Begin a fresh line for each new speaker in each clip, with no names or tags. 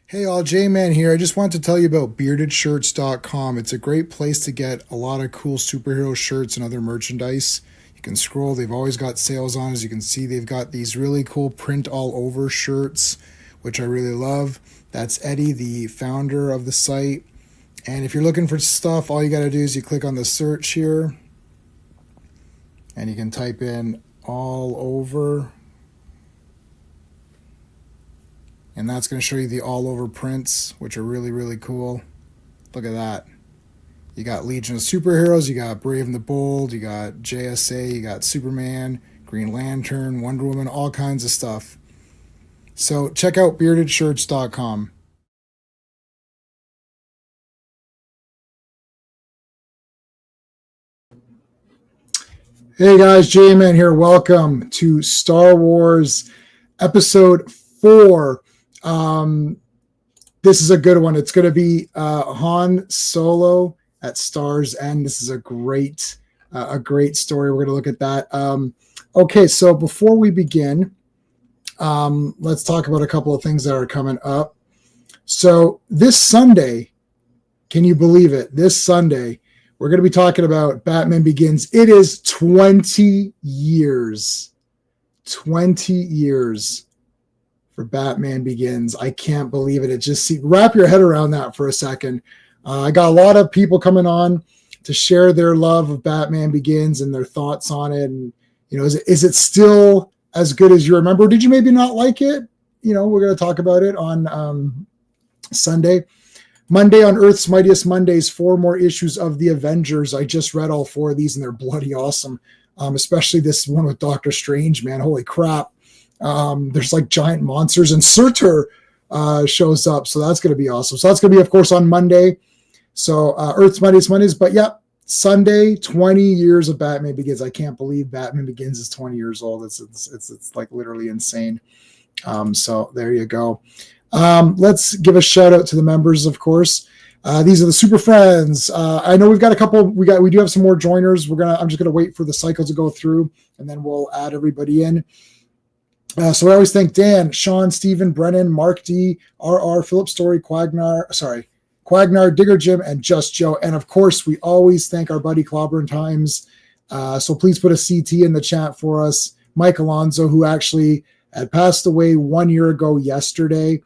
Hey all, J-Man here. I just wanted to tell you about beardedshirts.com. It's a great place to get a lot of cool superhero shirts and other merchandise. You can scroll, they've always got sales on. As you can see, they've got these really cool print all over shirts, which I really love. That's Eddie, the founder of the site. And if you're looking for stuff, all you got to do is you click on the search here and you can type in all over. And that's going to show you the all over prints, which are really, really cool. Look at that. You got Legion of Superheroes, you got Brave and the Bold, you got JSA, you got Superman, Green Lantern, Wonder Woman, all kinds of stuff. So check out beardedshirts.com. Hey guys, J-Man here. Welcome to Star Wars Episode 4. This is a good one. It's going to be Han Solo at Star's End. This is a great story. We're going to look at that. Okay, so before we begin, let's talk about a couple of things that are coming up. So this Sunday, can you believe it? This Sunday, we're going to be talking about Batman Begins. It is 20 years. 20 years for Batman Begins. I can't believe it. It just wrap your head around that for a second. I got a lot of people coming on to share their love of Batman Begins and their thoughts on it. And, you know, is it still as good as you remember? Did you maybe not like it? You know, we're going to talk about it on Sunday. Monday on Earth's Mightiest Mondays, 4 more issues of the Avengers. I just read all 4 of these and they're bloody awesome. Especially this one with Doctor Strange, man. Holy crap. There's like giant monsters and Surtur shows up. So that's going to be awesome. So that's going to be, of course, on Monday. So Earth's Mightiest Mondays. But yeah, Sunday, 20 years of Batman Begins. I can't believe Batman Begins is 20 years old. It's like literally insane. So there you go. Let's give a shout out to the members, of course. These are the super friends. I know we've got a couple. We do have some more joiners. I'm just gonna wait for the cycle to go through, and then we'll add everybody in. So I always thank Dan, Sean, Stephen, Brennan, Mark D, RR, Philip Story, Quagnar, Digger Jim, and Just Joe. And of course, we always thank our buddy Clobberin Times. So please put a CT in the chat for us. Mike Alonso, who actually had passed away 1 year ago yesterday.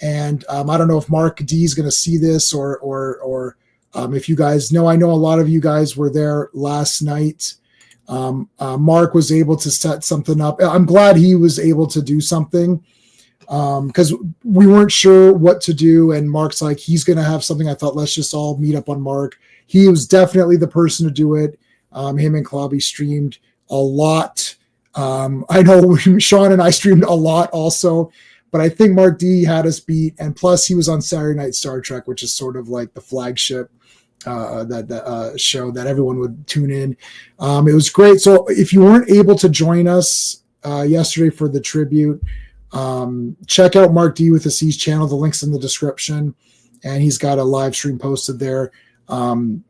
And I don't know if Mark D is going to see this or if you guys know. I know a lot of you guys were there last night. Mark was able to set something up. I'm glad he was able to do something because we weren't sure what to do. And Mark's like, he's going to have something. I thought, let's just all meet up on Mark. He was definitely the person to do it. Him and Clobby streamed a lot. I know Sean and I streamed a lot also. But I think Mark D had us beat, and plus he was on Saturday Night Star Trek, which is sort of like the flagship that show that everyone would tune in. It was great. So if you weren't able to join us yesterday for the tribute, check out Mark D with the C's channel. The link's in the description, and he's got a live stream posted there. Some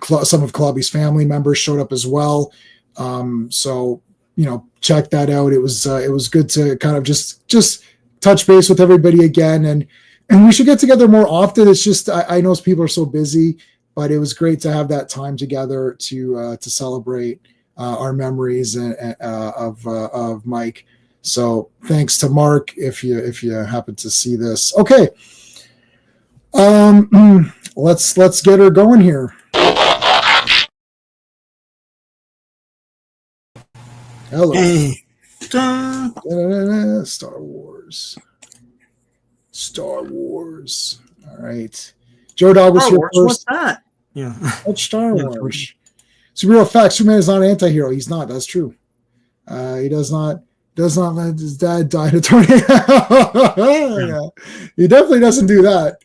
of Clubby's family members showed up as well. So you know, check that out. It was good to kind of just touch base with everybody again, and we should get together more often. It's just I know people are so busy, but it was great to have that time together to celebrate our memories of Mike. So thanks to Mark if you happen to see this. Okay, let's get her going here. Hello.
Hey.
Star Wars. All right. Joe Dog was here first.
What's that? Yeah.
What's Star Wars? Superhero facts. Superman is not an anti-hero. He's not. That's true. He does not let his dad die in a tornado. Yeah. He definitely doesn't do that.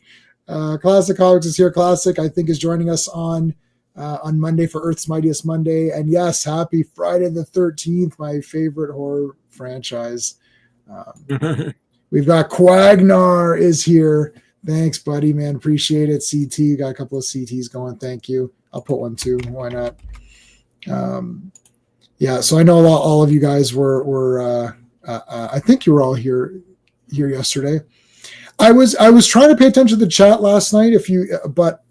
Classic Comics is here. Classic, I think, is joining us on Monday for Earth's Mightiest Monday. And yes, happy Friday the 13th, my favorite horror franchise. We've got Quagnar is here. Thanks, buddy, man. Appreciate it. CT, you got a couple of CTs going. Thank you. I'll put one too. Why not? Yeah, so I know all of you guys were I think you were all here yesterday. I was trying to pay attention to the chat last night. But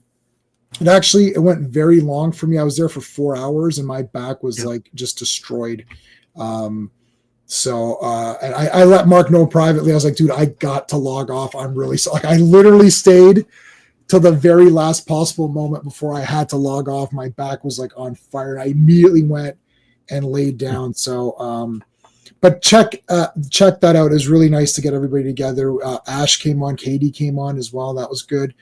it went very long for me. I was there for 4 hours, and my back was like just destroyed. And I let Mark know privately. I was like, dude, I got to log off. I'm really like, I literally stayed till the very last possible moment before I had to log off. My back was like on fire, and I immediately went and laid down. So, but check that out. It was really nice to get everybody together. Ash came on, Katie came on as well. That was good.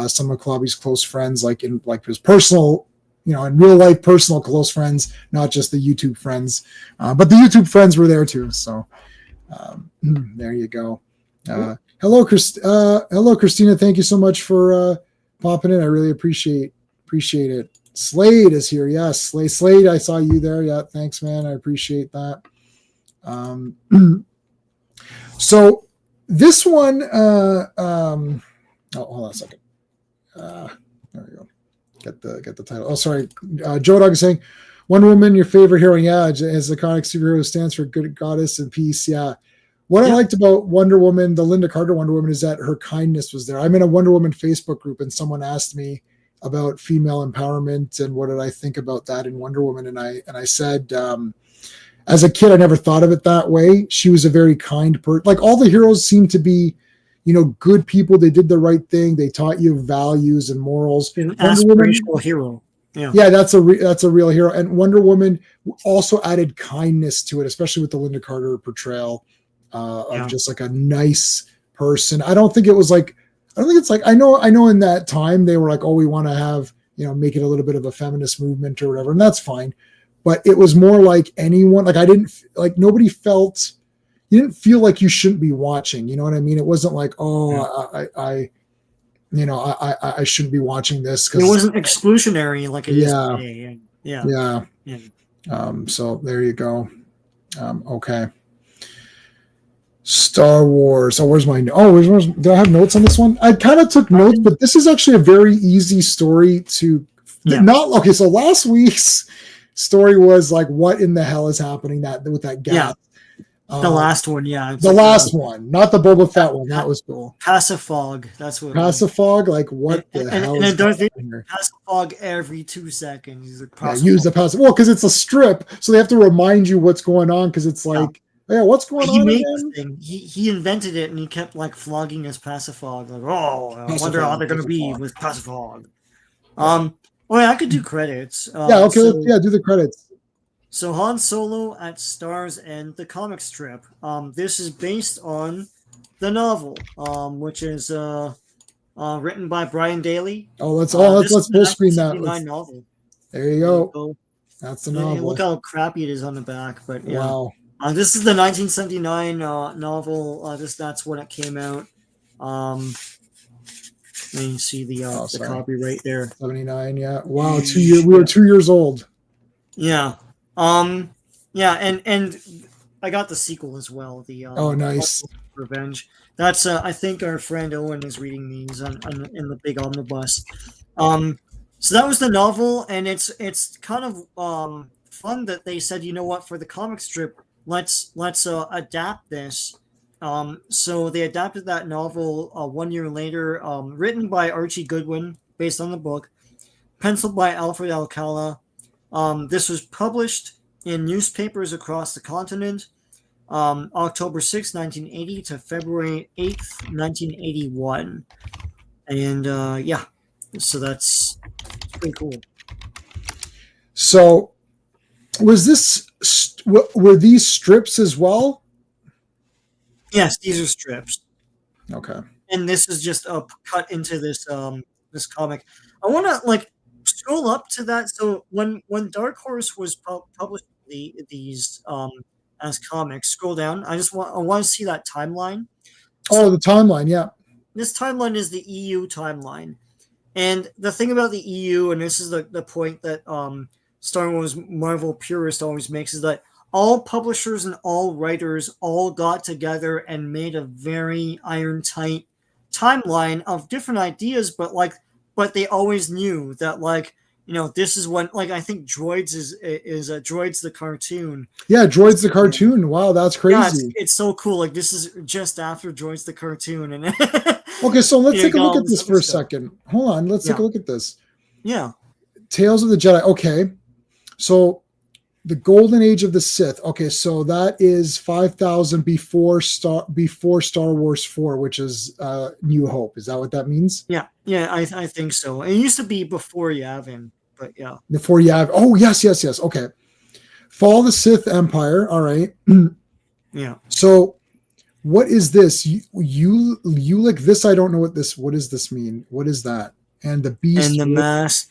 Some of Clobby's close friends, like his personal, in real life, personal close friends, not just the YouTube friends, but the YouTube friends were there too. So there you go. Hello, Christina. Thank you so much for popping in. I really appreciate it. Slade is here. Yes, Slade. I saw you there. Yeah, thanks, man. I appreciate that. So this one. Hold on a second. There we go. Get the title. Oh, sorry. Joe Dog is saying, Wonder Woman, your favorite hero. Yeah, as the iconic superhero, stands for good goddess and peace. Yeah. What I liked about Wonder Woman, the Linda Carter Wonder Woman, is that her kindness was there. I'm in a Wonder Woman Facebook group, and someone asked me about female empowerment and what did I think about that in Wonder Woman, and I said, as a kid, I never thought of it that way. She was a very kind person. Like, all the heroes seem to be, good people. They did the right thing. They taught you values and morals.
An aspirational hero.
Yeah, that's a real hero. And Wonder Woman also added kindness to it, especially with the Linda Carter portrayal of just like a nice person. I don't think it's like, I know in that time they were like, oh, we want to have, make it a little bit of a feminist movement or whatever. And that's fine. But it was more like anyone, like nobody felt, you didn't feel like you shouldn't be watching. You know what I mean? It wasn't like, I shouldn't be watching this.
It wasn't exclusionary like it is today.
Yeah. So there you go. Okay. Star Wars. Oh, where's my? Do I have notes on this one? I kind of took notes, but this is actually a very easy story to not. Okay, so last week's story was like, what in the hell is happening with that gas?
Yeah. The last one,
the last one, not the Boba Fett one. That was cool.
Passifog. That's what.
Passifog. Like, what the hell is happening here?
Passifog every 2 seconds.
Use the passive. Well, because it's a strip, so they have to remind you what's going on. Because it's like, what's going on?
He made the thing. He invented it, and he kept like flogging his Passifog. Like, I wonder how they're going to be with Passifog. I could do credits.
Okay. Do the credits.
So Han Solo at Star's End, the comic strip. This is based on the novel, which is written by Brian Daly.
Let's full screen that.
Novel.
There you go. That's the novel.
Look how crappy it is on the back, but yeah.
Wow.
This is the 1979 novel. That's when it came out. And you see the copy right there.
79. Yeah. Wow. 2 years. We were 2 years old.
Yeah. And I got the sequel as well. The
nice
Revenge. That's I think our friend Owen is reading these in the big omnibus. So that was the novel, and it's kind of fun that they said, you know what, for the comic strip, let's adapt this. So they adapted that novel 1 year later, written by Archie Goodwin, based on the book, penciled by Alfred Alcala. This was published in newspapers across the continent, October 6, 1980 to February 8th, 1981. And so that's pretty cool.
So were these strips as well?
Yes, these are strips.
Okay.
And this is just cut into this this comic. I want to scroll up to that. So when Dark Horse was published these as comics, scroll down. I want to see that timeline.
The timeline, yeah.
This timeline is the EU timeline, and the thing about the EU, and this is the point that Star Wars Marvel purist always makes, is that all publishers and all writers all got together and made a very iron tight timeline of different ideas, but they always knew that this is when, like, I think Droids is Droids the cartoon.
Yeah, Droids the cartoon. Wow, that's
Yeah,
crazy.
it's so cool. Like, this is just after Droids the cartoon, and
Okay, so let's take a
got
look
all
at
this
this
other
for a
stuff.
second. Hold on, let's take a
Yeah,
look at this.
yeah,
Tales of the Jedi. Okay, so the Golden Age of the Sith. Okay, so that is 5,000 before Star Wars 4, which is New Hope. Is that what that means?
yeah. I think so. It used to be before Yavin, but yeah,
Before you have. Oh, yes, yes, yes. Okay. Fall of the Sith Empire. All right.
yeah.
So what is this? You like this? I don't know what this. What does this mean? What is that? And the
And
beast.
the mask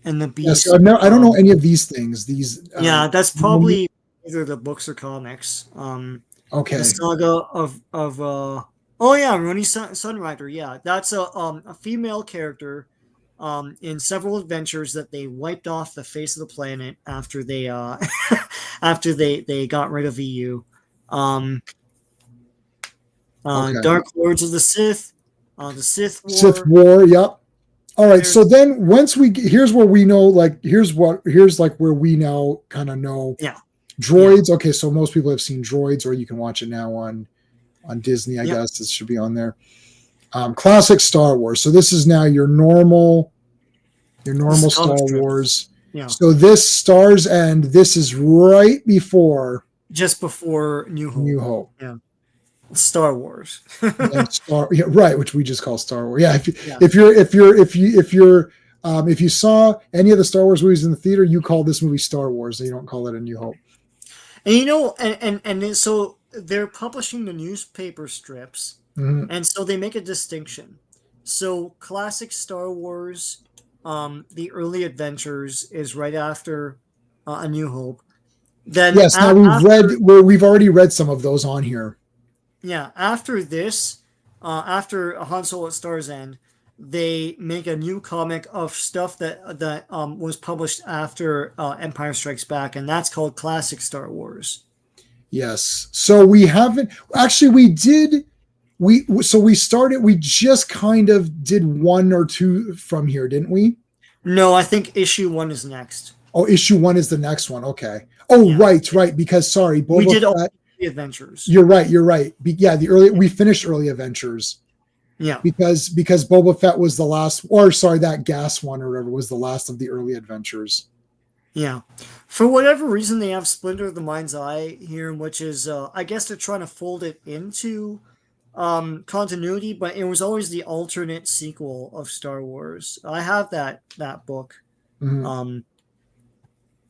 and the
Yes,
beast.
I don't know any of these things. These.
Yeah, that's probably either the books or comics. The
Okay.
saga of oh yeah, Runny Sunrider. Yeah, that's a female character in several adventures that they wiped off the face of the planet after they after they got rid of EU. Um,
Okay.
Dark Lords of the Sith
Sith
War.
War. Yep. All right. So
There's
then once here's where we know, like, here's like where we now kind of know
yeah, yeah,
droids. Okay. So most people have seen droids, or you can watch it now on Disney, I
yeah.
guess. This should be on there. Classic Star Wars. So this is now your normal
This is
Star
comic strips.
Wars.
Yeah,
So this Stars End, this is right before
just before New
New
Hope.
Hope.
Yeah, Star Wars.
And yeah, right, which we just call Star Wars. Yeah,
Yeah.
if you saw any of the Star Wars movies in the theater, you call this movie Star Wars, and you don't call it A New Hope.
And so they're publishing the newspaper strips,
Mm-hmm.
and so they make a distinction. So classic Star Wars, the early adventures is right after A New Hope. Then
Yes, now we've already read some of those on here.
yeah, after this, after Han Solo at Star's End, they make a new comic of stuff that was published after Empire Strikes Back, and that's called Classic Star Wars.
Yes. So we haven't actually we did we just kind of did one or two from here, didn't we?
No, I think issue 1 is next.
Oh, issue 1 is the next one. Okay. Oh,
Yeah.
right. Because sorry,
We did all
Fett.
the adventures.
You're right. Yeah, we finished early adventures.
Yeah.
Because Boba Fett was the last, or sorry, that gas one or whatever was the last of the early adventures.
Yeah. For whatever reason, they have Splinter of the Mind's Eye here, which is, I guess they're trying to fold it into continuity, but it was always the alternate sequel of Star Wars. I have that book.
Mm-hmm.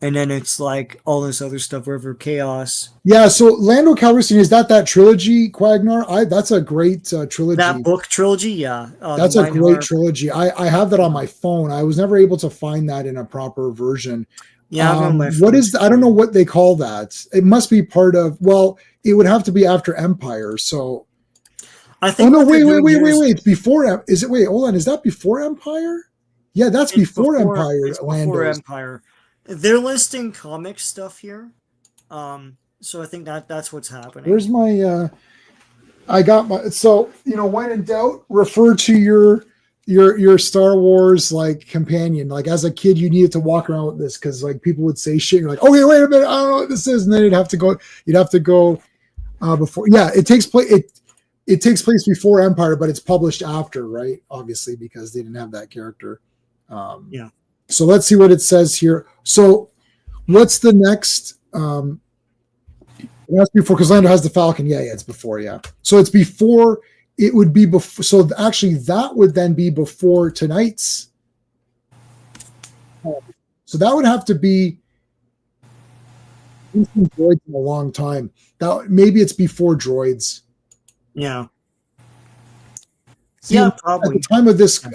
And then it's like all this other stuff, River of Chaos.
Yeah, so Lando Calrissian, is that trilogy, Quagnar? That's a great trilogy.
That book trilogy, yeah.
That's a great trilogy. I have that on my phone. I was never able to find that in a proper version.
Yeah,
what is I don't know what they call that. It must be part of. Well, it would have to be after Empire. So
I think.
Oh no! Wait! It's before. Is it? Wait, hold on. Is that before Empire? Yeah, that's before Empire.
It's before Empire. They're listing comic stuff here, so I think that's what's happening.
Where's my? I got my. So when in doubt, refer to your Star Wars like companion. Like as a kid, you needed to walk around with this because like people would say shit. You're like, okay, wait a minute, I don't know what this is, and then you'd have to go before. Yeah, it takes place. It takes place before Empire, but it's published after, right? Obviously, because they didn't have that character.
Yeah.
So let's see what it says here. So what's the next? That's before, because Lando has the Falcon. Yeah, it's before. Yeah. So it's before. It would be before. So actually, that would then be before tonight's. So that would have to be. Droids in a long time. That maybe it's before Droids.
Yeah.
See, probably. At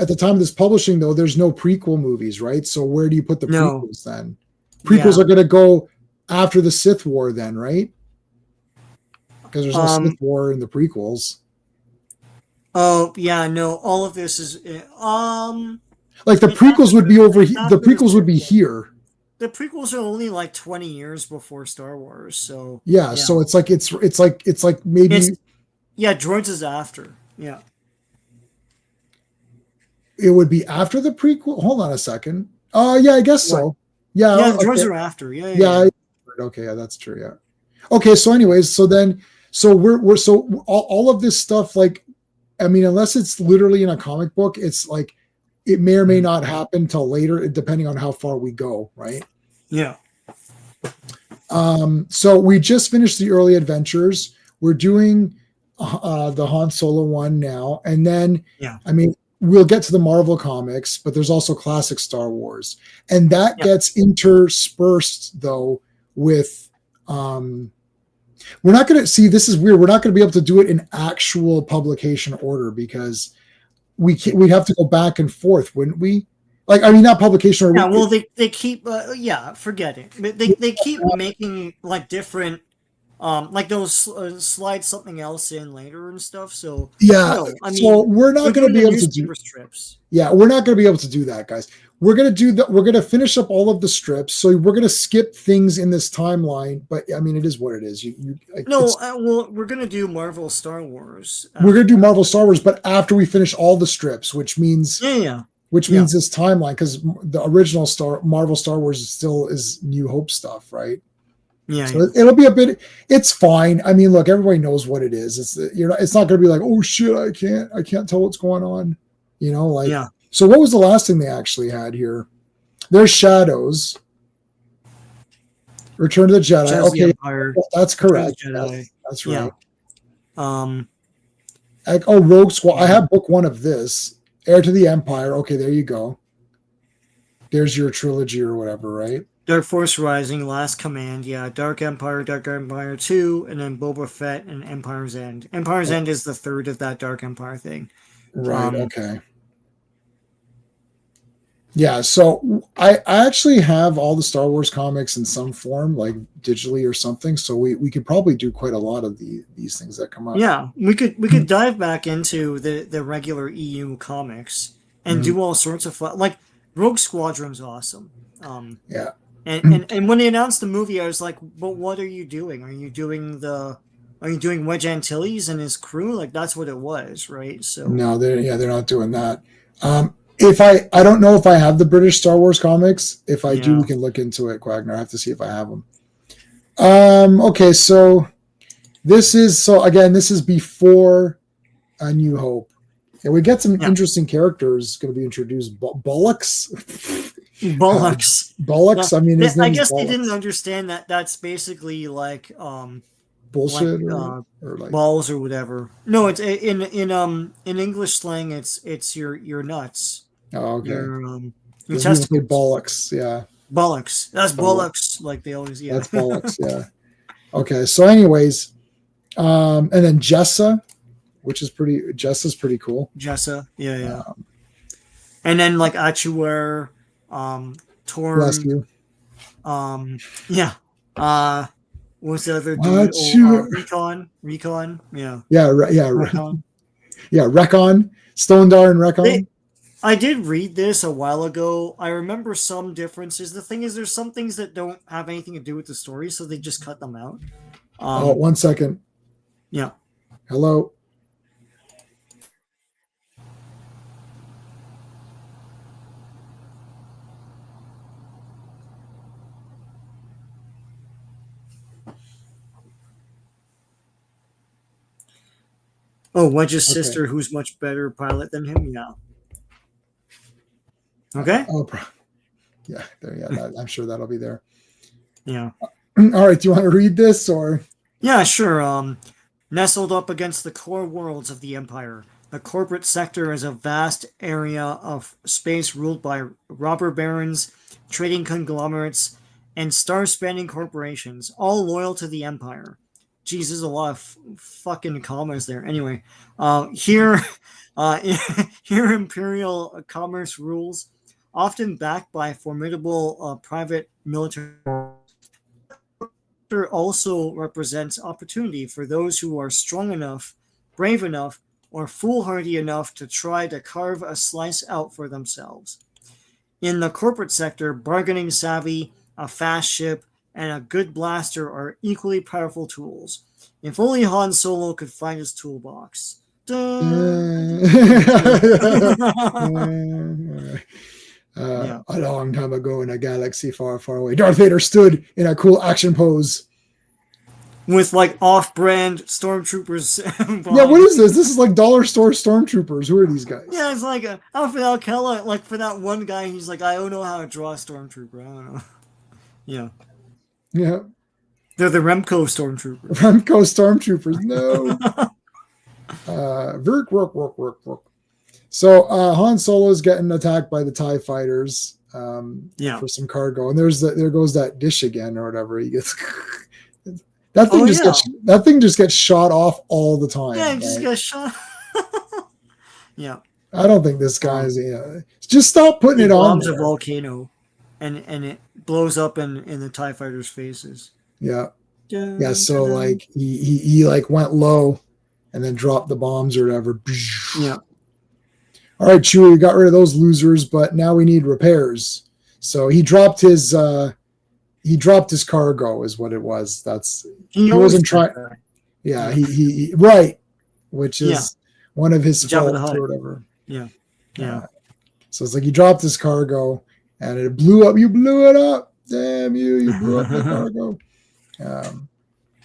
the time of this publishing, though, there's no prequel movies, right? So where do you put the prequels then? Prequels are going to go after the Sith War, then, right? Because there's no Sith War in the prequels.
Oh yeah, no. All of this is
like the prequels would be over. The prequels would be here.
The prequels are only like 20 years before Star Wars, so
yeah. So it's like maybe.
Yeah, Droids is after. Yeah.
it would be after the prequel. Hold on a second. Yeah, I guess
What?
so. Yeah,
Yeah, the droids
okay.
are after. Yeah, yeah,
Yeah,
yeah.
okay, yeah, that's true. Yeah. Okay, so anyways, so we're so all of this stuff, like, I mean, unless it's literally in a comic book, it's like it may or may
Mhm.
not happen till later, depending on how far we go, right?
Yeah.
So we just finished the early adventures. We're doing the Han Solo one now, and then
Yeah.
I mean we'll get to the Marvel comics, but there's also classic Star Wars, and that
Yeah.
gets interspersed though with. We're not going to see. This is weird. We're not going to be able to do it in actual publication order because we'd have to go back and forth, wouldn't we? Like, I mean, not publication order.
Yeah, well, they keep yeah, forget it. They keep making like different like they'll slide something else in later and stuff. So
Yeah.
no, I
So
mean
we're not
we're
going to
doing
be
the
able to do.
newspaper strips.
Yeah, we're not going to be able to do that, guys. We're going to do that. We're going to finish up all of the strips. So we're going to skip things in this timeline. But I mean, it is what it is.
No, well, we're gonna do Marvel Star Wars
We're
after
going to do
that.
Marvel Star Wars, but after we finish all the strips, which means
Yeah, yeah,
which
yeah,
means this timeline, because the original Marvel Star Wars still is New Hope stuff, right?
yeah,
So
yeah.
it'll be a bit. It's fine. I mean, look, everybody knows what it is. It's not going to be like, oh shit, I can't tell what's going on. Like.
Yeah.
So what was the last thing they actually had here? There's Shadows. Return to the Jedi.
Shadows of the
Okay,
Empire,
that's
Return of
correct.
the Jedi.
That's
Yeah.
right.
Um.
Rogue Squad. I
Yeah.
have book one of this. Heir to the Empire. Okay, there you go. There's your trilogy or whatever, right?
Dark Force Rising, Last Command, yeah, Dark Empire 2, and then Boba Fett and Empire's End. Empire's End is the third of that Dark Empire thing.
Right. Okay. Yeah, so I actually have all the Star Wars comics in some form, like digitally or something. So we could probably do quite a lot of these things that come up.
Yeah, we could dive back into the regular EU comics and do all sorts of fun. Like Rogue Squadron's awesome.
Yeah.
And when they announced the movie, I was like, "But what are you doing? Are you doing Wedge Antilles and his crew? Like that's what it was, right?" So
No, they're not doing that. If I don't know if I have the British Star Wars comics. If I do,
yeah,
we can look into it, Quagner. I have to see if I have them. Okay, so this is before A New Hope. And we get some interesting characters going to be introduced. Bullocks.
Bollocks.
Bullocks. I mean, his
I
name's
guess they
Bullocks.
didn't understand that. That's basically like
Bullshit
like
or like
balls or whatever. No, it's in English slang. It's your nuts.
oh, okay.
Your
People say
testicles.
bollocks. Yeah.
Bollocks. That's
Bollocks.
bollocks. Like they always. Yeah.
That's bollocks. Yeah. Okay. So, anyways, and then Jessa's pretty cool.
Jessa. Yeah, yeah. And then like Atuer,
Bless
Torm.
you.
Yeah. What's the other dude? Recon. Yeah.
Yeah.
Recon.
Yeah. Recon. Stondar and Recon.
I did read this a while ago. I remember some differences. The thing is, there's some things that don't have anything to do with the story, so they just cut them out.
1 second.
Yeah.
Hello.
Oh, Wedge's sister, who's much better pilot than him. Yeah. Okay.
Yeah. I'm sure that'll be there.
Yeah.
All right. Do you want to read this or?
Yeah, sure. Nestled up against the core worlds of the Empire, the corporate sector is a vast area of space ruled by robber barons, trading conglomerates, and star-spanning corporations, all loyal to the Empire. Jeez, there's a lot of fucking commas there. Anyway, here Imperial commerce rules, often backed by formidable private military. Also represents opportunity for those who are strong enough, brave enough, or foolhardy enough to try to carve a slice out for themselves. In the corporate sector, bargaining savvy, a fast ship, and a good blaster are equally powerful tools. If only Han Solo could find his toolbox. Yeah.
A long time ago in a galaxy far, far away, Darth Vader stood in a cool action pose.
With like off-brand stormtroopers
Yeah, what
behind.
is this? This is like dollar store stormtroopers. Who are these guys?
Yeah, it's like Alfred Alcala. Like for that one guy, he's like, I don't know how to draw a stormtrooper. I don't know. Yeah,
Yeah,
they're the Remco stormtroopers.
Remco stormtroopers. No. Work. So Han Solo is getting attacked by the TIE fighters
Yeah.
for some cargo, and there goes that dish again or whatever. He gets that thing just gets shot off all the time.
Yeah, he just got shot. Yeah.
I don't think this guy's just stop putting it on.
Bombs a volcano, and it blows up in the TIE fighters' faces.
Yeah. Yeah. So like he like went low, and then dropped the bombs or whatever.
Yeah.
All right, Chewie, we got rid of those losers, but now we need repairs. So he dropped his cargo, is what it was. He wasn't trying. Yeah, he right, which is one of his faults or whatever.
Yeah.
So it's like he dropped his cargo and it blew up. You blew it up. Damn you! You blew up the cargo.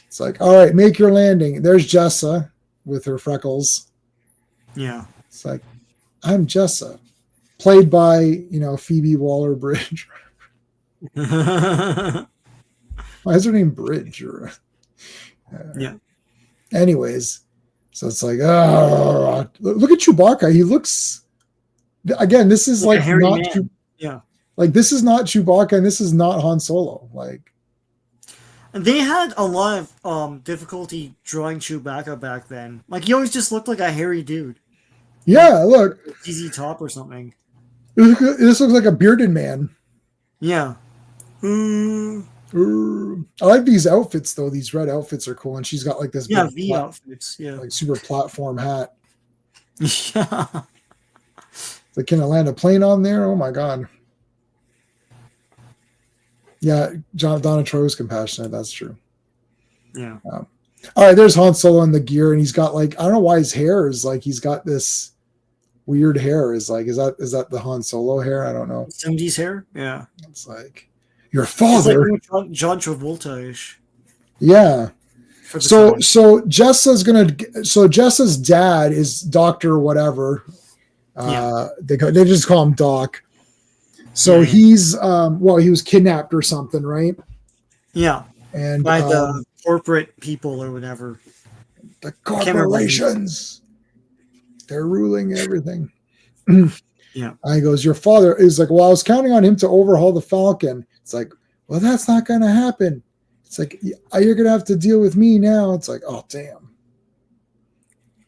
It's like, all right, make your landing. There's Jessa with her freckles.
Yeah.
It's like, I'm Jessa, played by Phoebe Waller-Bridge. Why is her name Bridge?
Yeah.
Anyways, so it's like, oh, look at Chewbacca. He looks. Again, this is like not. Like this is not Chewbacca, and this is not Han Solo. Like.
They had a lot of difficulty drawing Chewbacca back then. Like he always just looked like a hairy dude.
Yeah, look.
ZZ Top or something.
This looks like a bearded man.
Yeah.
I like these outfits though. These red outfits are cool, and she's got like this
V outfits. Yeah,
like super platform hat.
Yeah.
Like, can I land a plane on there? Oh my god. Yeah, Donna Troy was compassionate. That's true.
Yeah.
All right, there's Han Solo in the gear, and he's got like, I don't know why his hair is like, he's got this weird hair. Is that the Han Solo hair? I don't know.
70s hair? Yeah.
It's like your father.
It's like John Travolta-ish.
Yeah. So Jessa's dad is Dr. whatever. They just call him Doc. So he's he was kidnapped or something, right?
Yeah.
And
by the corporate people or whatever.
The corporations. They're ruling everything.
Yeah.
And he goes, your father is like, well, I was counting on him to overhaul the Falcon. It's like, well, that's not going to happen. It's like, you're going to have to deal with me now. It's like, oh, damn.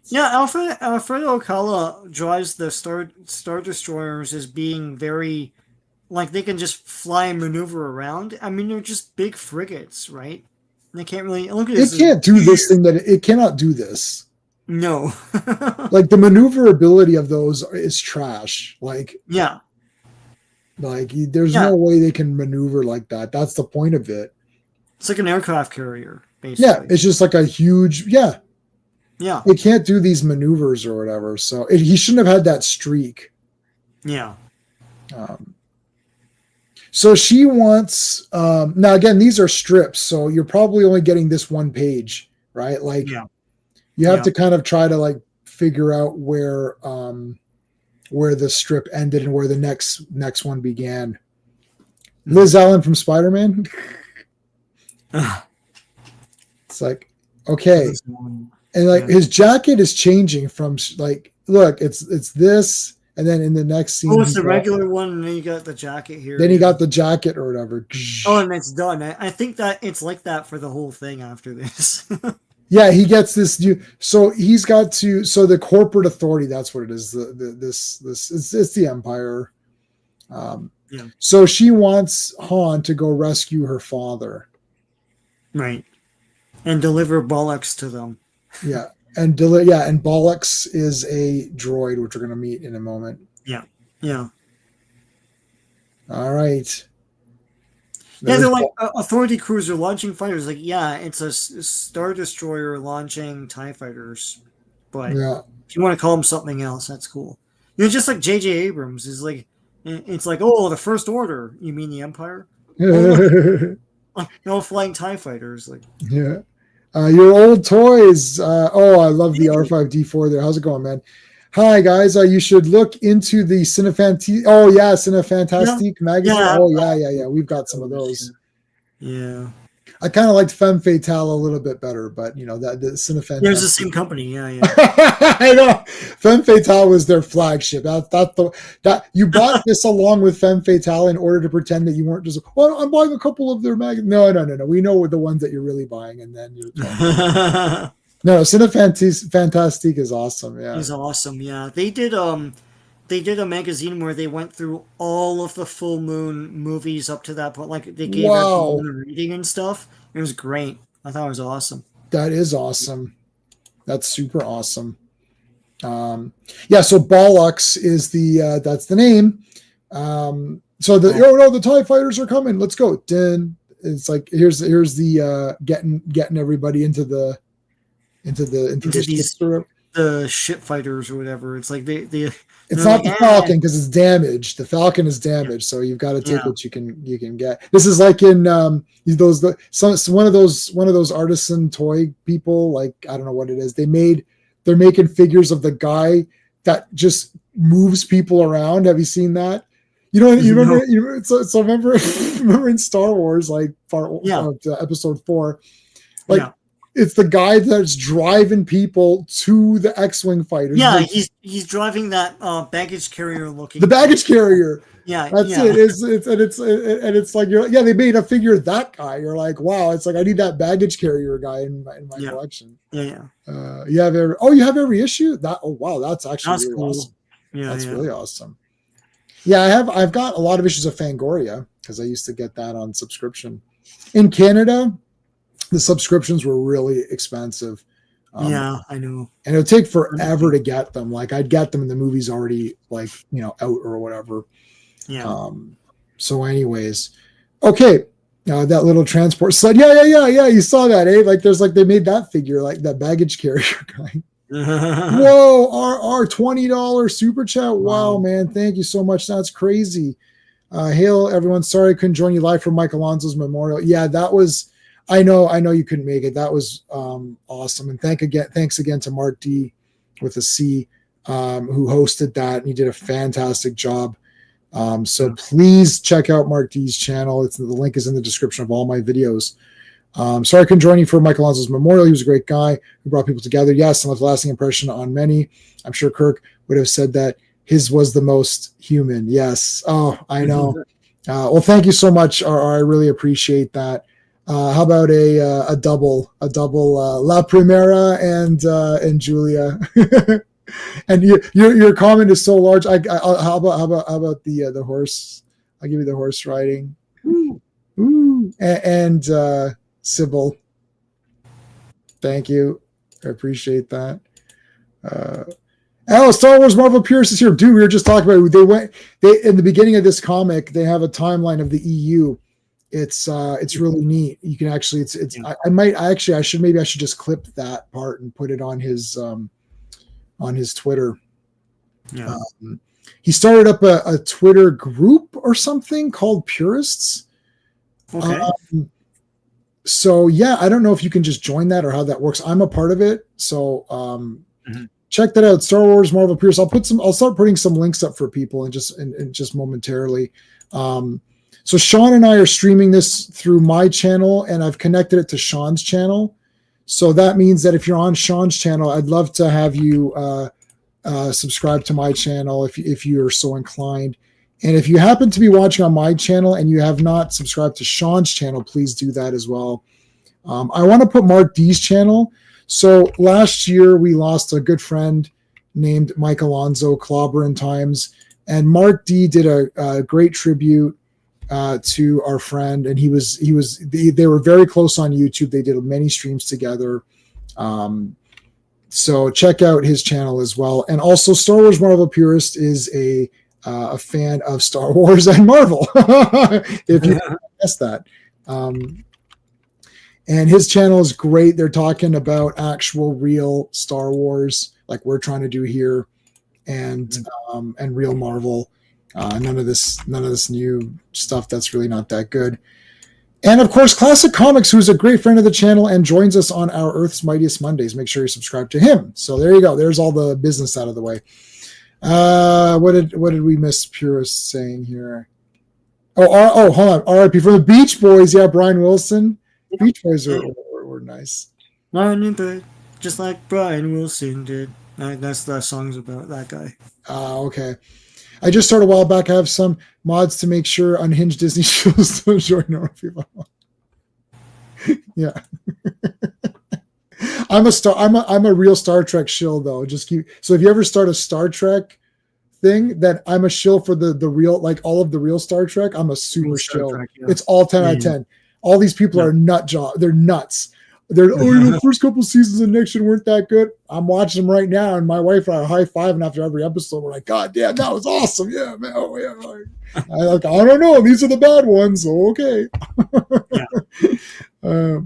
Yeah, Alfredo Alcala drives the Star Destroyers as being very, like, they can just fly and maneuver around. I mean, they're just big frigates, right? They can't really look at this.
It can't do this thing that it cannot do this.
No.
Like the maneuverability of those is trash. Like,
yeah.
Like there's no way they can maneuver like that. That's the point of it.
It's like an aircraft carrier, basically.
Yeah, it's just like a huge
Yeah.
It can't do these maneuvers or whatever. So he shouldn't have had that streak.
Yeah.
So she wants now again, these are strips, so you're probably only getting this one page, right? Like you have to kind of try to like figure out where the strip ended and where the next one began. Liz Allen from Spider-Man. It's like, okay. And like his jacket is changing from like, look, it's this, and then in the next scene,
it's the regular one, and then you got the jacket here.
Then he got the jacket or whatever.
Oh, and it's done. I think that it's like that for the whole thing after this.
Yeah, he gets this new. So he's got to. So the corporate authority, that's what it is. It's the Empire. So she wants Han to go rescue her father.
Right. And deliver bollocks to them.
Yeah. And Bollocks is a droid, which we're going to meet in a moment.
Yeah.
All right.
They're like authority cruiser launching fighters. Like, it's a Star Destroyer launching TIE fighters. but
Yeah.
if you want to call him something else, that's cool. Just like J.J. Abrams is like, it's like, oh, the First Order. You mean the Empire? Oh, no flying TIE fighters. Like,
Yeah. Your old toys. I love the R5D4 there. How's it going, man? Hi, guys. You should look into the Cinefantastique. Oh, yeah, Cinefantastique magazine.
Yeah,
Oh, yeah. We've got some of those.
Yeah.
I kind of liked Femme Fatale a little bit better, but, that the Cinefantastique.
Yeah, it was the same company. Yeah.
I know. Femme Fatale was their flagship. That you bought this along with Femme Fatale in order to pretend that you weren't just, well, I'm buying a couple of their magazines. No. We know the ones that you're really buying, and then you're no, Cinefantastique is awesome. Yeah,
it's awesome. Yeah, they did a magazine where they went through all of the Full Moon movies up to that point. Like they gave everyone a reading and stuff. It was great. I thought it was awesome.
That is awesome. That's super awesome. So Bollocks is that's the name. So the TIE fighters are coming. Let's go. Dun. It's like here's the getting everybody into the
ship fighters or whatever. It's like they
it's not the Falcon because it's damaged. The Falcon is damaged, so you've got to take what you can get. This is like in one of those artisan toy people. Like I don't know what it is. They're making figures of the guy that just moves people around. Have you seen that? You remember? Remember in Star Wars, like episode 4, it's the guy that's driving people to the X-wing fighters.
Yeah, he's driving that baggage carrier looking.
The baggage carrier.
Yeah,
that's it. It's like they made a figure of that guy. You're like, wow. It's like I need that baggage carrier guy in my collection.
Yeah.
You have every issue. That's actually
really
cool. Awesome.
Yeah,
that's really awesome. Yeah, I've got a lot of issues of Fangoria because I used to get that on subscription. In Canada, the subscriptions were really expensive.
I know.
And it would take forever to get them. Like I'd get them and the movie's already out or whatever.
Yeah.
So anyways, okay. That little transport sled. Yeah. You saw that, eh? Like they made that figure, like that baggage carrier guy. Whoa, our $20 super chat. Wow, man. Thank you so much. That's crazy. Hail everyone. Sorry I couldn't join you live for Mike Alonso's memorial. Yeah, that was I know you couldn't make it. That was awesome. And thanks again to Mark D with a C, who hosted that, and he did a fantastic job. So please check out Mark D's channel. The link is in the description of all my videos. Sorry I couldn't join you for Mike Alonso's memorial. He was a great guy who brought people together. Yes, and left a lasting impression on many. I'm sure Kirk would have said that his was the most human. Yes. Oh, I know. Well, thank you so much. I really appreciate that. How about a double La Primera and Julia? And your comment is so large. How about the horse? I'll give you the horse riding. Ooh. And Sybil. Thank you. I appreciate that. Star Wars Marvel Purist is here. Dude, we were just talking about it. They in the beginning of this comic, they have a timeline of the EU. It's really neat. You can actually I should just clip that part and put it on his Twitter.
Yeah.
He started up a Twitter group or something called Purists.
Okay.
So yeah, I don't know if you can just join that or how that works. I'm a part of it. So check that out. Star Wars Marvel Purists. I'll start putting some links up for people and just momentarily. So Sean and I are streaming this through my channel, and I've connected it to Sean's channel. So that means that if you're on Sean's channel, I'd love to have you subscribe to my channel if you're so inclined. And if you happen to be watching on my channel and you have not subscribed to Sean's channel, please do that as well. I want to put Mark D's channel. So last year we lost a good friend named Mike Alonso, Clobberin times, and Mark D did a great tribute to our friend, and they were very close on YouTube. They did many streams together. So check out his channel as well. And also Star Wars Marvel Purist is a fan of Star Wars and Marvel, if you guessed that. And his channel is great. They're talking about actual real Star Wars. like we're trying to do here, and real Marvel. None of this new stuff that's really not that good. And of course, Classic Comics, who's a great friend of the channel and joins us on our Earth's Mightiest Mondays. Make sure you subscribe to him. So there you go. There's all the business out of the way. What did we miss Purist saying here? Oh, hold on. R.I.P. for the Beach Boys. Yeah, Brian Wilson. Beach Boys were nice.
Just like Brian Wilson did. That's the song's about that guy.
Okay. I just started a while back. I have some mods to make sure unhinged Disney shows don't enjoy normal people. Yeah. I'm a real Star Trek shill though. So if you ever start a Star Trek thing, that I'm a shill for the real, like all of the real Star Trek. I'm a super shill. Trek, yeah. It's all 10 out of 10. All these people are they're nuts. They're the first couple seasons of Next Gen weren't that good. I'm watching them right now, and my wife and I are high-fiving after every episode. We're like, God damn, that was awesome. Yeah, man. Oh, yeah. I don't know. These are the bad ones. So okay.
Yeah.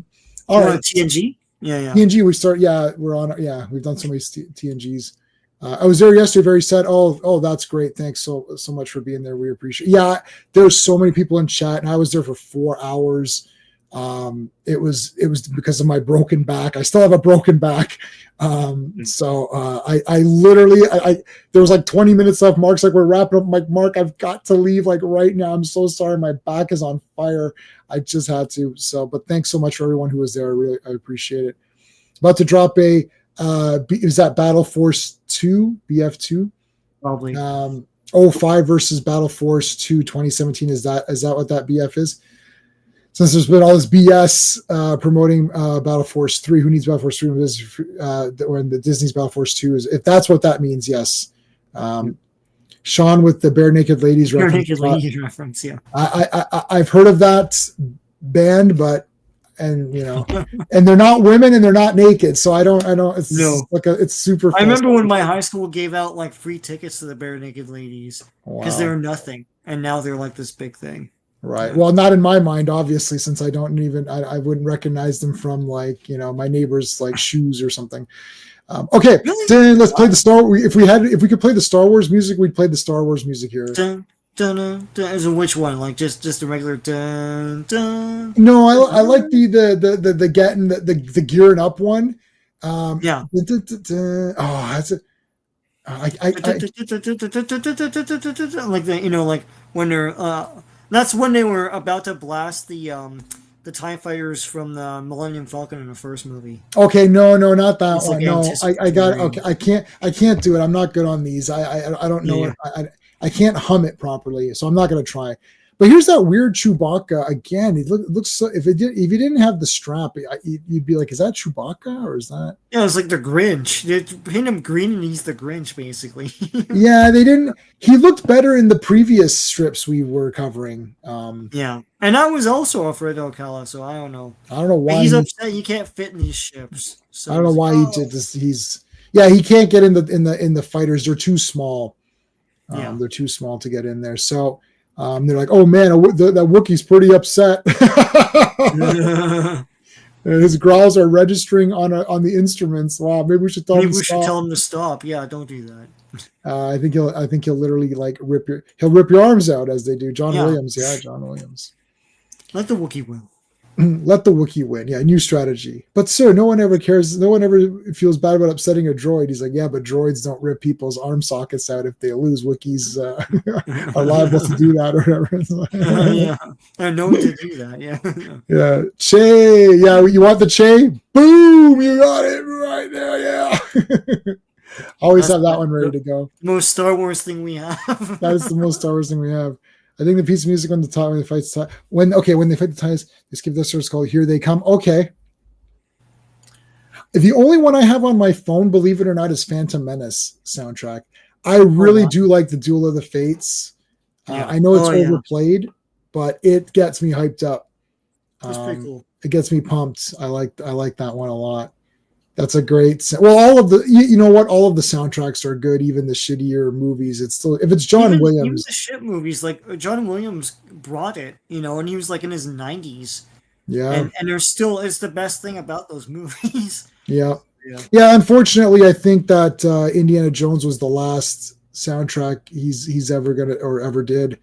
All right.
TNG? Yeah.
TNG, we're on. Yeah, we've done so many TNGs. I was there yesterday, very sad. Oh, that's great. Thanks so much for being there. We appreciate it. Yeah, there's so many people in chat, and I was there for 4 hours. It was because of my broken back. I still have a broken back. So I literally there was like 20 minutes left. Mark's like, we're wrapping up. I'm like, Mark, I've got to leave like right now. I'm so sorry. My back is on fire. I just had to. So, but thanks so much for everyone who was there. I appreciate it. About to drop is that Battle Force 2, BF2?
Probably.
05 versus Battle Force 2 2017. Is that what that BF is? Since there's been all this BS promoting Battle Force 3, who needs Battle Force 3 when the Disney's Battle Force 2 is? If that's what that means, yes. Sean with the Bare Naked Ladies
reference. Yeah.
I've heard of that band, and they're not women and they're not naked, so I don't. It's it's super.
I remember when my high school gave out like free tickets to the Bare Naked Ladies because they were nothing, and now they're like this big thing.
Right. Well, not in my mind, obviously, since I don't even I wouldn't recognize them from like my neighbor's like shoes or something. Okay, really? Let's play the If we could play the Star Wars music, we'd play the Star Wars music here.
Dun, dun, dun, dun. Is it which one? Like just the regular dun dun?
No, I like the getting the gearing up one.
Yeah.
Oh, that's it.
Like like when they're that's when they were about to blast the TIE fighters from the Millennium Falcon in the first movie.
Okay, no, not that one. No, I got okay. I can't do it. I'm not good on these. I don't know it. I can't hum it properly, so I'm not gonna try. But here's that weird Chewbacca again. It looks so. If you didn't have the strap, you'd be like, is that Chewbacca or is that?
Yeah, it's like the Grinch. They paint him green and he's the Grinch, basically.
Yeah, they didn't. He looked better in the previous strips we were covering.
Yeah, and I was also afraid of Ocala, so I don't know.
I don't know why
he's upset. He can't fit in these ships. So
I don't know why he did this. He can't get in the fighters. They're too small. They're too small to get in there. So. They're like, oh man, that Wookiee's pretty upset. His growls are registering on the instruments. Wow, maybe we should tell him
to stop. Yeah, don't do that.
I think he'll literally like rip your arms out as they do. John Williams. Let the Wookiee win. Let the Wookiee win. Yeah, new strategy. But sir, no one ever cares. No one ever feels bad about upsetting a droid. He's like, yeah, but droids don't rip people's arm sockets out if they lose. Wookiees are liable to do that or whatever.
Yeah, I know to do that. Yeah.
Yeah, Che. Yeah, you want the Che? Boom! You got it right there. Yeah. Always have that one ready to go.
Most Star Wars thing we have.
That is the most Star Wars thing we have. I think the piece of music on the top when they fight when they fight the TIEs, they skip this sort of called "Here They Come." Okay. The only one I have on my phone, believe it or not, is Phantom Menace soundtrack. I really do like the Duel of the Fates. I know it's overplayed, but it gets me hyped up.
That's pretty cool.
It gets me pumped. I like that one a lot. That's a great. Well, all of the all of the soundtracks are good. Even the shittier movies, it's still if it's John Williams. Even
the shit movies, like John Williams brought it, and he was like in his 90s.
Yeah,
and there's still it's the best thing about those movies.
Yeah, Yeah, unfortunately, I think that Indiana Jones was the last soundtrack he's ever gonna or ever did,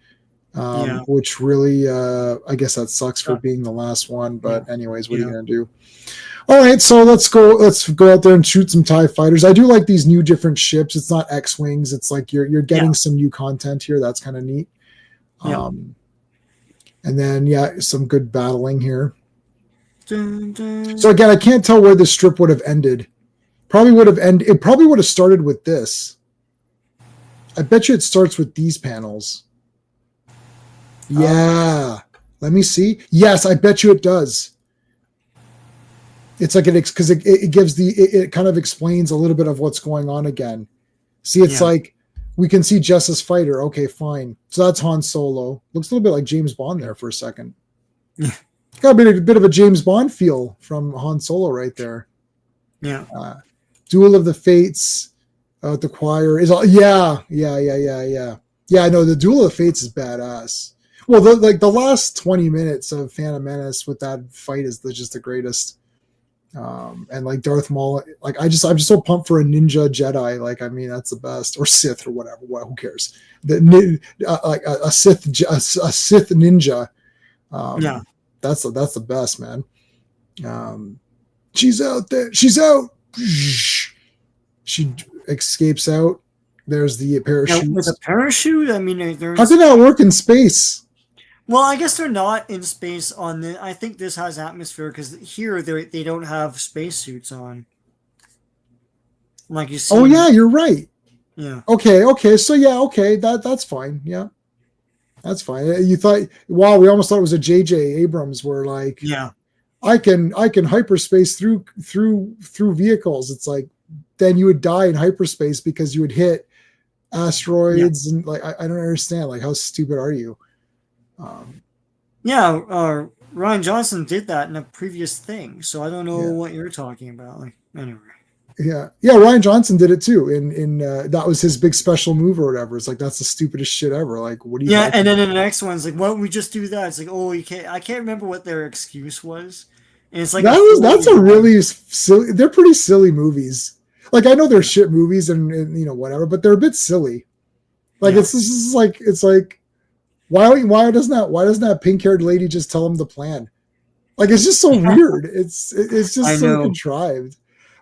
which really, I guess that sucks for being the last one. But anyways, what are you gonna do? All right, so let's go. Let's go out there and shoot some TIE fighters. I do like these new different ships. It's not X-wings. It's like you're getting some new content here. That's kind of neat. And then some good battling here.
Dun, dun.
So again, I can't tell where this strip would have ended. Probably would have ended. It probably would have started with this. I bet you it starts with these panels. Yeah. Let me see. Yes, I bet you it does. It's like because it gives it kind of explains a little bit of what's going on again. See, it's like we can see Jessa's fighter. Okay, fine. So that's Han Solo. Looks a little bit like James Bond there for a second. Got a bit of a James Bond feel from Han Solo right there.
Yeah.
Duel of the Fates. The choir is all. Yeah. I know the Duel of the Fates is badass. Well, the last 20 minutes of Phantom Menace with that fight is just the greatest. And like Darth Maul, like I'm just so pumped for a ninja Jedi. Like, I mean, that's the best, or Sith or whatever. Who cares? Like a Sith ninja. That's the best, man. She's out there. She's out. She escapes out. There's the parachute.
With a parachute, I mean,
how did that work in space?
Well, I guess they're not in space on the. I think this has atmosphere because here they don't have spacesuits on. Like you see.
Oh yeah, you're right.
Yeah.
Okay. So yeah, okay. That's fine. Yeah, that's fine. You thought, wow, we almost thought it was a J.J. Abrams where like, I can hyperspace through vehicles. It's like then you would die in hyperspace because you would hit asteroids and like I don't understand. Like, how stupid are you?
Ryan Johnson did that in a previous thing, so I don't know what you're talking about. Like, anyway.
Yeah, Ryan Johnson did it too. In that was his big special move or whatever. It's like that's the stupidest shit ever. Like, what do you?
Yeah, and then in the next one's like, why don't we just do that? It's like, oh, you can't. I can't remember what their excuse was. And it's like
that's a really silly. They're pretty silly movies. Like, I know they're shit movies and whatever, but they're a bit silly. Like it's like. Why doesn't that pink-haired lady just tell him the plan? Like, it's just so weird. It's just so contrived.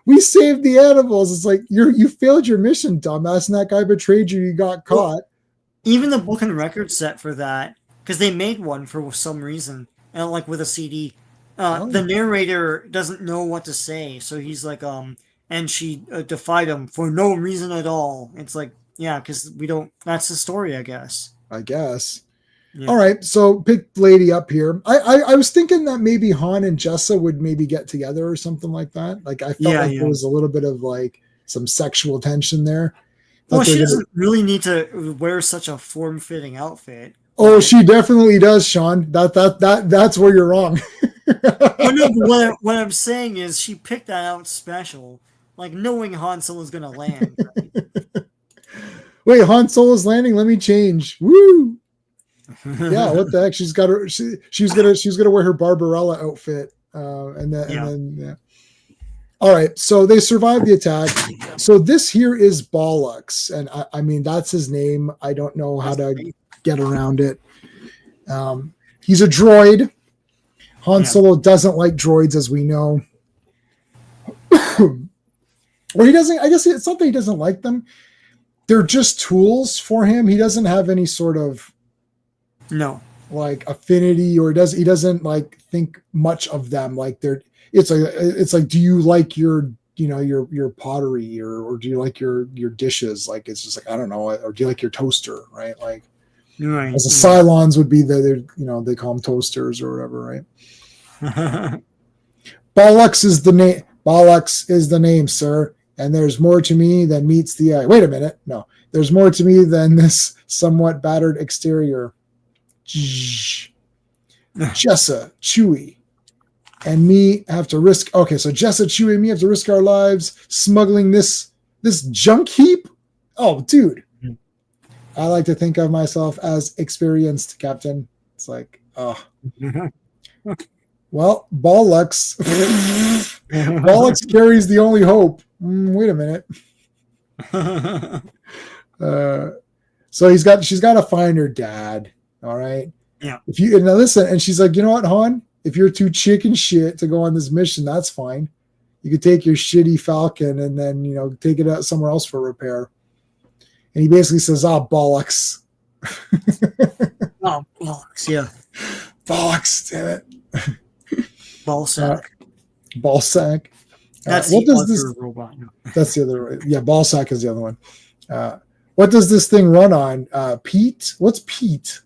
We saved the animals. It's like you failed your mission, dumbass, and that guy betrayed you. You got caught.
Well, even the book and record set for that, because they made one for some reason, and like with a CD. The narrator doesn't know what to say, so he's like, and she defied him for no reason at all. It's like, because we don't. That's the story, I guess.
Yeah. All right, so pick lady up here. I was thinking that maybe Han and Jessa would maybe get together or something like that. Like, I felt like there was a little bit of like some sexual tension there.
Well, she doesn't really need to wear such a form-fitting outfit.
Oh, she definitely does, Sean. That's where you're wrong.
What I'm saying is she picked that out special, like knowing Han Solo's gonna land. Right?
Wait, Han Solo's landing? Let me change. Woo! Yeah, what the heck? She's got her. She's gonna wear her Barbarella outfit, and then. All right, so they survived the attack. So this here is Bollux, and I mean that's his name. I don't know how to get around it. He's a droid. Han Solo doesn't like droids, as we know. Or he doesn't. I guess it's not that he doesn't like them. They're just tools for him. He doesn't have any sort of like affinity, or he doesn't like think much of them. Like it's like do you like your pottery or do you like your dishes? Like, it's just like, I don't know. Or do you like your toaster? Right. Like, as the Cylons would be they call them toasters or whatever. Right. Bollux is the name. Bollux is the name, sir. And there's more to me than meets the eye. Wait a minute. No, there's more to me than this somewhat battered exterior. Jessa, Chewie, and me have to risk. Okay, so Jessa, Chewie, and me have to risk our lives smuggling this junk heap. Oh, dude. I like to think of myself as experienced, Captain. It's like, oh. Well, Bollocks. Bollocks carries the only hope. Wait a minute. So she's got to find her dad. All right.
Yeah.
If you now listen, and she's like, you know what, Han? If you're too chicken shit to go on this mission, that's fine. You could take your shitty Falcon and then take it out somewhere else for repair. And he basically says, "Oh bollocks."
Oh bollocks, yeah.
Bollocks, damn it.
Ballsack.
Ballsack.
That's
what
the
does
other
this
robot.
That's the other. Yeah, Ballsack is the other one. What does this thing run on? Pete? What's Pete?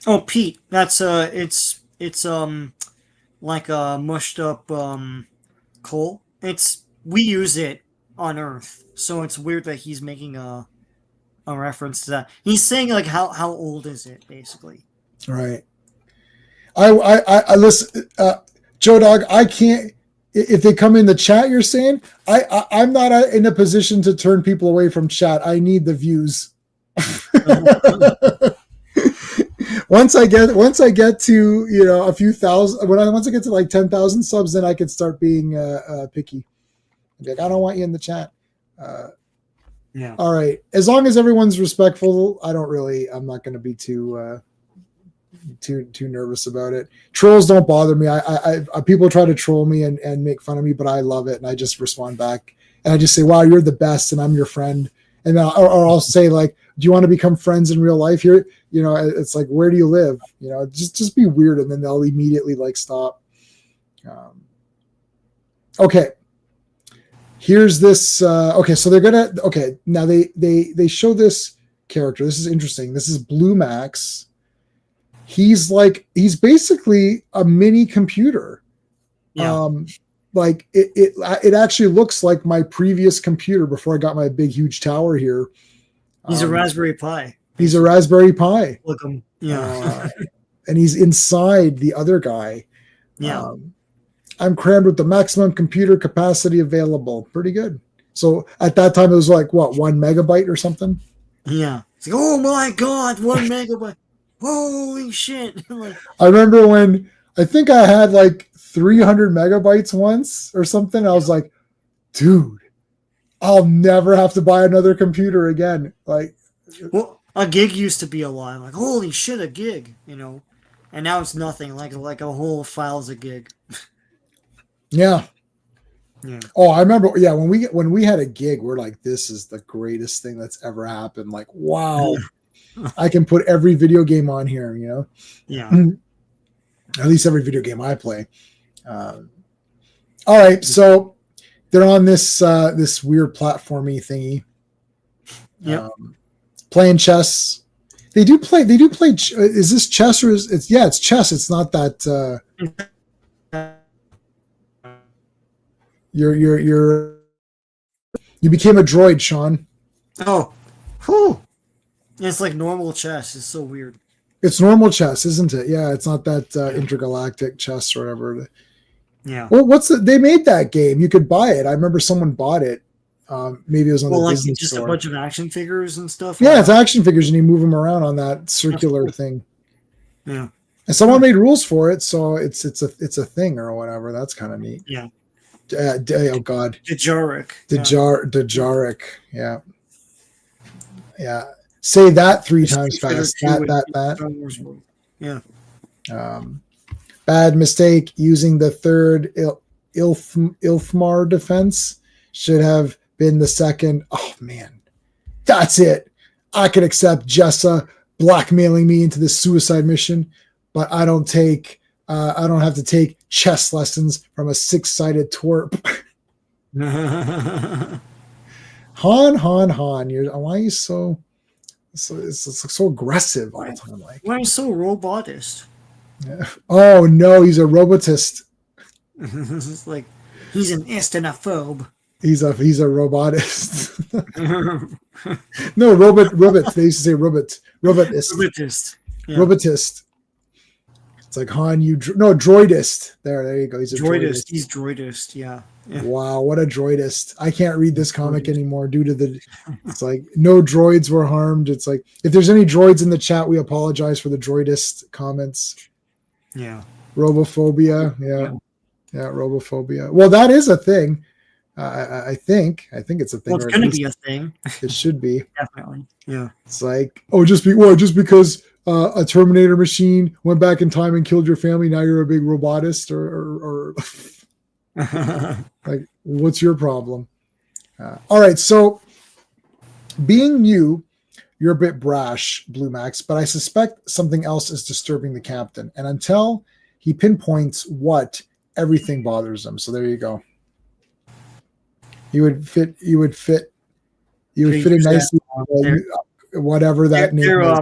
Oh, Pete. That's it's like a mushed up coal. We use it on Earth, so it's weird that he's making a reference to that. He's saying like how old is it basically?
Right. I listen, Joe Dog. I can't. If they come in the chat, you're saying I'm not in a position to turn people away from chat. I need the views. Once I get to a few thousand, once I get to like 10,000 subs, then I can start being picky. Like, I don't want you in the chat.
Yeah.
All right. As long as everyone's respectful, I'm not going to be too nervous about it. Trolls don't bother me. I people try to troll me and make fun of me, but I love it, and I just respond back, and I just say, "Wow, you're the best," and I'm your friend. And or I'll say like, "Do you want to become friends in real life?" Here, it's like, "Where do you live?" Just be weird, and then they'll immediately like stop. Okay. Here's this. Okay, so they're gonna. Okay, now they show this character. This is interesting. This is Blue Max. He's basically a mini computer.
Yeah.
Like it actually looks like my previous computer before I got my big huge tower here.
He's a Raspberry Pi.
He's a Raspberry Pi.
Look him. Yeah.
And he's inside the other guy.
Yeah.
I'm crammed with the maximum computer capacity available. Pretty good. So at that time it was like what, 1 megabyte or something?
Yeah. It's like, oh my god, 1 megabyte. Holy shit.
I remember when I think I had like 300 megabytes once or something. I was like, dude, I'll never have to buy another computer again. Like,
well, a gig used to be a lot. Like, holy shit, a gig, and now it's nothing. Like a whole file's a gig.
Yeah.
Yeah.
Oh, I remember. Yeah, when we had a gig, we're like, this is the greatest thing that's ever happened. Like, wow, I can put every video game on here.
Yeah.
At least every video game I play. All right, so they're on this weird platformy thingy.
Yeah.
Playing chess. They do play. Is this chess or it's chess. It's not that. You became a droid, Sean.
Oh, whew. It's like normal chess. It's so weird.
It's normal chess, isn't it? Yeah, it's not that intergalactic chess or whatever.
Yeah.
Well, they made that game. You could buy it. I remember someone bought it. Maybe it was on the Disney
just
store.
A bunch of action figures and stuff.
Yeah, it's action figures, and you move them around on that circular thing.
Yeah.
And someone made rules for it, so it's a thing or whatever. That's kind of neat.
Yeah.
Oh God. Dejaric. Yeah. Yeah. Say that 3 times fast. That.
Yeah.
Bad mistake. Using the third Ilfmar defense should have been the second. Oh man, that's it. I could accept Jessa blackmailing me into this suicide mission, but I don't have to take chess lessons from a 6-sided twerp. Han. Why are you so aggressive all the time? Like,
why are you so robotist?
Yeah. Oh no, he's a robotist.
It's like he's an estenophobe.
He's a robotist. No, robot. They used to say robotist.
Robotist. Yeah.
Robotist. It's like Han, droidist. There you go. He's a droidist.
He's droidist. Yeah.
Wow, what a droidist! I can't read this comic anymore due to it's like no droids were harmed. It's like if there's any droids in the chat, we apologize for the droidist comments.
Yeah.
Robophobia. Yeah, robophobia. Well, that is a thing. I think it's a thing,
Well, it's
or at
going to
least
be a thing.
it should be.
Definitely. Yeah.
It's like, oh, just because a Terminator machine went back in time and killed your family, now you're a big robotist, or like, what's your problem? All right, so being new, you're a bit brash, Blue Max, but I suspect something else is disturbing the captain. And until he pinpoints what, everything bothers him. So there you go. You would fit in nicely. Whatever that name is.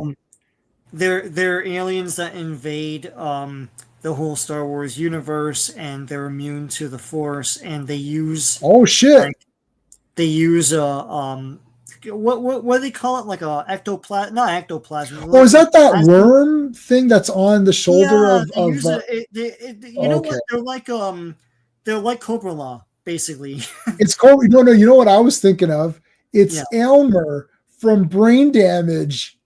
They're aliens that invade the whole Star Wars universe, and they're immune to the Force, and they use
Oh shit.
like, they use a what do they call it, like a ectoplasm, not ectoplasm.
Oh, is that worm thing that's on the shoulder
yeah,
of
they use you know
okay.
what, they're like Cobra Law, basically.
It's called, no, you know what I was thinking of? It's Elmer from Brain Damage.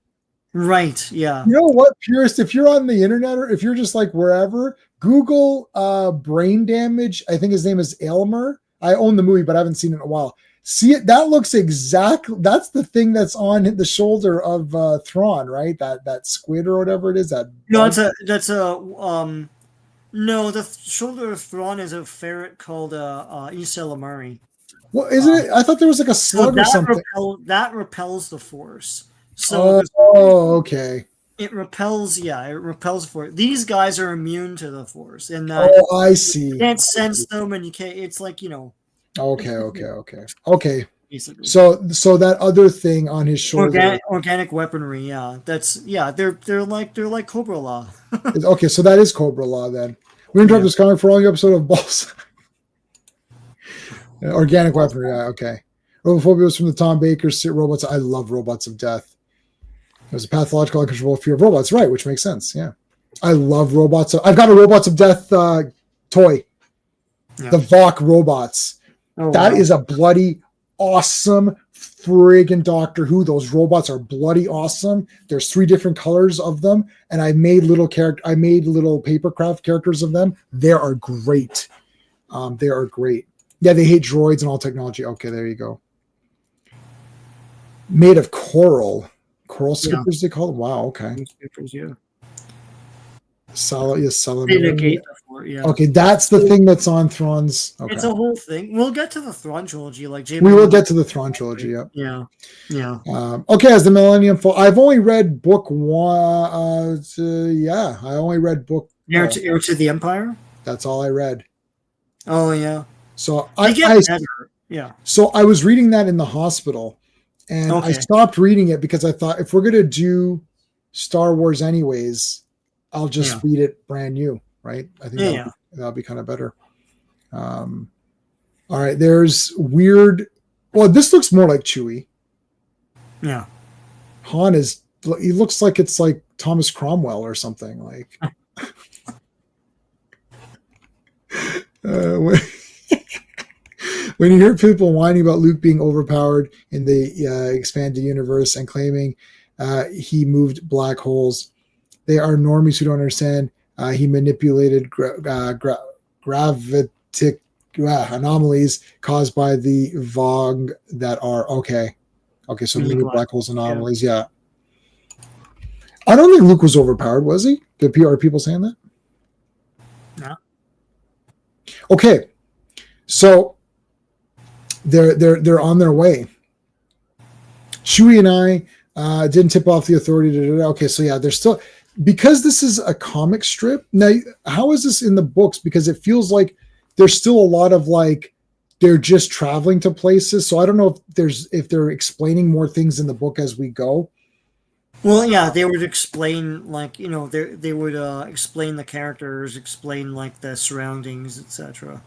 Right, yeah.
You know what, Purist, if you're on the internet or if you're just like wherever, Google Brain Damage. I think his name is Elmer. I own the movie, but I haven't seen it in a while. See it? That looks exactly. That's the thing that's on the shoulder of Thrawn, right? That squid or whatever it is.
No, no, the shoulder of Thrawn is a ferret called Issa Lamari.
Well, isn't it? I thought there was like a slug or something.
That repels the Force.
So okay.
It repels the Force. These guys are immune to the Force, and
I see.
You can't sense them, and you can't. It's like, you know.
Okay. Basically. So that other thing on his shoulder,
organic weaponry, they're like Cobra Law.
Okay, so that is Cobra Law then. We interrupt this comic for all the episode of Balls. Organic weaponry, okay. Robophobia was from the Tom Baker robots. I love Robots of Death. There's a pathological, uncontrollable fear of robots, right? Which makes sense. Yeah, I love robots. I've got a Robots of Death toy, the Vok robots. That is a bloody awesome friggin' Doctor Who. Those robots are bloody awesome. There's 3 different colors of them, and I made little papercraft characters of them. They are great. They are great. Yeah, they hate droids and all technology. Okay, there you go. Made of coral skippers, they call them. Wow. Okay.
Skippers, yeah.
Salamandra. Okay, that's the thing that's on Thrawn's. Okay.
It's a whole thing. We'll get to the Thrawn trilogy, like JB.
We will get to the Thrawn trilogy.
Yeah.
Okay, as the Millennium Falcon, I've only read book 1. I only read book.
Heir to the Empire.
That's all I read.
Oh yeah.
So
yeah.
So I was reading that in the hospital, and I stopped reading it because I thought, if we're gonna do Star Wars anyways, I'll just read it brand new, right? I think that'll be kind of better. All right, there's weird. Well, this looks more like Chewie.
Yeah.
Han he looks like it's like Thomas Cromwell or something. Like. When you hear people whining about Luke being overpowered in the expanded universe and claiming he moved black holes, they are normies who don't understand. He manipulated gravitic anomalies caused by the Vogue that are okay. So maybe black holes anomalies, yeah. I don't think Luke was overpowered, was he? Are people saying that?
No.
Okay, so they're on their way. Chewie and I didn't tip off the authority. Okay, so yeah, they're still, because this is a comic strip. Now, how is this in the books? Because it feels like there's still a lot of like they're just traveling to places. So I don't know if they're explaining more things in the book as we go.
Well, yeah, they would explain, like, you know, they would explain the characters, explain like the surroundings, etc.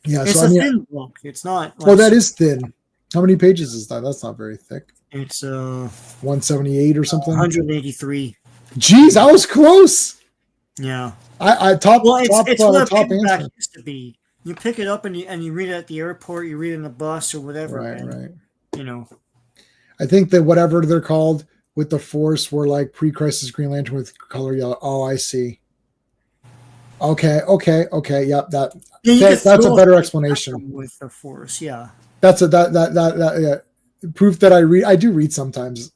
Yeah,
it's a thin book. It's not.
Like, that is thin. How many pages is that? That's not very thick.
It's
178 or something.
183.
Jeez, I was close.
Yeah.
It's
what a paperback used to be. You pick it up and you read it at the airport. You read it in the bus or whatever.
Right.
You know.
I think that whatever they're called with the Force were like pre-Crisis Green Lantern with color yellow. Oh, I see. Okay. Yep.
Yeah, you could
That's a
throw a
better
thing at
explanation.
them with the force. Yeah.
That's a that yeah. Proof that I read. I do read sometimes.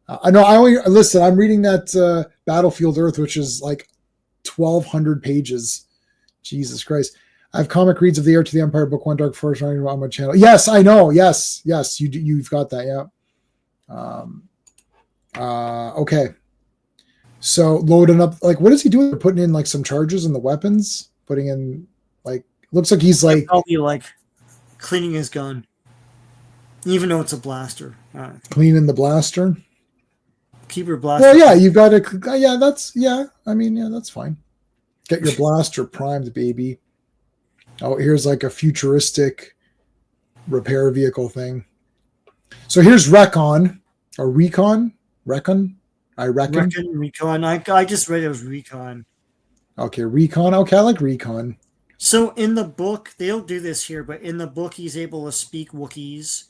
I know. I only listen. I'm reading that Battlefield Earth, which is like 1,200 pages. Jesus Christ. I have comic reads of the Heir to the Empire, Book One, Dark Force running on my channel. Yes, I know. Yes, you've got that. Yeah. Okay. So loading up, like, what is he doing? Putting in like some charges in the weapons. Putting in like, looks like he's
Yeah,
like
probably like cleaning his gun, even though it's a blaster.
cleaning the blaster.
Keep your blaster.
Well, yeah, you've got to. Yeah, I mean, yeah, that's fine. Get your blaster primed, baby. Oh, here's like a futuristic repair vehicle thing. So here's Recon or Recon. I reckon.
Recon. I just read it was Recon.
Okay, Recon. Okay, I like Recon.
So in the book, they don't do this here, but in the book, he's able to speak Wookiees,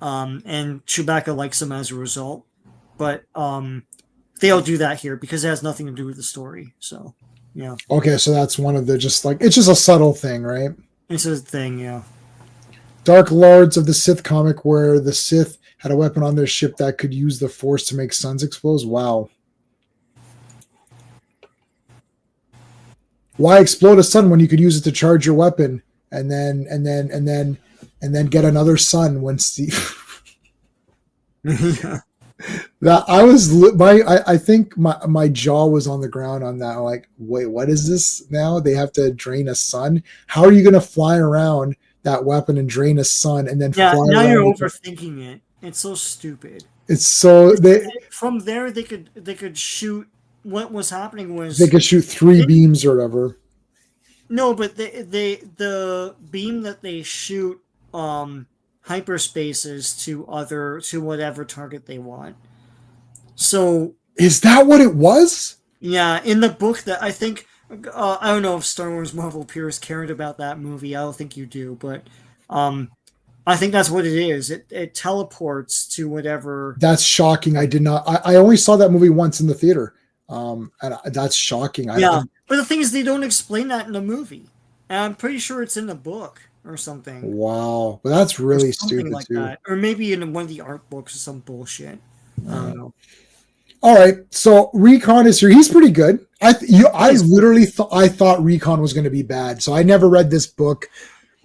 and Chewbacca likes him as a result. But they don't do that here because it has nothing to do with the story. So, yeah.
Okay, so that's one of the just like it's just a subtle thing, right?
It's a thing, yeah.
Dark Lords of the Sith comic where the Sith had a weapon on their ship that could use the Force to make suns explode. Wow. Why explode a sun when you could use it to charge your weapon and then get another sun once the
Yeah.
that I was I think my jaw was on the ground on that. Like, wait, what is this now? They have to drain a sun. How are you going to fly around that weapon and drain a sun and then
Yeah,
fly
now
around?
you're overthinking it. It's so stupid.
It's so
From there they could shoot. What was happening was
they could shoot 3 beams or whatever.
no, but the beam that they shoot hyperspaces to whatever target they want. So
is that what it was?
Yeah, in the book that I think I don't know if Star Wars Marvel Peers cared about that movie. I don't think you do, but I think that's what it is. It teleports to whatever.
That's shocking. I did not. I only saw that movie once in the theater. And that's shocking.
But the thing is, they don't explain that in the movie, and I'm pretty sure it's in the book or something.
Wow, but that's really stupid
like
too.
That. Or maybe in one of the art books or some bullshit. I don't know.
All right, so Recon is here. He's pretty good. I literally thought Recon was going to be bad, so I never read this book.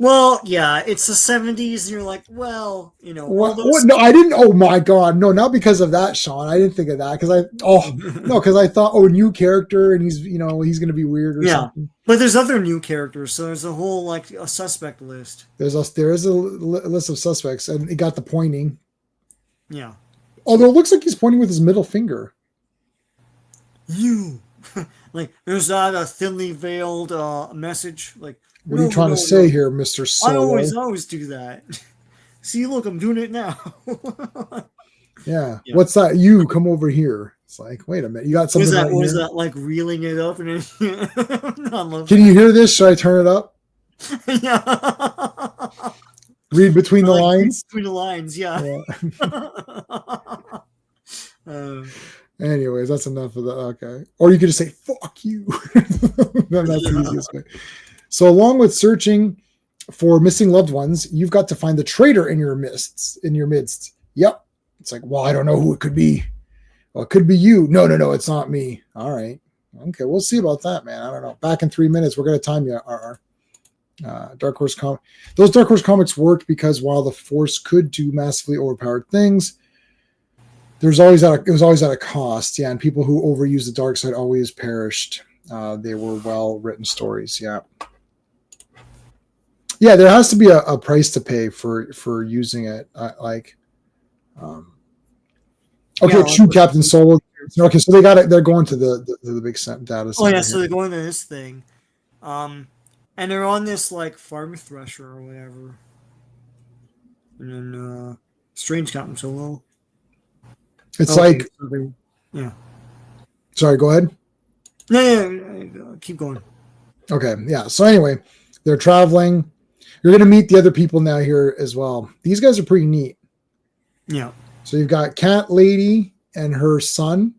Well, yeah, it's the 70s, and you're like, well,
What? No, I didn't. Oh my God, no, not because of that, Sean. I didn't think of that because I thought, new character, and he's he's going to be weird or something.
But there's other new characters, so there's a whole like a suspect list.
There is a list of suspects, and it got the pointing.
Yeah.
Although it looks like he's pointing with his middle finger.
You, like, there's not a thinly veiled message. Like,
what are you trying to say here, Mr. Solo?
I always do that. See, look, I'm doing it now.
Yeah. What's that? You come over here. It's like, wait a minute. You got something.
What is that like reeling it up? And
can you hear this? Should I turn it up?
Yeah.
Read between the lines.
Between the lines, yeah.
Anyways, that's enough of that. Okay. Or you could just say, fuck you. Then that's the easiest way. So along with searching for missing loved ones, you've got to find the traitor in your midst. Yep. It's like, well, I don't know who it could be. Well, it could be you. No, it's not me. All right. Okay, we'll see about that, man. I don't know. Back in 3 minutes, we're going to time you, RR. Dark Horse comic. Those Dark Horse comics worked because while the Force could do massively overpowered things, it was always at a cost. Yeah, and people who overused the dark side always perished. They were well-written stories. Yeah. Yeah, there has to be a price to pay for using it. Shoot Captain Solo. Okay, so they're going to the big data center.
Oh yeah, so they're going to this thing. And they're on this like farm thresher or whatever. And then strange Captain Solo.
It's
yeah.
Sorry, go ahead.
No, keep going.
Okay, yeah. So anyway, they're traveling. You're going to meet the other people now here as well. These guys are pretty neat.
Yeah.
So you've got Cat Lady and her son.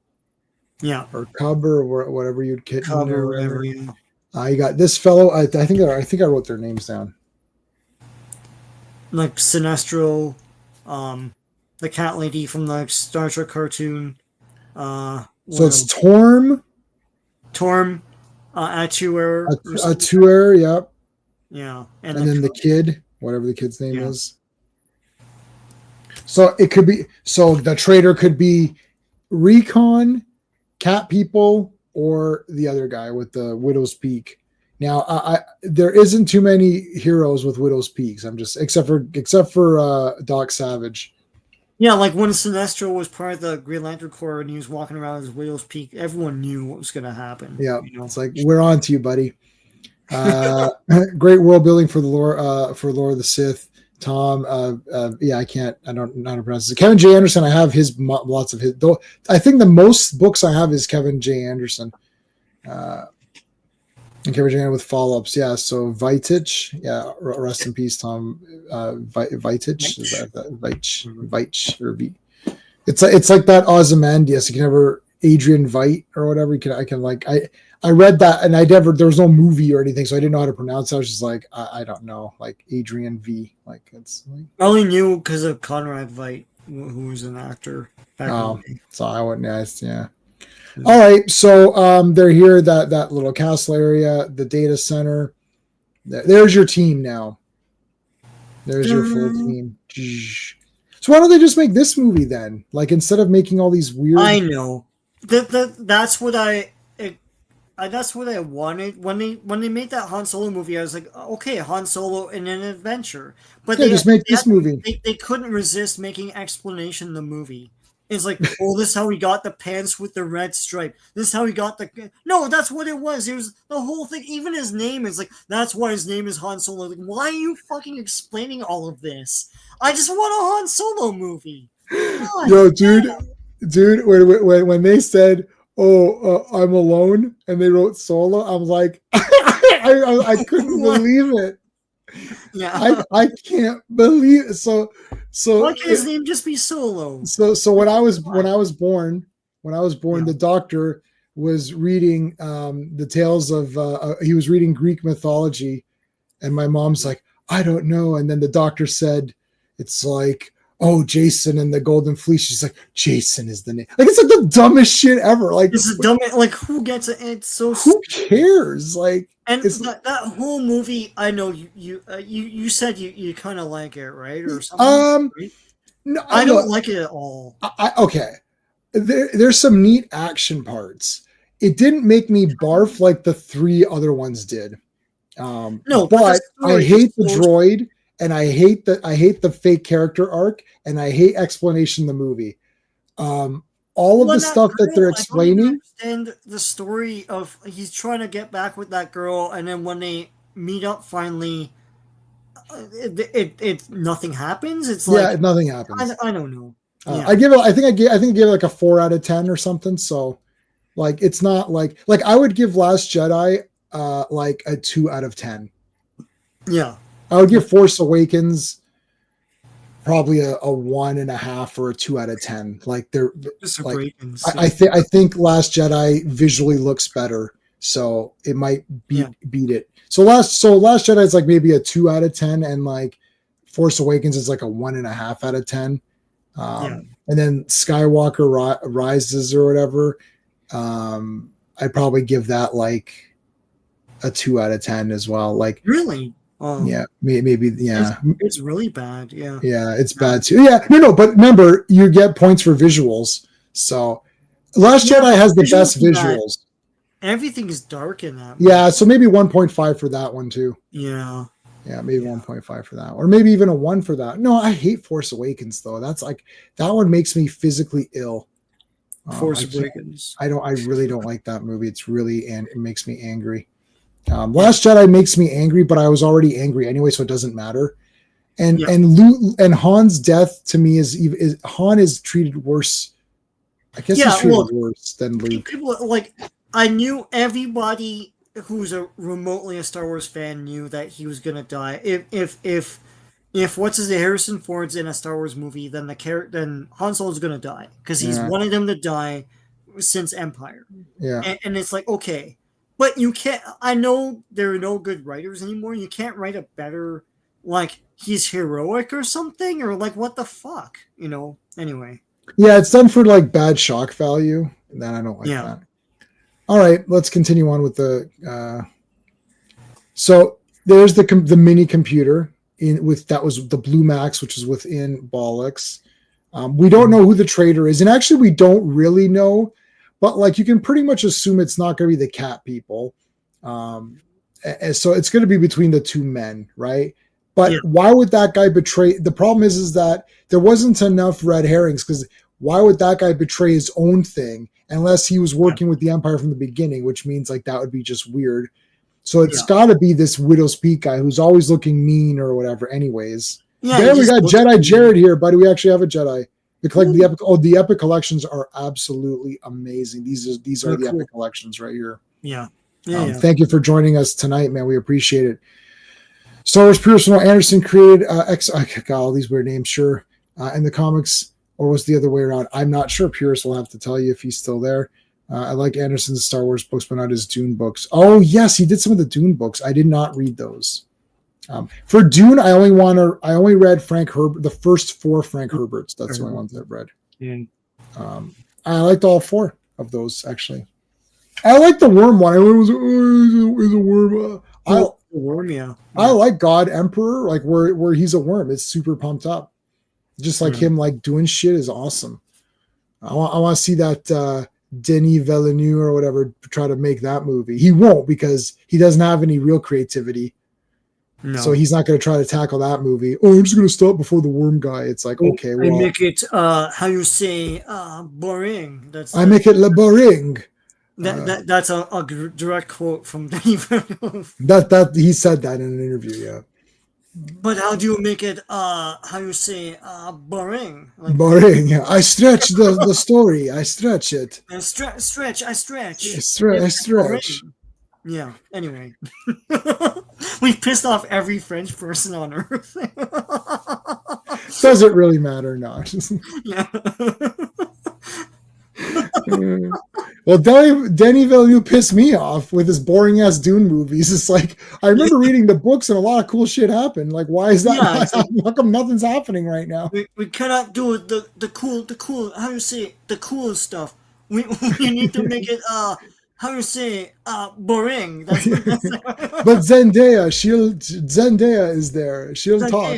Yeah.
Or cub or whatever you'd kitten
or whatever. Yeah.
You got this fellow. I think I wrote their names down.
Like Sinestro, the cat lady from the Star Trek cartoon.
So
What
it's
else?
Torm,
Torm, Atuer, or
a
something.
Tuer, yep,
Yeah, and
and then the kid, whatever the kid's name
yeah,
is. So it could be. So the traitor could be Recon, Cat People, or the other guy with the Widow's Peak. Now, there isn't too many heroes with Widow's Peaks. I'm just except for Doc Savage.
yeah. Like when Sinestro was part of the Green Lantern Corps and he was walking around as Widow's Peak, everyone knew what was going to happen.
Yeah,
You know.
it's like we're on to you, buddy. Uh, Great world building for the lore for Lore of the Sith. Tom, yeah, I don't know how to pronounce it. Kevin J. Anderson, I have lots of his. Though I think the most books I have is Kevin J. Anderson. And Kevin J. Anderson with follow-ups, yeah. So Vitich, yeah, rest in peace, Tom. Vitich, is that Vich or V? It's like that Ozymandias. You can never Adrian Veidt or whatever. I read that and there was no movie or anything, so I didn't know how to pronounce it. I was just like, I don't know, like Adrian V. Like it's like,
I only knew because of Conrad Veidt, who was an actor back in the day.
so I wouldn't ask, yeah. All right, so they're here that little castle area, the data center. There's your team now. There's your full team. So why don't they just make this movie then? Like instead of making all these weird.
I know that's what that's what I wanted when they made that Han Solo movie. I was like, okay, Han Solo in an adventure, but
Yeah, just make this movie.
They couldn't resist making explanation the movie. It's like, oh, this is how he got the pants with the red stripe. This is how he got the. No, that's what it was. It was the whole thing. Even his name is like, that's why his name is Han Solo. Like, why are you fucking explaining all of this? I just want a Han Solo movie. God,
Yo, dude, when they said, "Oh, I'm alone," and they wrote Solo, I was like, I couldn't believe it.
yeah.
I can't believe it. So
Why can't his name just be Solo?
So when I was born,
Yeah.
the doctor was reading the tales of he was reading Greek mythology, and my mom's like, I don't know, and then the doctor said, it's like, oh, Jason and the Golden Fleece. She's like, Jason is the name. Like it's like the dumbest shit ever. Like
It's a dumb. Like who gets it? It's so.
who cares? Like
And
it's
that whole movie, I know you said you kind of like it, right, or something. Right?
no,
I
look,
don't like it at all.
okay. There's some neat action parts. It didn't make me barf like the three other ones did.
No,
But I hate the
so
droid, and I hate the fake character arc, and I hate explanation the movie. All of the stuff that they're explaining.
I don't understand the story of he's trying to get back with that girl, and then when they meet up finally, it nothing happens. It's like,
Yeah, nothing happens.
I don't know. Yeah.
I think I gave it like a 4 out of 10 or something. So like it's not like I would give Last Jedi like a 2 out of 10.
Yeah.
I would give Force Awakens probably a 1.5 or a 2 out of 10. Like they're like I think Last Jedi visually looks better, so it might beat it. So Last Jedi is like maybe a 2 out of 10, and like Force Awakens is like a 1.5 out of 10. And then Skywalker Rises or whatever, I'd probably give that like a 2 out of 10 as well. Like
really.
Yeah, maybe. Yeah,
it's really bad. Yeah,
it's bad too. Yeah, no, but remember, you get points for visuals. So, Last Jedi has the best visuals.
Everything is dark in that.
Yeah, so maybe 1.5 for that one too.
Yeah,
maybe 1.5 for that, or maybe even a 1 for that. No, I hate Force Awakens though. That's like that one makes me physically ill.
Force Awakens.
I really don't like that movie. It's really and it makes me angry. Last Jedi makes me angry, but I was already angry anyway, so it doesn't matter. And Han's death to me is Han is treated worse. I guess he's treated worse than Luke.
People like I knew everybody who's remotely a Star Wars fan knew that he was gonna die. If what's his name, Harrison Ford's in a Star Wars movie, then Han Solo's gonna die because he's wanted him to die since Empire.
Yeah,
and it's like, okay. But you can't. I know there are no good writers anymore. You can't write a better, like, he's heroic or something, or like, what the fuck, Anyway.
Yeah, it's done for like bad shock value, and then I don't like that. All right, let's continue on with the. So there's the mini computer that was the Blue Max, which is within Bollocks. We don't know who the traitor is, and actually we don't really know, but like you can pretty much assume it's not going to be the cat people. And so it's going to be between the two men, right? But why would that guy betray? The problem is that there wasn't enough red herrings, because why would that guy betray his own thing unless he was working with the Empire from the beginning, which means like that would be just weird. So it's got to be this Widow's Peak guy who's always looking mean or whatever. Anyways, there we got Jedi Jared here, buddy. We actually have a Jedi. The epic collections are absolutely amazing. These are the epic collections right here. Thank you for joining us tonight, man. We appreciate it. Star Wars Personal Anderson created got all these weird names, sure. In the comics, or was the other way around? I'm not sure. Purist will have to tell you if he's still there. I like Anderson's Star Wars books, but not his Dune books. Oh yes, he did some of the Dune books. I did not read those. For Dune, I only read Frank Herbert, the first 4 Frank Herberts. That's the only ones I've read. I liked all 4 of those actually. I like the worm one. It was a worm.
Worm, yeah.
I like God Emperor, like where he's a worm. It's super pumped up. Just like him, like doing shit is awesome. I want to see that Denis Villeneuve or whatever try to make that movie. He won't, because he doesn't have any real creativity. No. So he's not going to try to tackle that movie. Oh, I'm just going to stop before the worm guy. It's like, okay, well,
I make it how you say boring.
I make it le boring.
That's a direct quote from Denis Villeneuve.
That he said that in an interview, yeah.
But how do you make it how you say boring?
Like, boring, yeah. I stretch the story. I stretch it.
I stretch. I
stretch.
Yeah. Anyway, we pissed off every French person on earth.
Does it really matter? Not.
Yeah.
Well, Denis Villeneuve pissed me off with his boring ass Dune movies. It's like, I remember reading the books and a lot of cool shit happened. Like, why is that? How come nothing's happening right now?
We cannot do the cool. How you say the cool stuff? We need to make it how you say boring. That's
But Zendaya is there. She'll talk.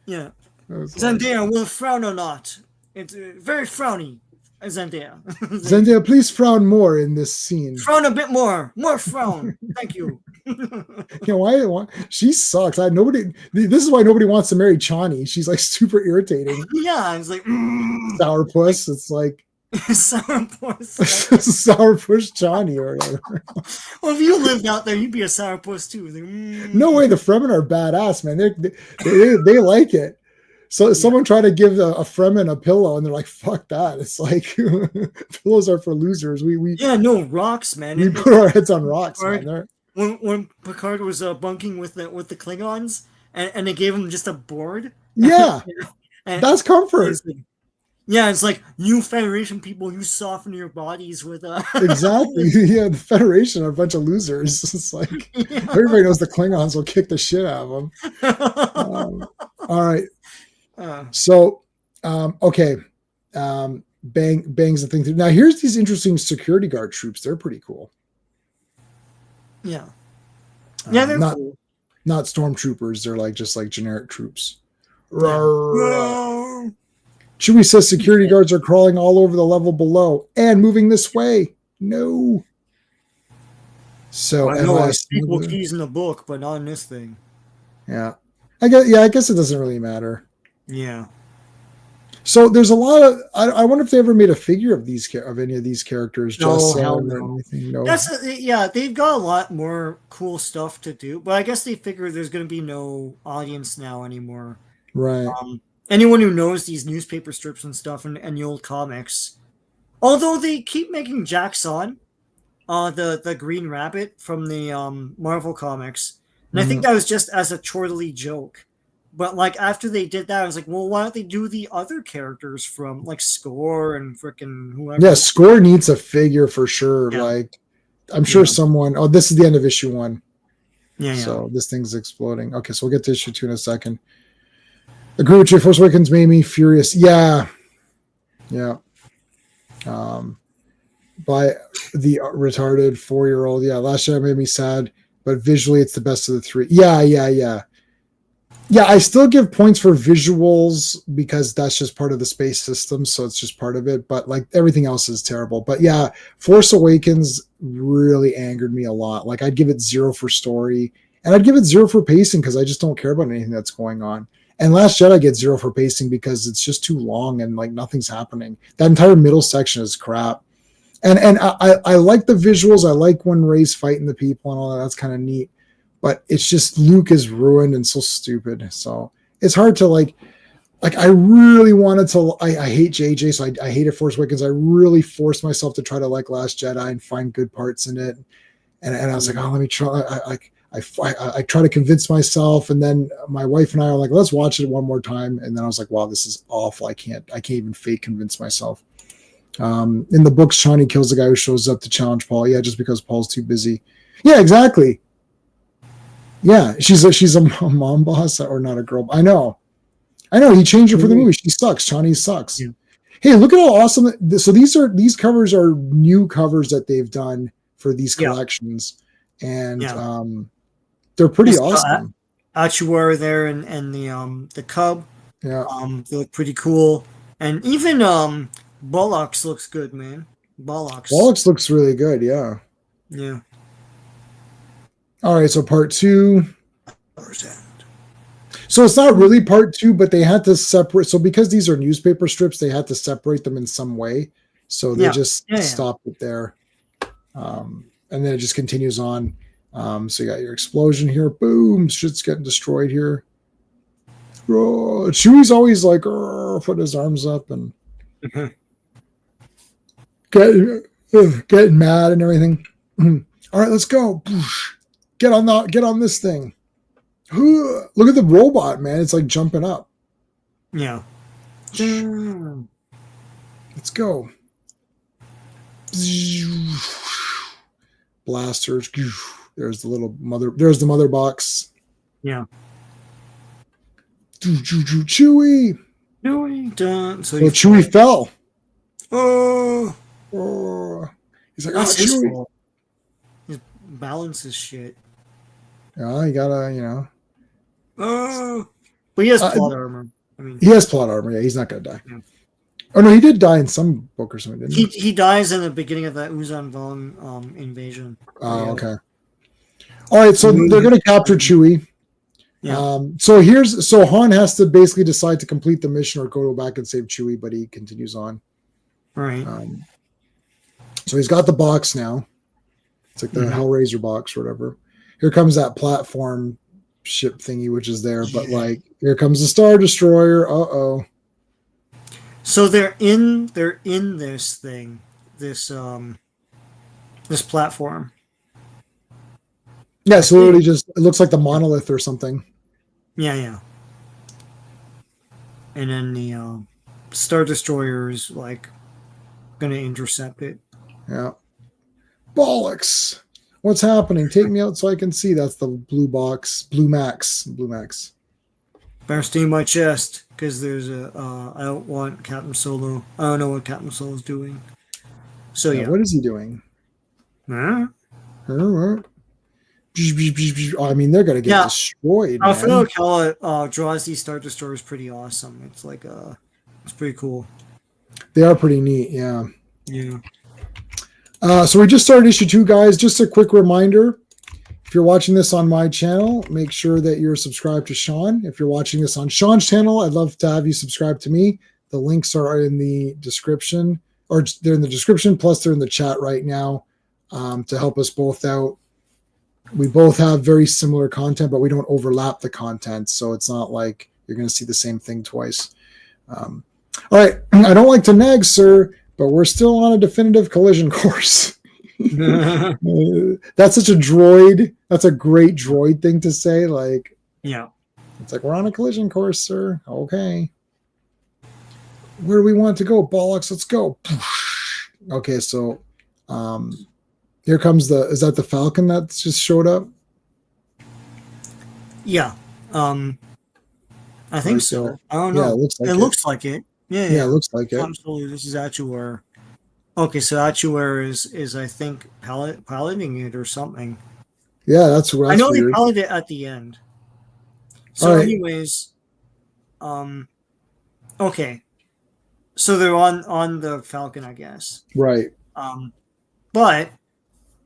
Yeah. Zendaya will frown a lot. It's very frowny. Zendaya.
Zendaya, please frown more in this scene.
Frown a bit more. More frown. Thank you.
Why? She sucks. This is why nobody wants to marry Chani. She's like super irritating.
Yeah, it's like
sourpuss. It's like
sourpuss.
Sourpuss Chani or whatever.
Well, if you lived out there, you'd be a sourpuss too. Like,
No way. The Fremen are badass, man. They like it. So someone tried to give a Fremen a pillow, and they're like, "Fuck that!" It's like pillows are for losers. We
rocks, man.
We put our heads on rocks, man.
When Picard was bunking with the Klingons, and they gave him just a board.
Yeah, that's comfort.
It's like, you Federation people, you soften your bodies with
exactly. Yeah, the Federation are a bunch of losers. It's like everybody knows the Klingons will kick the shit out of them. All right. So, okay. Bangs the thing through. Now, here's these interesting security guard troops. They're pretty cool.
Yeah. They're cool.
Not stormtroopers. They're just like generic troops.
Yeah.
Chewie says security guards are crawling all over the level below and moving this way. No. So
I know I equal keys in the book, but not in this thing.
Yeah. I guess it doesn't really matter.
Yeah.
So there's a lot of. I wonder if they ever made a figure of any of these characters.
No,
no.
They've got a lot more cool stuff to do, but I guess they figure there's going to be no audience now anymore.
Right.
Anyone who knows these newspaper strips and stuff and the old comics, although they keep making Jackson, the Green Rabbit from the Marvel comics, and I think that was just as a chortly joke. But like after they did that, I was like, well, why don't they do the other characters from like Score and freaking whoever?
Yeah, Score needs a figure for sure. Yeah. Like I'm sure someone. Oh, this is the end of issue 1.
Yeah,
So this thing's exploding. Okay, so we'll get to issue 2 in a second. Agree with you. Force Awakens made me furious. Yeah. By the retarded 4-year-old. Yeah, Last Jedi made me sad, but visually it's the best of the 3. Yeah. Yeah, I still give points for visuals because that's just part of the space system, so it's just part of it. But like everything else is terrible. But yeah, Force Awakens really angered me a lot. Like I'd give it 0 for story, and I'd give it 0 for pacing because I just don't care about anything that's going on. And Last Jedi gets 0 for pacing because it's just too long and like nothing's happening. That entire middle section is crap. And I like the visuals. I like when Rey's fighting the people and all that. That's kind of neat. But it's just Luke is ruined and so stupid. So it's hard to like I really wanted to. I hate JJ, so I hated Force Awakens. I really forced myself to try to like Last Jedi and find good parts in it. And I was like, oh, let me try. I try to convince myself, and then my wife and I are like, let's watch it one more time. And then I was like, wow, this is awful. I can't even fake convince myself. In the books, Shawnee kills the guy who shows up to challenge Paul. Yeah, just because Paul's too busy. Yeah, exactly. Yeah, she's a mom boss or not a girl. I know. He changed her for the movie. She sucks. Shawnee sucks. Yeah. Hey, look at how awesome. So these covers are new covers that they've done for these collections, and they're pretty awesome.
Achuar there and the cub.
Yeah.
They look pretty cool, and even Bollocks looks good, man. Bollocks
looks really good. Yeah.
Yeah.
All right, so part 2. So it's not really part 2, but they had to separate. So because these are newspaper strips, they had to separate them in some way. So they just stopped it there. And then it just continues on. So you got your explosion here. Boom. Shit's getting destroyed here. Oh, Chewie's always like, putting his arms up and getting mad and everything. All right, let's go. Get on this thing. Look at the robot, man. It's like jumping up.
Yeah.
Let's go. Blasters. There's the little mother. There's the mother box.
Yeah.
Chewie.
Done. So
Chewie fell.
Oh.
He's like, Chewie.
His balance is shit.
Yeah, you gotta,
But he has plot armor. I mean,
he has plot armor. Yeah, he's not gonna die.
Yeah.
Oh no, he did die in some book or something, didn't he?
He dies in the beginning of that Uzan Vong invasion.
Oh, okay. All right, so they're gonna capture Chewie.
Yeah.
So Han has to basically decide to complete the mission or go back and save Chewie, but he continues on.
Right.
So he's got the box now. It's like the Hellraiser box or whatever. Here comes that platform ship thingy, which is there, but like here comes the Star Destroyer. Uh-oh.
So they're in this thing, this platform.
Yeah, so literally just it looks like the monolith or something.
Yeah. And then the Star Destroyer is like gonna intercept it.
Yeah. Bollocks. What's happening? Take me out so I can see. That's the blue box. Blue Max.
Better stay in my chest because there's I don't want Captain Solo. I don't know what Captain Solo's doing. So yeah.
What is he doing?
Huh?
I mean, they're gonna get destroyed.
Alfredo Cala draws these Star Destroyers pretty awesome. It's like it's pretty cool.
They are pretty neat. Yeah.
Yeah.
So we just started issue 2, guys. Just a quick reminder. If you're watching this on my channel, make sure that you're subscribed to Sean. If you're watching this on Sean's channel, I'd love to have you subscribe to me. The links are in the description, or they're in the description, plus they're in the chat right now to help us both out. We both have very similar content, but we don't overlap the content. So it's not like you're going to see the same thing twice. All right. I don't like to nag, sir, but we're still on a definitive collision course. That's such a droid. That's a great droid thing to say. Like,
yeah,
it's like, we're on a collision course, sir. Okay. Where do we want to go? Bollocks, let's go. Okay, so Here comes is that the Falcon that just showed up?
Yeah. I think
Right
so.
there.
I don't
Yeah, it
know.
looks
It
like it.
looks like it. Yeah,
Yeah, it
yeah.
looks like it.
Absolutely. This is Atuar. Okay, so Atuar is I think piloting it or something.
Yeah,
I
that's
know they
weird.
piloted it at the end.
All
So,
right.
anyways, um, okay. So they're on the Falcon, I guess.
Right.
Um, but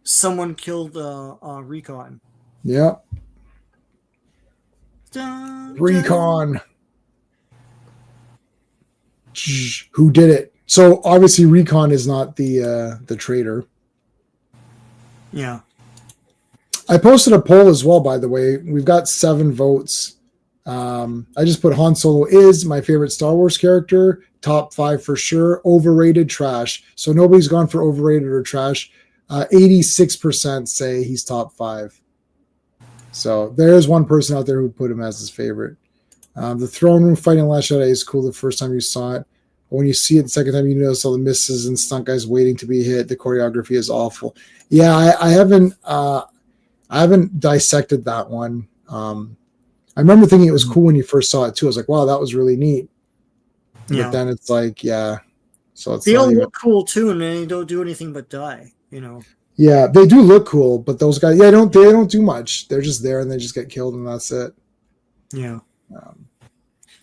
someone killed Recon.
Yeah.
Dun, dun.
Recon. Who did it? So obviously Recon is not the traitor.
Yeah.
I posted a poll as well, by the way. We've got 7 votes. I just put Han Solo is my favorite Star Wars character, top 5 for sure. Overrated, trash. So nobody's gone for overrated or trash. 86% say he's top 5. So there is one person out there who put him as his favorite. The throne room fighting Last Jedi is cool the first time you saw it. But when you see it the second time, you notice all the misses and stunt guys waiting to be hit. The choreography is awful. Yeah, I haven't dissected that one. I remember thinking it was cool when you first saw it too. I was like, wow, that was really neat. But
Yeah.
then it's like, yeah. So it's
They
not
all
even.
look cool too, and they don't do anything but die. You know.
Yeah, they do look cool, but those guys, they don't do much. They're just there and they just get killed and that's it.
Yeah.
Um,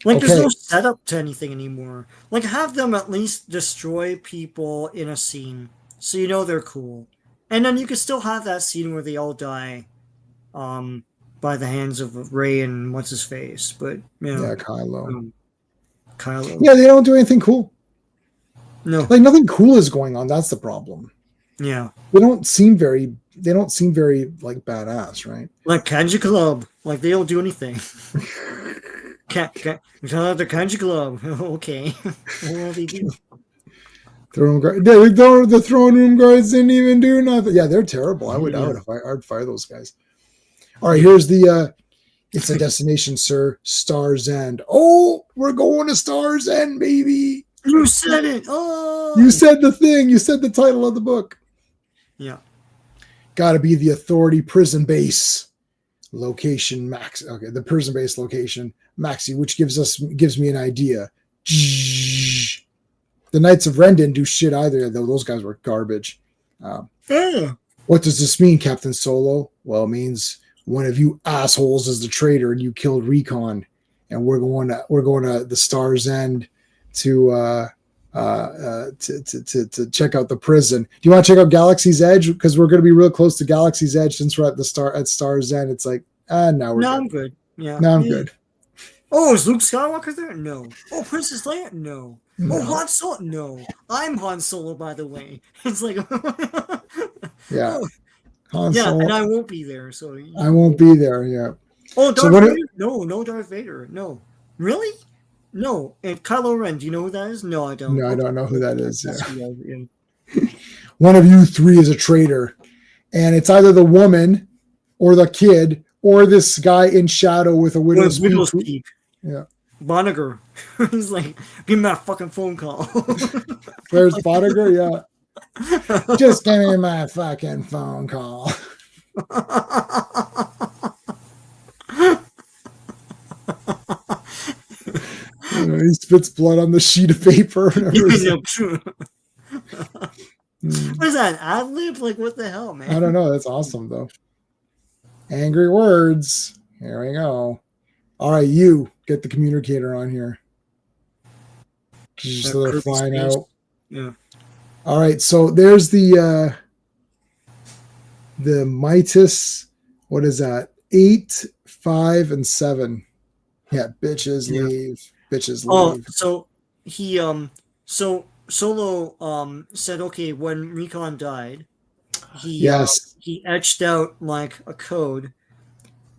Like there's
okay.
no setup to anything anymore. Like have them at least destroy people in a scene, so you know they're cool, and then you can still have that scene where they all die, um, by the hands of Ray and what's his face. But you know,
Yeah, Kylo.
Kylo.
Yeah, they don't do anything cool.
No.
Like nothing cool is going on. That's the problem.
Yeah.
They don't seem very like badass, right?
Like Kanji Club. Like they don't do anything. The Kanji Club. Okay. What will they do?
The throne room guards didn't even do nothing. Yeah, they're terrible. I'd fire those guys. All right, here's the it's a destination, sir. Stars End. Oh, we're going to Stars End, baby.
You said it. Oh,
You said the thing. You said the title of the book.
yeah.
Got to be the Authority prison base location, Max. Okay, the prison base location, Maxi, which gives me an idea. The Knights of Ren didn't do shit either, though. Those guys were garbage. What does this mean, Captain Solo? Well, it means one of you assholes is the traitor, and you killed Recon, and we're going to the Star's End to check out the prison. Do you want to check out Galaxy's Edge? Because we're going to be real close to Galaxy's Edge since we're at Star's End. It's like, no, we're
No,
good.
I'm good. Yeah.
No, I'm good.
Oh, is Luke Skywalker there? No. Oh, Princess Leia? No.
No.
Oh, Han Solo? No. I'm Han Solo, by the way. It's like,
yeah.
Oh.
Han
Yeah,
Solo.
and I won't be there, so
I won't be there. Yeah.
Oh, Darth Vader? No, Darth Vader. No. Really? No. And Kylo Ren, do you know who that is? No, I don't.
No, I don't know who that is.
Yeah.
One of you 3 is a traitor, and it's either the woman, or the kid, or this guy in shadow with a widow's peak. Yeah.
Boniger. He's like, give me that fucking phone call.
Where's Boniger? Yeah. Just give me my fucking phone call. He spits blood on the sheet of paper.
What is that? Ad lib? Like, what the hell, man?
I don't know. That's awesome, though. Angry words. Here we go. All right, you get the communicator on here. Just let her flying out.
Yeah.
All right, so there's the Midas. What is that? 8, 5, and 7. Yeah, bitches leave. Bitches leave.
Oh, so he so Solo said, okay, when Recon died, he etched out like a code,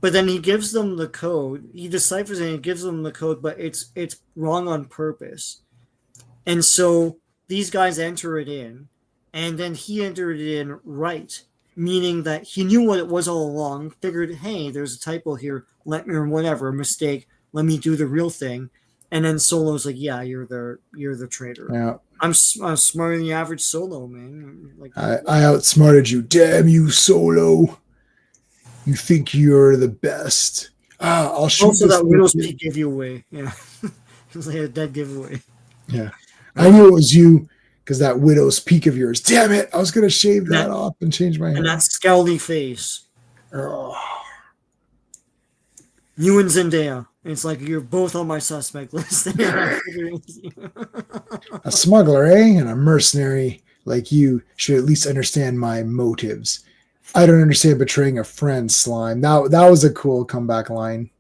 but then he gives them the code. He deciphers it and he gives them the code, but it's wrong on purpose. And so these guys enter it in, and then he entered it in right, meaning that he knew what it was all along, figured, hey, there's a typo here, or whatever, a mistake, let me do the real thing. And then Solo's like, yeah, you're the traitor.
Yeah.
I'm smarter than the average Solo, man. Like,
I outsmarted you. Damn you, Solo. You think you're the best. I'll shoot
also,
this
that Widow's
kid.
Peak giveaway. Yeah. It was like a dead giveaway.
Yeah. I knew it was you because that Widow's Peak of yours. Damn it. I was going to shave that off and change my hair.
And that scowly face.
Oh.
You and Zendaya. It's like you're both on my suspect list.
A smuggler, eh? And a mercenary like you should at least understand my motives. I don't understand betraying a friend, Slime. That was a cool comeback line.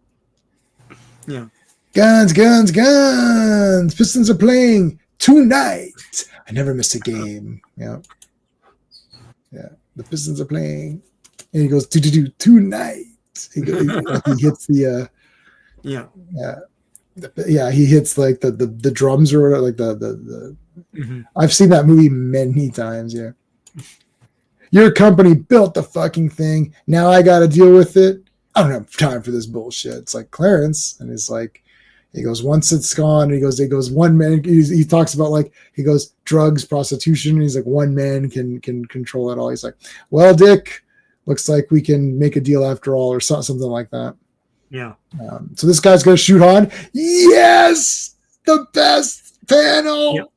Yeah.
Guns, guns, guns. Pistons are playing tonight. I never missed a game. Yeah. Yeah. The Pistons are playing. And he goes, do tonight. He hits the he hits like the drums or whatever, like the I've seen that movie many times. Yeah. Your company built the fucking thing. Now I got to deal with it. I don't have time for this bullshit. It's like Clarence, and he's like, he goes, once it's gone, and he goes, one man. He talks about like, he goes, drugs, prostitution. And he's like, one man can control it all. He's like, well, Dick, looks like we can make a deal after all, or something like that.
Yeah.
So this guy's gonna shoot Han. Yes, the best panel.
Yep.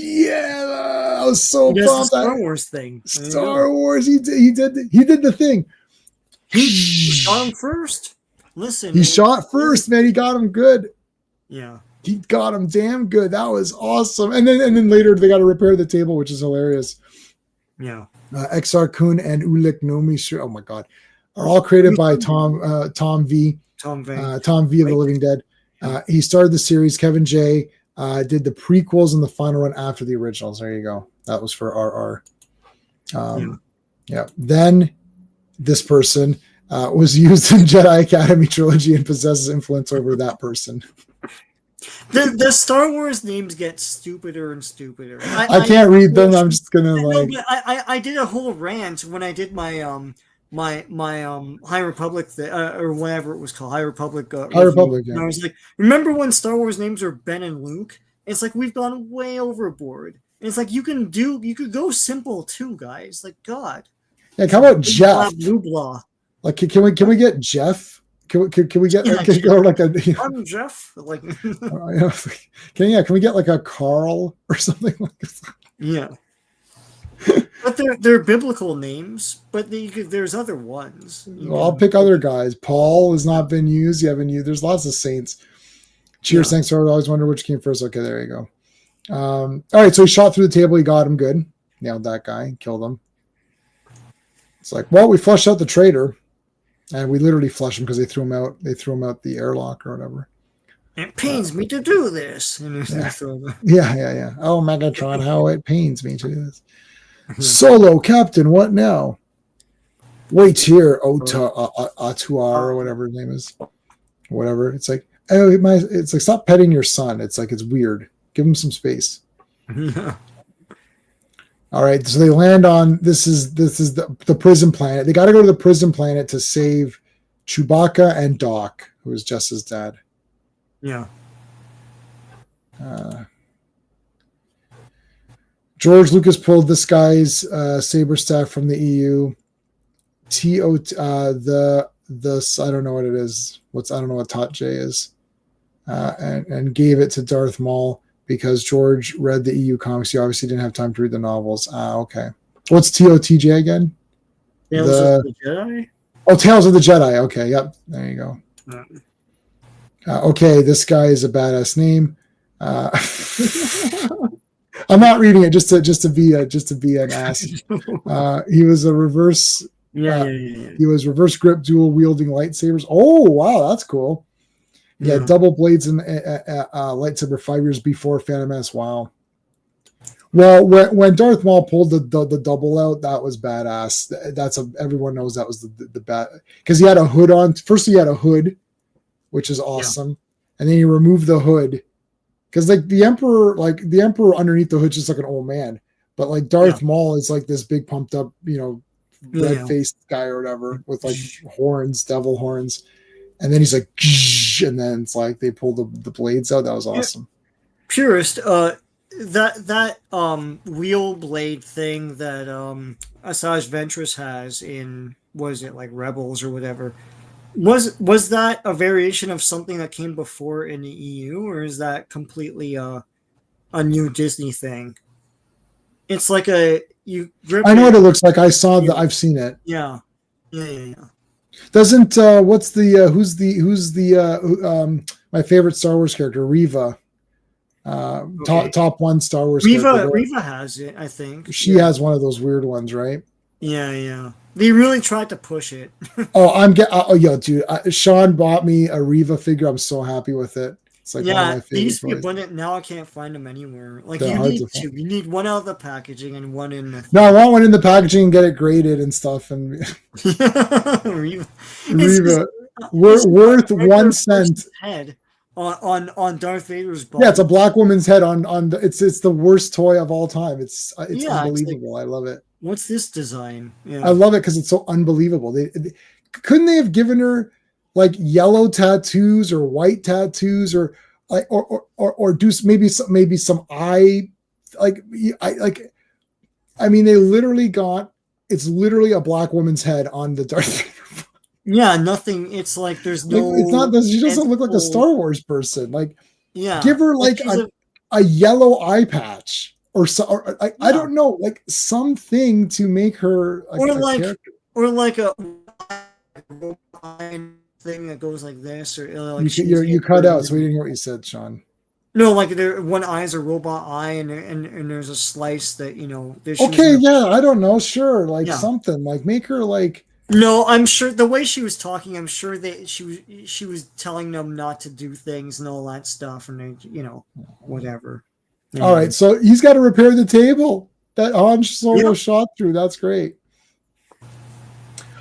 Yeah, I was so
pumped.
The
Star Wars thing.
Star Wars. He did the thing.
He shot him first. Listen,
he shot first, man. He got him good.
Yeah,
he got him damn good. That was awesome. And then later they got to repair the table, which is hilarious.
Yeah.
Exar Kun and Ulik Nomi. Oh my god, are all created by Tom V. Tom V of the Living Dead. He started the series. Kevin J. Did the prequels and the final run after the originals. There you go. That was for RR. Yeah. Then this person was used in Jedi Academy trilogy and possesses influence over that person.
The Star Wars names get stupider and stupider.
I can't read them. I'm just gonna like.
No, I did a whole rant when I did my my High Republic or whatever it was called, High Republic.
High Republic. Yeah.
And I was like, remember when Star Wars names were Ben and Luke? It's like we've gone way overboard. And it's like you could go simple too, guys. Like God.
Yeah, how about Jeff?
Blah, blah.
Like, can we get Jeff? Can we get like a?
I'm Jeff. Like,
can we get like a Carl or something like that?
Yeah. But they're biblical names, but there's other ones.
Well, I'll pick other guys. Paul has not been used. You haven't used. There's lots of saints. Cheers. Yeah. Thanks for always wonder which came first. Okay, there you go. All right, so he shot through the table. He got him good. Nailed that guy. Killed him. It's like, well, we flushed out the traitor, and we literally flushed him because they threw him out. They threw him out the airlock or whatever.
It pains me to do this.
Yeah. Oh, Megatron, how it pains me to do this. Solo, Captain, what now? Wait here, Atuar, or whatever his name is. Whatever. It's like, it's like, stop petting your son. It's like, it's weird. Give him some space. All right, so they land on, this is the prison planet. They got to go to the prison planet to save Chewbacca and Doc, who is Jess's dad.
Yeah.
George Lucas pulled this guy's saber staff from the EU. I don't know what it is. I don't know what Tot J is. And gave it to Darth Maul because George read the EU comics. He obviously didn't have time to read the novels. Okay. What's TOTJ again?
Tales of the Jedi?
Oh, Tales of the Jedi. Okay. Yep. There you go. Okay. This guy is a badass name. I'm not reading it just to be an ass. He was a reverse. He was reverse grip dual wielding lightsabers. Oh wow, that's cool. Yeah, double blades and lightsaber 5 years before Phantom Menace. Wow. Well, when Darth Maul pulled the double out, that was badass. Everyone knows that was the bad because he had a hood on. First, he had a hood, which is awesome, and then he removed the hood. Because like the emperor underneath the hood's just like an old man, but like Darth Maul is like this big pumped up, red faced guy or whatever with like horns, devil horns, and then he's like, and then it's like they pull the blades out. That was awesome.
Purist, that wheel blade thing that Asajj Ventress has in, was it like Rebels or whatever? Was that a variation of something that came before in the EU, or is that completely a new Disney thing? It's like you grip
I know what
it.
it looks like. I saw that. I've seen it.
Yeah, yeah.
Doesn't what's the my favorite Star Wars character, Reva,
Okay.
top one Star Wars character.
Reva has it, I think.
She has one of those weird ones, right?
Yeah. They really tried to push it.
Yo, dude, Sean bought me a Reva figure. I'm so happy with it. It's like one of my
They
favorite
used to be
toys.
abundant. Now I can't find them anywhere. Like,
They're
you
hard
need
to
two.
find.
You need one out of the packaging and one in the.
No, I want one in the packaging and get it graded and stuff. And
Reva.
Reva,
It's
worth
a regular
1 cent.
person's head on Darth Vader's body.
Yeah, it's a black woman's head on the, it's the worst toy of all time. It's
Yeah, it's like,
unbelievable. I love it.
what's this design? Yeah.
I love it because it's so unbelievable. Couldn't they have given her like yellow tattoos or white tattoos or like or do maybe some eye I mean they literally got, it's literally a black woman's head on the Darth Vader.
Yeah, nothing. It's like there's no.
It's not. She doesn't look like a Star Wars person. Like,
Yeah,
give her like a yellow eye patch or so. Or, I don't know, like something to make her
or like
character.
or like a thing that goes like this, or like
You cut out, so we didn't hear what you said, Sean.
No, like one eye is a robot eye, and there's a slice that
Okay, yeah, I don't know, sure, like something like make her like.
No, I'm sure the way she was talking, I'm sure that she was telling them not to do things and all that stuff, and they, whatever. Yeah.
All right, so he's got to repair the table that Han Solo shot through. That's great.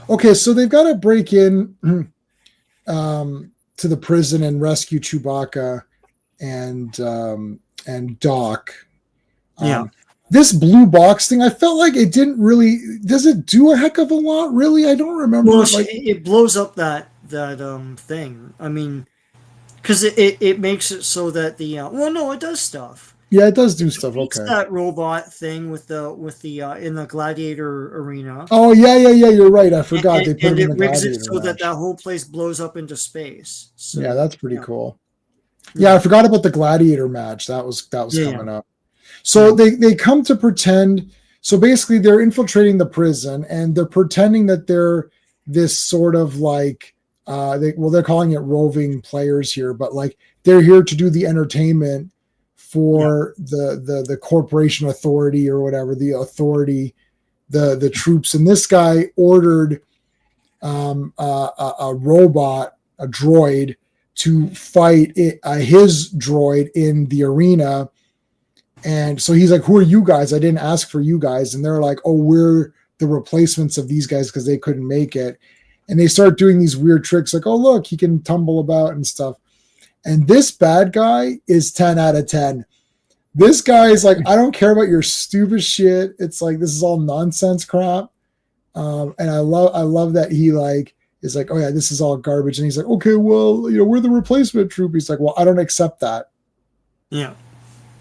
Okay, so they've got to break in to the prison and rescue Chewbacca and Doc. This blue box thing, I felt like it didn't really. Does it do a heck of a lot? Really, I don't remember.
Well, it blows up that thing. I mean, because it makes it so that the well, no, it does stuff.
Yeah, it does do stuff.
It's
okay.
That robot thing with the in the gladiator arena.
Oh yeah. You're right. I forgot they put it in the
rigs
gladiator
it so that whole place blows up into space. So,
yeah, that's pretty cool. Yeah, I forgot about the gladiator match. That was coming up. So they come to pretend. So basically, they're infiltrating the prison and they're pretending that they're this sort of like they're calling it roving players here, but like they're here to do the entertainment for the corporation authority or whatever, the authority, the troops. And this guy ordered a robot, a droid, to fight his droid in the arena. And so he's like, who are you guys? I didn't ask for you guys. And they're like, oh, we're the replacements of these guys because they couldn't make it. And they start doing these weird tricks like, oh, look, he can tumble about and stuff. And this bad guy is 10 out of 10. This guy is like, I don't care about your stupid shit. It's like, this is all nonsense crap. And I love that he like is like, oh yeah, this is all garbage. And he's like, okay, well, we're the replacement troop. He's like, well, I don't accept that.
Yeah.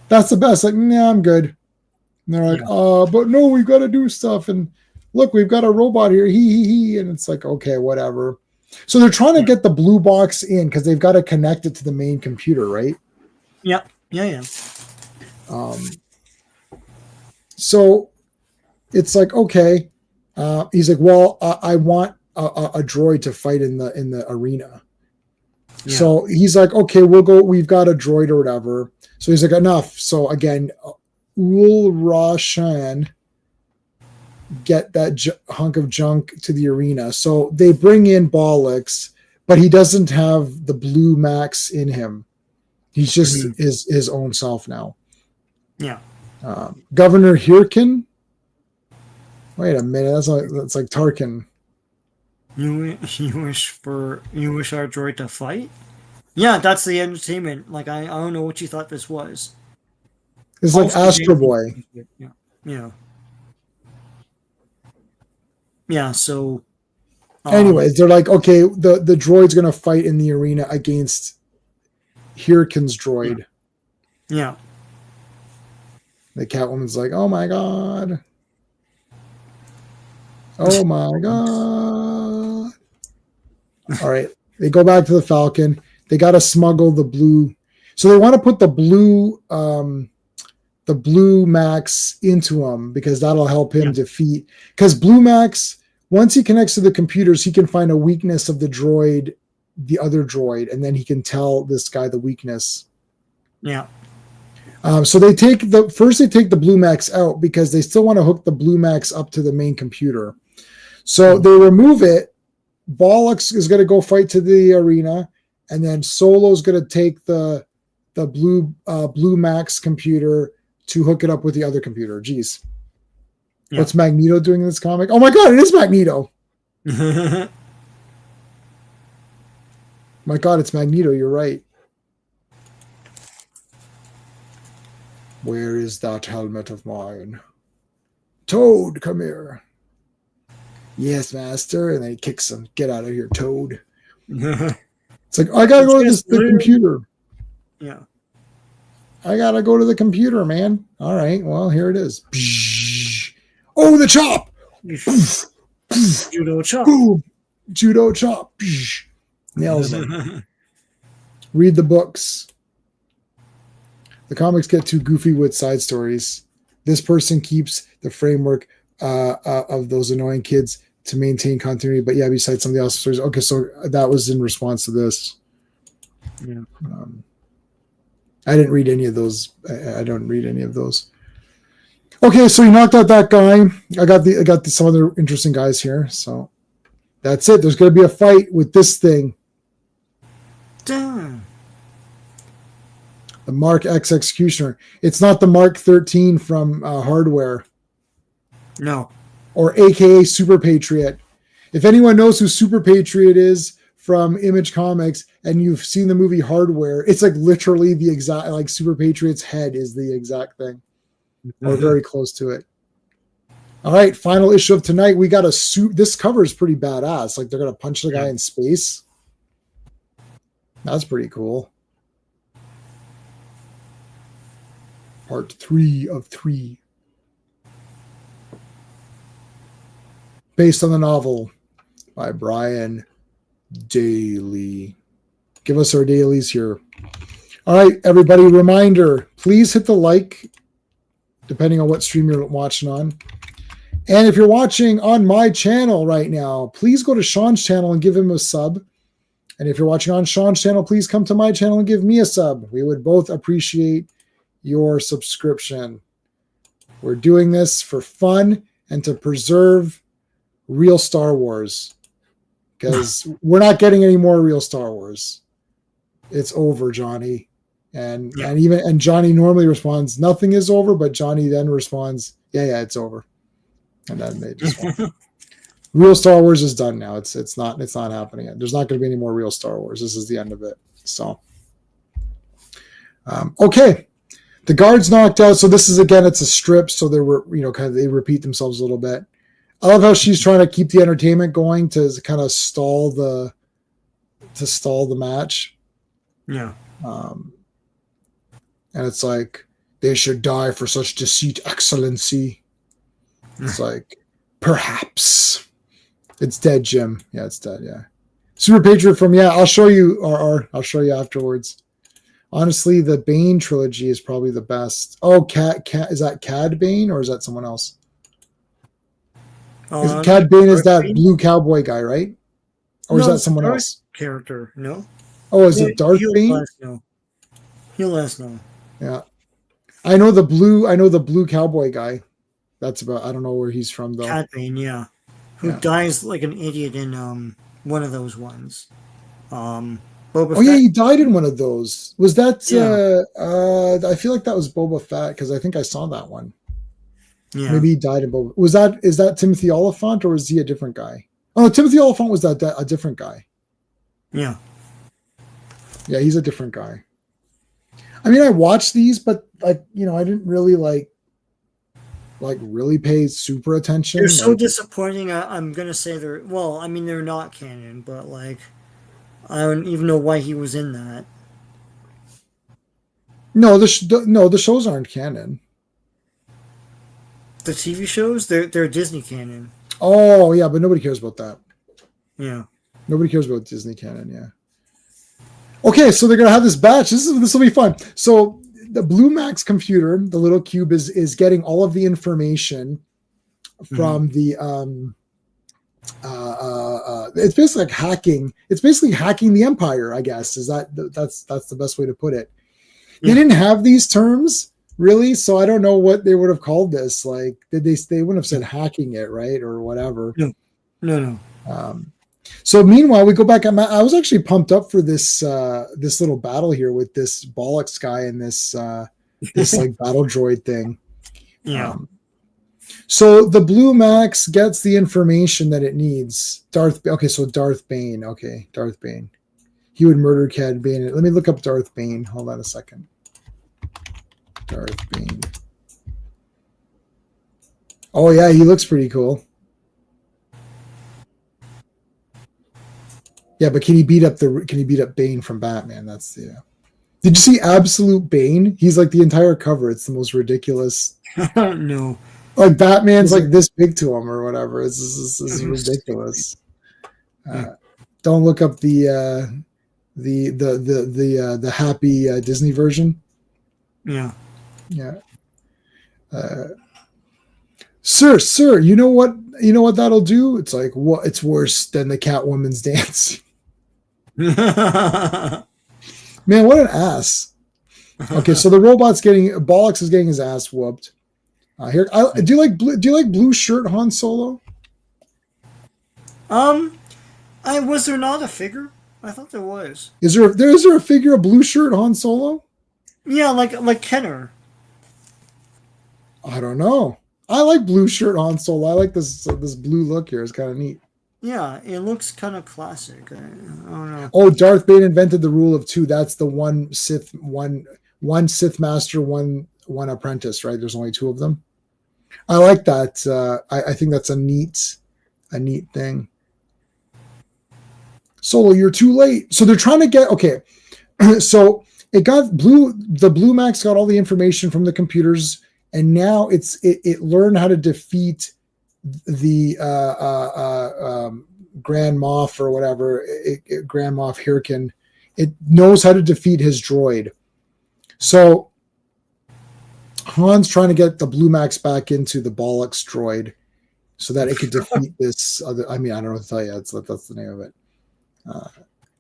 That's the best. Like, nah, I'm good. And they're like, but no, we've got to do stuff. And look, we've got a robot here. He. And it's like, okay, whatever. So they're trying to get the blue box in because they've got to connect it to the main computer, right?
Yeah. Yeah.
So it's like, okay. He's like, well, I want a droid to fight in the arena. Yeah. So he's like, okay, we'll go. We've got a droid or whatever. So he's like, enough. So again, Ul Rashan get that hunk of junk to the arena. So they bring in Bollocks, but he doesn't have the blue max in him. He's just his own self now.
Yeah.
Governor Hirkin. Wait a minute. That's like Tarkin.
You wish our droid to fight? Yeah, that's the entertainment. Like I don't know what you thought this was.
It's like Astro Boy.
Yeah. So
Anyways, they're like, okay, the droid's gonna fight in the arena against Hirkin's droid.
Yeah.
The Catwoman's like, oh my god. Oh my god. All right. They go back to the Falcon. They gotta smuggle the blue. So they want to put the blue Max into him because that'll help him defeat. Because Blue Max, once he connects to the computers, he can find a weakness of the droid, the other droid, and then he can tell this guy the weakness.
Yeah.
So they take the Blue Max out because they still want to hook the Blue Max up to the main computer. So they remove it. Bollocks is going to go fight to the arena, and then Solo's going to take the Blue Max computer to hook it up with the other computer. Jeez. Yeah. What's Magneto doing in this comic? Oh my god, it is Magneto. My god, it's Magneto. You're right. Where is that helmet of mine? Toad, come here. Yes, master. And then he kicks him. Get out of here, Toad. It's like, I gotta go to the computer.
Yeah.
I gotta go to the computer, man. All right, well, here it is. Oh, the chop!
Judo chop.
Boom. Judo chop. Nails him. Read the books. The comics get too goofy with side stories. This person keeps the framework of those annoying kids to maintain continuity. But yeah, besides some of the other stories. Okay, so that was in response to this.
Yeah.
I didn't read any of those. I don't read any of those. Okay, so you knocked out that guy. I got some other interesting guys here. So that's it. There's going to be a fight with this thing.
Damn.
The Mark X Executioner. It's not the Mark 13 from Hardware.
No.
Or AKA Super Patriot. If anyone knows who Super Patriot is from Image Comics and you've seen the movie Hardware, it's like literally the exact, like Super Patriot's head is the exact thing. Or very close to it. All right, final issue of tonight. We got a suit. This cover is pretty badass. Like they're going to punch the guy in space. That's pretty cool. Part 3 of 3. Based on the novel by Brian Daly. Give us our dailies here. All right, everybody, reminder, please hit the like, depending on what stream you're watching on. And if you're watching on my channel right now, please go to Sean's channel and give him a sub. And if you're watching on Sean's channel, please come to my channel and give me a sub. We would both appreciate your subscription. We're doing this for fun and to preserve real Star Wars, because we're not getting any more real Star Wars. It's over, Johnny. And Johnny normally responds, nothing is over, but Johnny then responds, yeah, it's over. And then they just real Star Wars is done now. It's not happening. There's not going to be any more real Star Wars. This is the end of it. So okay. The guard's knocked out. So this is, again, it's a strip. So they were, they repeat themselves a little bit. I love how she's trying to keep the entertainment going to kind of stall the match.
Yeah.
And it's like, they should die for such deceit, excellency. It's like, perhaps. It's dead, Jim. Yeah, it's dead, yeah. Super Patriot from, I'll show you, I'll show you afterwards. Honestly, the Bane trilogy is probably the best. Oh, is that Cad Bane or is that someone else? Cad Bane is that blue cowboy guy, right? Or is that someone else?
Character, no.
Oh, is it Darth Bane?
He'll let us know.
Yeah, I know the blue cowboy guy. That's about. I don't know where he's from though.
Cad Bane, yeah, who dies like an idiot in one of those ones. Boba Fett.
Yeah, he died in one of those. Was that? I feel like that was Boba Fett because I think I saw that one. Yeah. Maybe he died in Boba. Is that Timothy Oliphant or is he a different guy? Oh, Timothy Oliphant was that a different guy.
Yeah.
Yeah, he's a different guy. I mean, I watched these, but I didn't really like. like really pay super
They're
attention.
so
Like,
disappointing. I'm gonna say they're well. I mean, they're not canon, but like I don't even know why he was in that.
no, no, the shows aren't canon.
The TV shows, they're Disney canon.
Oh yeah, but nobody cares about that.
Yeah.
Nobody cares about Disney canon. Yeah. Okay, so they're gonna have this batch. This will be fun. So the Blue Max computer, the little cube, is getting all of the information
Mhm.
from the it's basically like hacking. It's basically hacking the empire, I guess. That's the best way to put it. They
Yeah.
didn't have these terms really, so I don't know what they would have called this. Like, did they wouldn't have said hacking it, right, or whatever.
No. No. No.
Um, so meanwhile, we go back. I was actually pumped up for this little battle here with this bollocks guy and this like battle droid thing.
Yeah.
Um, so the Blue Max gets the information that it needs. Okay, so Darth Bane. Okay, Darth Bane. He would murder Cad Bane. Let me look up Darth Bane. Hold on a second. Darth Bane. Oh yeah, he looks pretty cool. Yeah, but can he beat up Bane from Batman? That's the Did you see Absolute Bane? He's like the entire cover. It's the most ridiculous.
No.
Like Batman's like this big to him or whatever. This is ridiculous. Don't look up the happy Disney version.
Yeah.
Yeah. Sir, you know what? You know what that'll do? It's like what? It's worse than the Catwoman's dance. Man, what an ass. Okay, so the robot's getting Bollocks is getting his ass whooped. Do you like blue shirt Han Solo?
I was there not a figure? I thought there was.
Is there a figure of blue shirt Han Solo?
Yeah, like Kenner.
I don't know. I like blue shirt Han Solo. I like this blue look here. It's kind of neat.
Yeah, it looks kind of classic. I don't know.
Oh, Darth Bane invented the rule of two. That's the one Sith master, one apprentice, right? There's only two of them. I like that. I think that's a neat thing. Solo, you're too late. So they're trying to get okay. So the Blue Max got all the information from the computers, and now it learned how to defeat the Grand Moff or whatever, Grand Moff Hirkin. It knows how to defeat his droid. So Han's trying to get the Blue Max back into the Bollocks droid so that it could defeat this other. I mean, I don't know what to tell you. That's the name of it.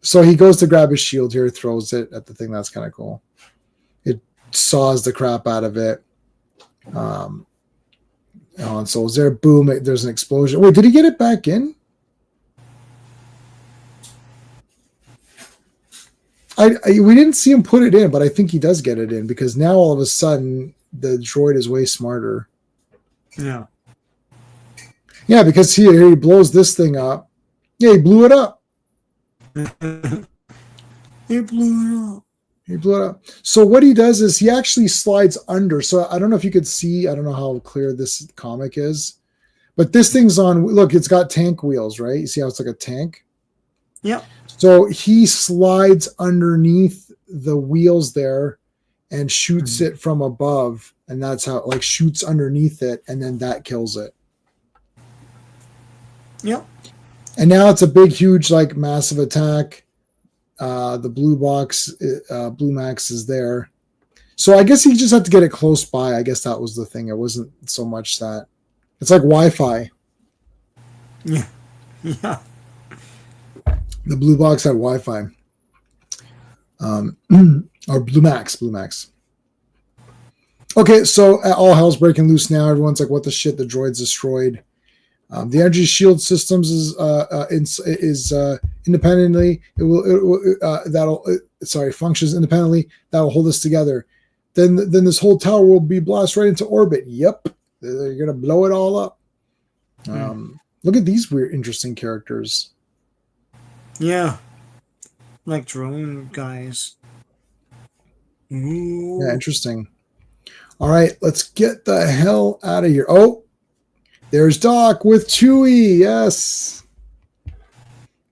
So he goes to grab his shield here, throws it at the thing. That's kind of cool. It saws the crap out of it. So is there? Boom! There's an explosion. Wait, did he get it back in? We didn't see him put it in, but I think he does get it in because now all of a sudden the droid is way smarter.
Yeah.
Yeah, because he blows this thing up. Yeah, he blew it up.
He blew it up.
He blew it up. So what he does is he actually slides under. So I don't know if you could see. I don't know how clear this comic is, but this thing's on. Look, it's got tank wheels, right? You see how it's like a tank?
Yeah.
So he slides underneath the wheels there and shoots it from above, and that's how it like shoots underneath it, and then that kills it.
Yep.
And now it's a big, huge, like massive attack. The Blue Max is there. So I guess he just had to get it close by. I guess that was the thing. It wasn't so much that it's like Wi-Fi.
Yeah. Yeah.
The Blue Box had Wi-Fi. Or Blue Max. Okay, so all hell's breaking loose now. Everyone's like, "What the shit? The droid's destroyed." The energy shield systems is independently. Functions independently. That'll hold us together. Then this whole tower will be blasted right into orbit. Yep, they're gonna blow it all up. Look at these weird, interesting characters.
Yeah. Like drone guys. Ooh.
Yeah, interesting. All right, let's get the hell out of here. Oh, there's Doc with Chewie. Yes.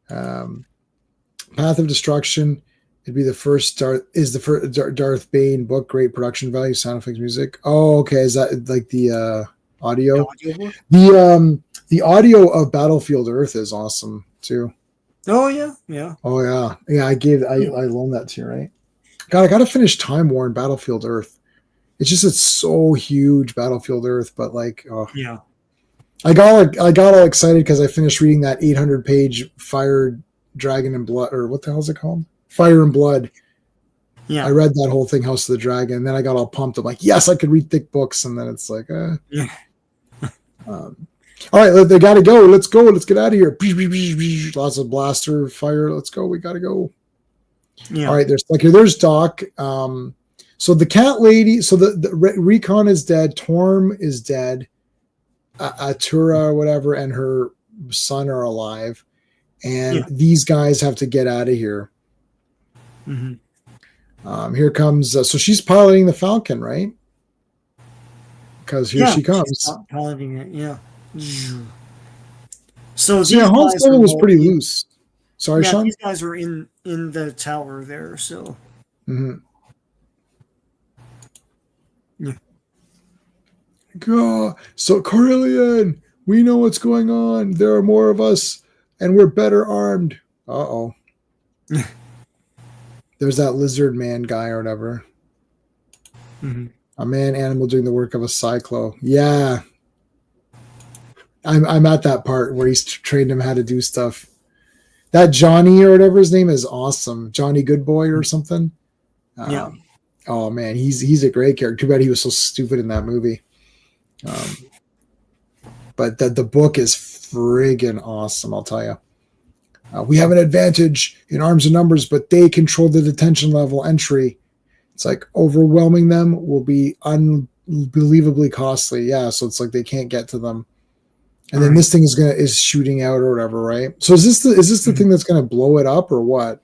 Path of Destruction. It'd be the first Darth Bane book. Great production value, sound effects, music. Oh, okay. Is that like the audio?
The audiobook?
The audio of Battlefield Earth is awesome too.
Oh yeah, yeah.
Oh yeah. I loaned that to you, right? God, I gotta finish Time War and Battlefield Earth. It's so huge, Battlefield Earth, but like, oh.
Yeah.
I got all excited because I finished reading that 800-page Fire, Dragon, and Blood, or what the hell is it called? Fire and Blood.
Yeah.
I read that whole thing, House of the Dragon, and then I got all pumped. I'm like, yes, I could read thick books, and then it's like,
Yeah.
all right, they got to go. Let's go. Let's get out of here. Lots of blaster fire. Let's go. We got to go.
Yeah.
All right, there's Doc. So the cat lady, so the Recon is dead. Torm is dead. Atura or whatever and her son are alive. And these guys have to get out of here.
Mm-hmm.
Here comes, so she's piloting the Falcon, right? Because here she comes.
She's piloting it, yeah. So
Han Solo was pretty loose. Sorry, Sean?
These guys were in the tower there, so.
Mm-hmm.
Yeah.
God. So, Corellian, we know what's going on. There are more of us, and we're better armed. Uh-oh. There's that lizard man guy or whatever.
Mm-hmm.
A man animal doing the work of a cyclo. Yeah. I'm at that part where he's trained him how to do stuff. That Johnny or whatever his name is awesome. Johnny Goodboy or something.
Yeah.
Oh man, he's a great character. Too bad he was so stupid in that movie. But the book is friggin' awesome, I'll tell you. We have an advantage in arms and numbers, but they control the detention level entry. It's like overwhelming them will be unbelievably costly. Yeah, so it's like they can't get to them. And then this thing is shooting out or whatever, right? So is this the thing that's gonna blow it up or what?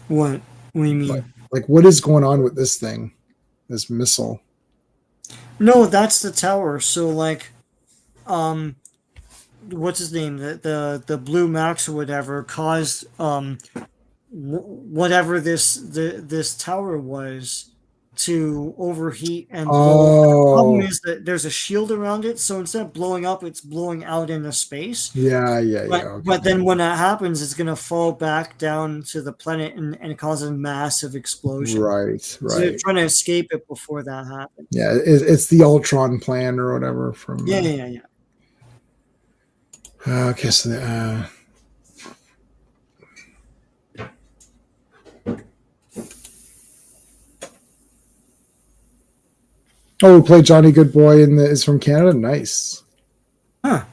What? What do you mean?
Like what is going on with this thing? This missile?
No, that's the tower. So like, what's his name? The Blue Max or whatever caused whatever this tower was to overheat and blow. The problem is that there's a shield around it, so instead of blowing up, it's blowing out into space.
Yeah.
But then when that happens, it's going to fall back down to the planet and cause a massive explosion.
Right.
So they're trying to escape it before that happens.
Yeah, it's the Ultron plan or whatever from.
Yeah.
Okay, so we played Johnny Goodboy and is from Canada. Nice.
Huh.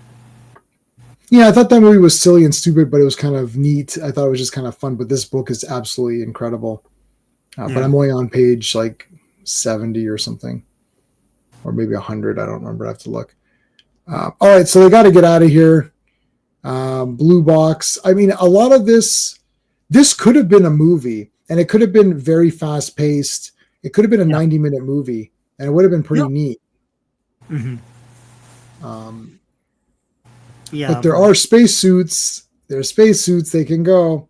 Yeah, I thought that movie was silly and stupid, but it was kind of neat. I thought it was just kind of fun, but this book is absolutely incredible. But I'm only on page like 70 or something, or maybe 100. I don't remember. I have to look. All right, so they got to get out of here. Blue box. I mean, a lot of this could have been a movie, and it could have been very fast paced. It could have been a 90-minute movie, and it would have been pretty neat.
Mm-hmm.
But there are spacesuits. There are spacesuits. They can go.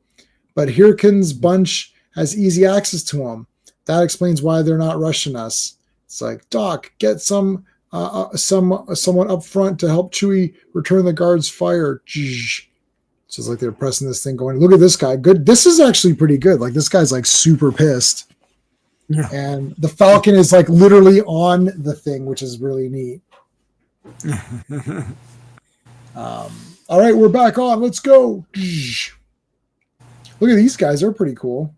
But Hirkin's bunch has easy access to them. That explains why they're not rushing us. It's like, Doc, get someone up front to help Chewie return the guard's fire. It's just like they're pressing this thing going, look at this guy. Good. This is actually pretty good. Like this guy's like super pissed.
Yeah.
And the Falcon is like literally on the thing, which is really neat. All right, we're back on. Let's go. Look at these guys. They're pretty cool.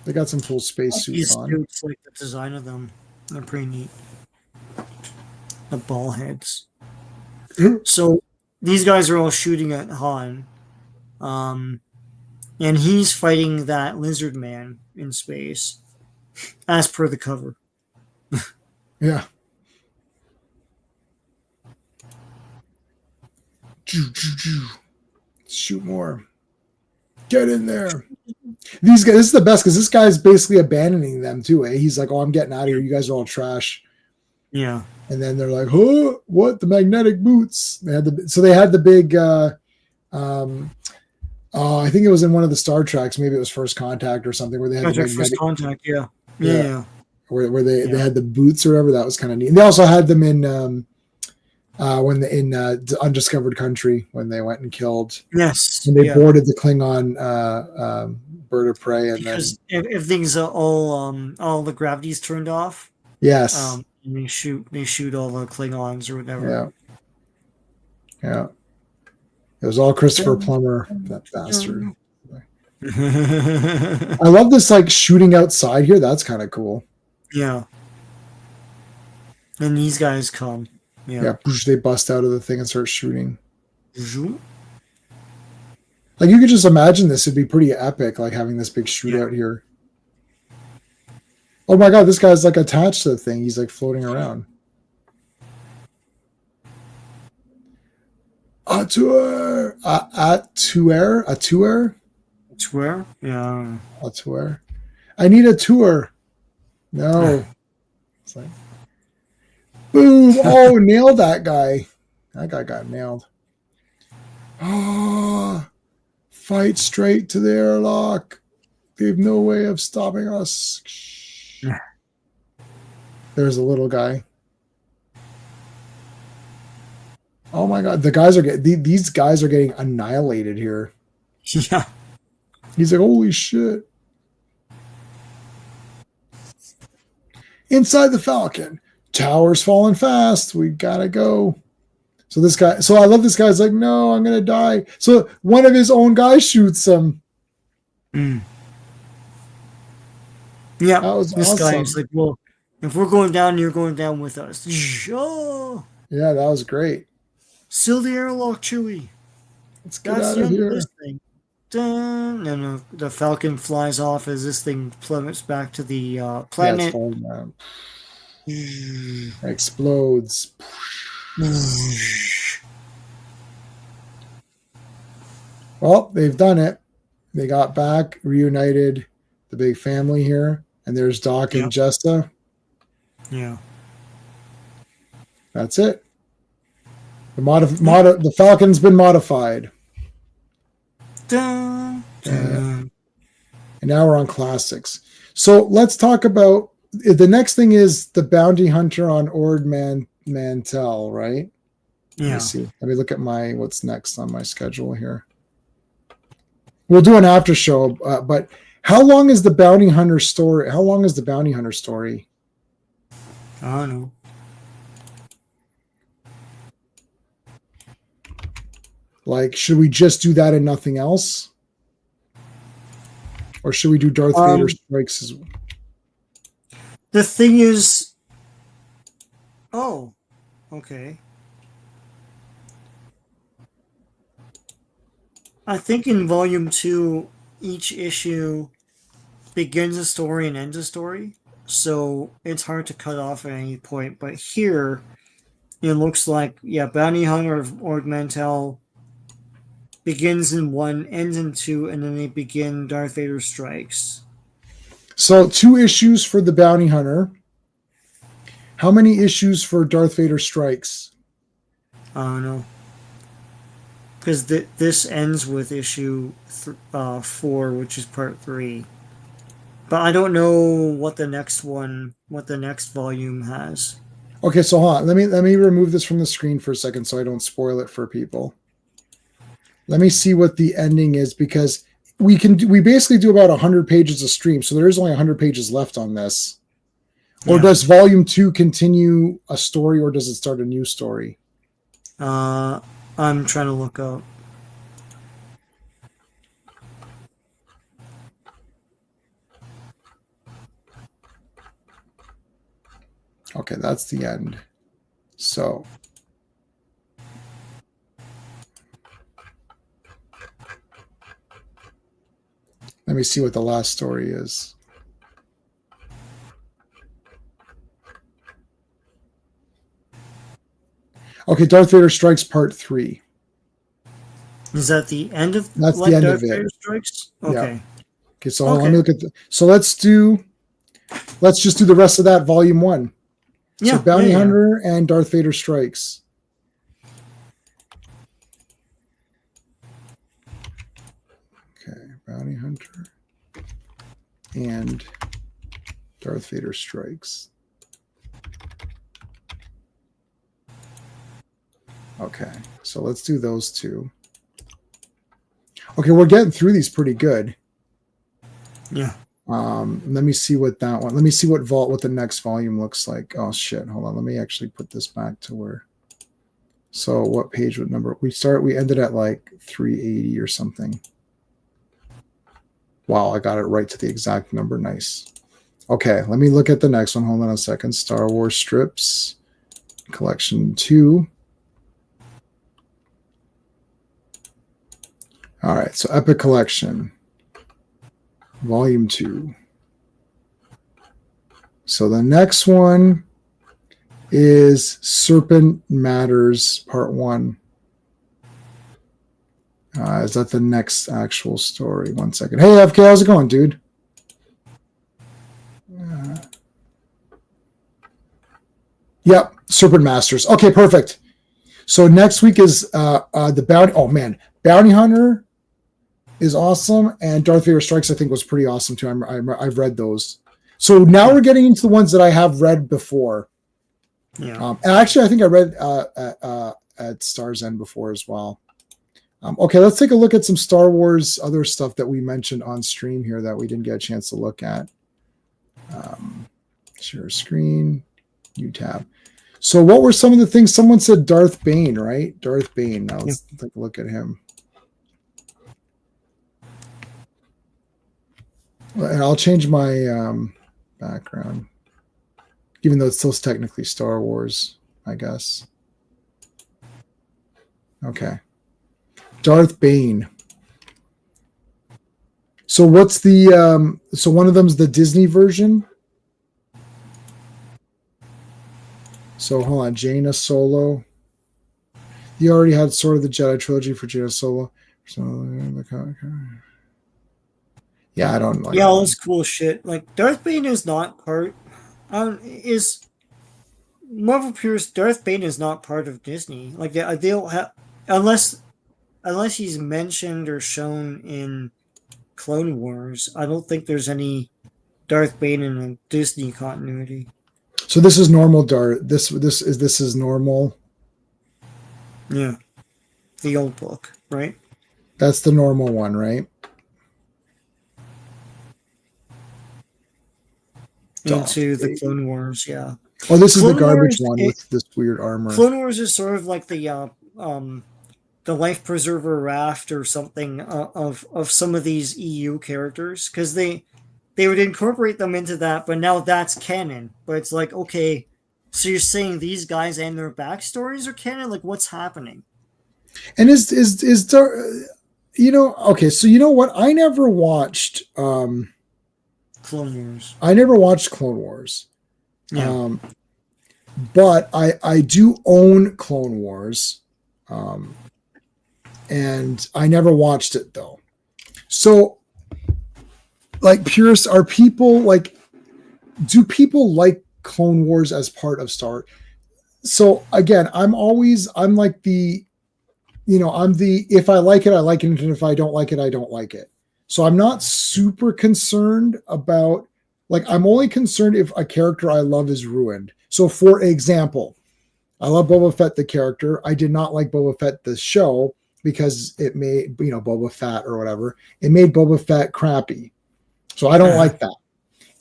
They got some cool space suits on.
Suits, like the design of them, they're pretty neat. The ball heads. So these guys are all shooting at Han, and he's fighting that lizard man in space, as per the cover.
Yeah. Shoot more. Get in there. These guys, this is the best because this guy's basically abandoning them too. He's like, "Oh, I'm getting out of here. You guys are all trash."
Yeah.
And then they're like, "Oh, what? The magnetic boots?" They had the big. I think it was in one of the Star Treks. Maybe it was First Contact or something where they had the
First
magnetic.
Contact. Yeah.
Yeah.
Yeah.
Where they had the boots or whatever. That was kind of neat. And they also had them in Undiscovered Country when they went and killed.
Yes.
When they boarded the Klingon bird of prey, and
because
then
if things are all the gravity's turned off,
yes,
and they shoot all the Klingons or whatever.
Yeah. It was all Christopher Plummer, that bastard. I love this like shooting outside here. That's kind of cool.
Yeah. And these guys come.
Yeah, they bust out of the thing and start shooting.
Zoom.
Like you could just imagine this would be pretty epic, like having this big shootout here. Oh my god, this guy's like attached to the thing. He's like floating around. A tour.
Tour? Yeah.
A tour. I need a tour. No. It's like boom. Oh, nailed that guy. That guy got nailed. Oh, fight straight to the airlock. They've no way of stopping us. There's a little guy. Oh my god, these guys are getting annihilated here.
Yeah.
He's like, holy shit. Inside the Falcon. Tower's falling fast. We gotta go. So I love this guy's like, no, I'm gonna die. So one of his own guys shoots him.
Yeah.
That was
this
awesome.
guy is like, well, if we're going down, you're going down with us. Oh.
Yeah, that was great.
Seal the airlock, Chewie.
Let's get out of here.
This thing. Dun, and the Falcon flies off as this thing plummets back to the planet.
Yeah, explodes. Well, they've done it. They got back, reunited the big family here, and there's Doc and Jessa.
Yeah.
That's it. The Falcon's been modified.
Dun, dun.
And now we're on classics. So let's talk about the next thing is the bounty hunter on Ord Mantell, right?
Yeah.
Let me see. Let me look at what's next on my schedule here. We'll do an after show, but how long is the bounty hunter story? How long is the bounty hunter story?
I don't know.
Like, should we just do that and nothing else? Or should we do Darth Vader strikes as well?
The thing is... Oh, okay. I think in Volume 2, each issue begins a story and ends a story. So it's hard to cut off at any point. But here, it looks like, Bounty Hunter of Ord Mantell begins in 1, ends in 2, and then they begin Darth Vader Strikes.
So 2 issues for the Bounty Hunter. How many issues for Darth Vader Strikes?
I don't know. Because this ends with issue 4, which is part 3. But I don't know what the next volume has.
Okay, so hold on. Let me remove this from the screen for a second so I don't spoil it for people. Let me see what the ending is, because we basically do about 100 pages a stream, so there is only 100 pages left on this. Or does volume 2 continue a story, or does it start a new story?
I'm trying to look up.
Okay, that's the end. So let me see what the last story is. Okay, Darth Vader Strikes Part 3.
Is that the end of
That's the
Let
end of
Darth
it.
Vader Strikes?
Yeah.
Okay.
Okay, so hold on, let me look at so let's just do the rest of that volume 1. So
Yeah,
Bounty
yeah.
Hunter and Darth Vader Strikes. Okay, Bounty Hunter and Darth Vader Strikes. Okay, so let's do those two. Okay, we're getting through these pretty good.
Yeah.
Let me see what that one. Let me see what the next volume looks like. Oh shit! Hold on. Let me actually put this back to where. So what page would number we ended at like 380 or something. Wow, I got it right to the exact number. Nice. Okay, let me look at the next one. Hold on a second. Star Wars strips, collection 2. All right, so Epic Collection, volume 2. So the next one is Serpent Matters, part 1. Is that the next actual story? One second. Hey, FK, how's it going, dude? Yep, Serpent Masters. Okay, perfect. So next week is the Bounty. Oh man, Bounty Hunter is awesome, and Darth Vader Strikes I think was pretty awesome too. I've read those. So now we're getting into the ones that I have read before.
Yeah.
And actually, I think I read at Star's End before as well. Okay, let's take a look at some Star Wars other stuff that we mentioned on stream here that we didn't get a chance to look at. Share screen, new tab. So what were some of the things? Someone said Darth Bane, right? Darth Bane. Now let's take a look at him. And I'll change my background, even though it's still technically Star Wars, I guess. Okay. Darth Bane. So what's the so one of them's the Disney version? So hold on, Jaina Solo. You already had Sword of the Jedi trilogy for Jaina Solo. Yeah, I don't like.
Yeah, all this cool shit. Like Darth Bane is not part. Is Marvel Pierce Darth Bane is not part of Disney. Like they don't have unless he's mentioned or shown in Clone Wars. I don't think there's any Darth Bane in a Disney continuity.
So this is normal Darth. This is normal.
Yeah, the old book, right?
That's the normal one, right?
Into the Clone Wars, yeah.
Oh, this
Clone
is the garbage
Wars,
one with this weird armor.
Clone Wars is sort of like the life preserver raft or something of some of these EU characters, because they would incorporate them into that, but now that's canon. But it's like, okay, so you're saying these guys and their backstories are canon? Like, what's happening?
And is you know, okay, so you know what? I never watched
Clone Wars.
I never watched Clone Wars.
Yeah.
But I do own Clone Wars. And I never watched it though. So like purists, are people like, do people like Clone Wars as part of Star? So again, I'm like the, you know, I'm the, if I like it, I like it. And if I don't like it, I don't like it. So I'm not super concerned about, like, I'm only concerned if a character I love is ruined. So for example, I love Boba Fett, the character. I did not like Boba Fett, the show, because it made, you know, Boba Fett or whatever. It made Boba Fett crappy. So I don't like that.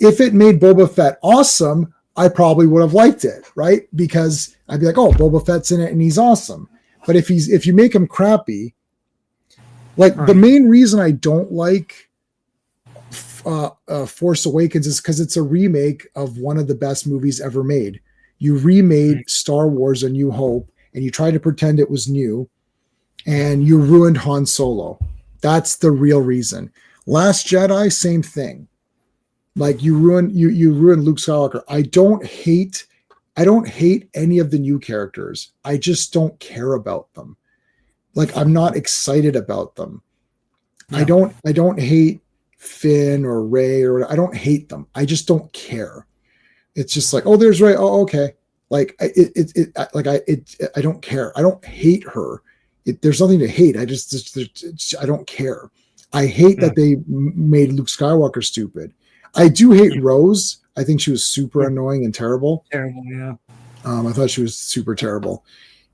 If it made Boba Fett awesome, I probably would have liked it, right? Because I'd be like, oh, Boba Fett's in it and he's awesome. But if you make him crappy, like the main reason I don't like Force Awakens is because it's a remake of one of the best movies ever made. You remade Star Wars: A New Hope, and you tried to pretend it was new, and you ruined Han Solo. That's the real reason. Last Jedi, same thing. Like you ruined Luke Skywalker. I don't hate any of the new characters. I just don't care about them. like I'm not excited about them.
Yeah.
I don't hate Finn or Ray, or I don't hate them. I just don't care. It's just like, oh, there's Ray. Oh, okay. Like I don't care. I don't hate her. There's nothing to hate. I don't care. I hate
Yeah.
that they made Luke Skywalker stupid. I do hate
Yeah.
Rose. I think she was super
Yeah.
annoying and terrible.
Terrible. Yeah.
I thought she was super terrible.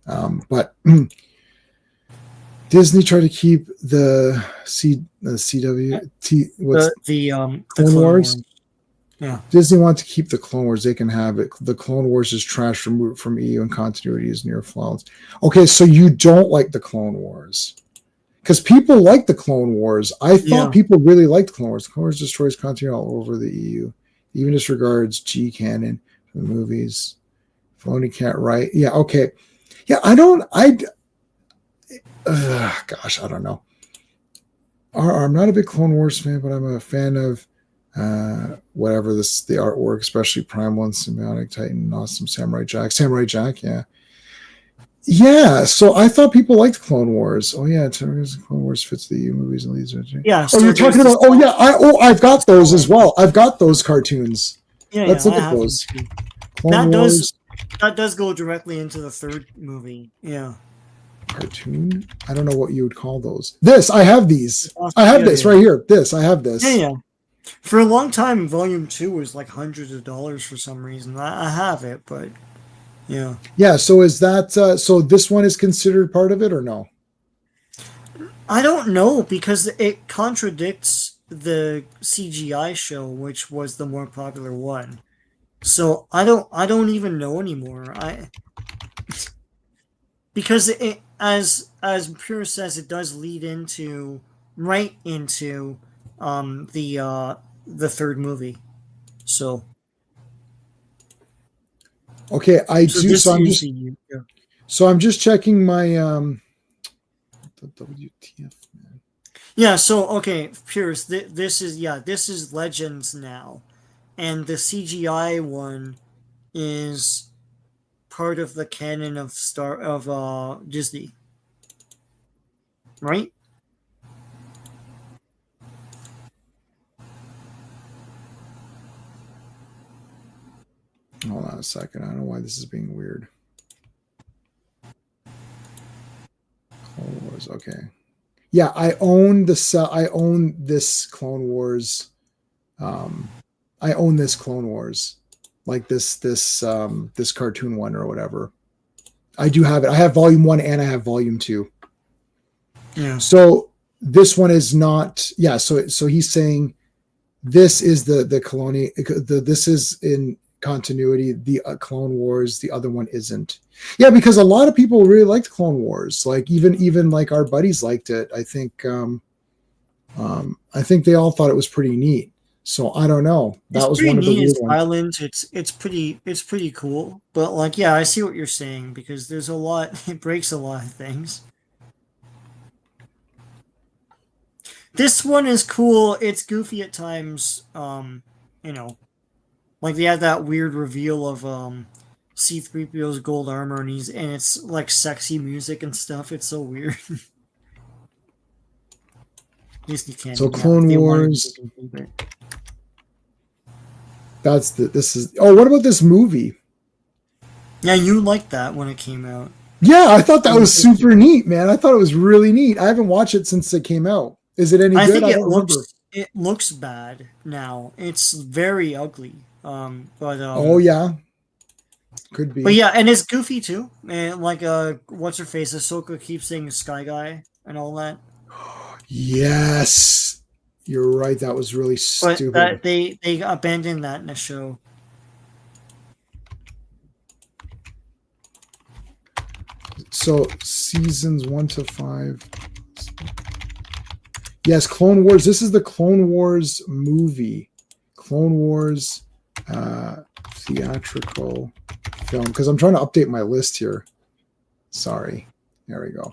But Disney tried to keep the CW what's
The
Clone
Clone
Wars.
Wars. Yeah.
Disney wants to keep the Clone Wars. They can have it. The Clone Wars is trash removed from EU, and continuity is near flawless. Okay, so you don't like the Clone Wars because people like the Clone Wars. I thought
Yeah.
people really liked Clone Wars. Clone Wars destroys continuity all over the EU, even disregards G canon for the movies. Filoni can't write. Yeah. Okay. Yeah. I don't. Gosh, I don't know. I'm not a big Clone Wars fan, but I'm a fan of whatever the artwork, especially Primal and Symbiotic Titan, awesome Samurai Jack, yeah. So I thought people liked Clone Wars. Oh yeah, Clone Wars fits the EU movies and leads.
Yeah.
Oh, you're talking about? Oh yeah, I've got those as well. I've got those cartoons.
Yeah.
Let's
Yeah,
look
I
at
have
those.
them too.
Clone Wars
That does go directly into the third movie. Yeah.
cartoon. I don't know what you would call those. This I have these. I have
Yeah,
this
yeah.
right here. This I have this.
Yeah, yeah. For a long time, Volume 2 was like hundreds of dollars for some reason. I have it, but yeah.
Yeah. So is that so? This one is considered part of it or no?
I don't know because it contradicts the CGI show, which was the more popular one. So I don't even know anymore. Because it as Pure says, it does lead into right into the third movie. So
Okay, I
so
do.
this
So I'm
is
just
the yeah.
so I'm just checking my the WTF man.
Yeah, so okay, Pierce, this is Legends now, and the CGI one is part of the canon of Disney, right?
Hold on a second. I don't know why this is being weird. Clone Wars. Okay. Yeah, I own I own this Clone Wars. I own this Clone Wars, like this cartoon one or whatever. I do have it. I have Volume 1 and I have Volume 2.
Yeah.
So this one is not. Yeah. So he's saying this is the colonial. This is in continuity. The Clone Wars. The other one isn't. Yeah, because a lot of people really liked Clone Wars. Like even like our buddies liked it. I think they all thought it was pretty neat. So I don't know. That was one of the weird
It's
ones.
violent. It's pretty cool. But like, yeah, I see what you're saying because there's a lot. It breaks a lot of things. This one is cool. It's goofy at times. You know, like they had that weird reveal of C-3PO's gold armor, and it's like sexy music and stuff. It's so weird. Disney can't
So
do that.
Clone
They wanted
Wars.
to do it.
This is. Oh, what about this movie?
Yeah, you liked that when it came out.
Yeah, I thought that was super neat, man. I thought it was really neat. I haven't watched it since it came out. Is it any
I
good?
think
I don't remember.
it looks bad now. It's very ugly. But
Oh yeah, could be.
but yeah, and it's goofy too. And like what's her face? Ahsoka keeps saying Sky Guy and all that.
Yes, you're right. That was really
But
stupid.
that they abandoned that in the show.
So seasons 1 to 5. Yes, Clone Wars. This is the Clone Wars movie. Clone Wars theatrical film. Because I'm trying to update my list here. Sorry. There we go.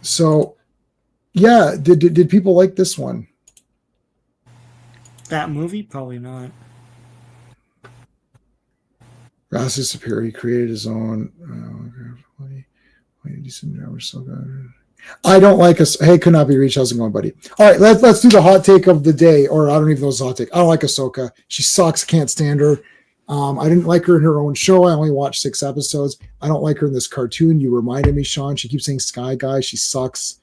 So, yeah, did people like this one?
That movie, probably not.
Vastly superior. He created his own. decent driver, so good. I don't like us. Hey, could not be reached. How's it going, buddy? All right, let's do the hot take of the day, or I don't even know it's a hot take. I don't like Ahsoka. She sucks. Can't stand her. I didn't like her in her own show. I only watched 6 episodes. I don't like her in this cartoon. You reminded me, Sean. She keeps saying Sky Guy. She sucks.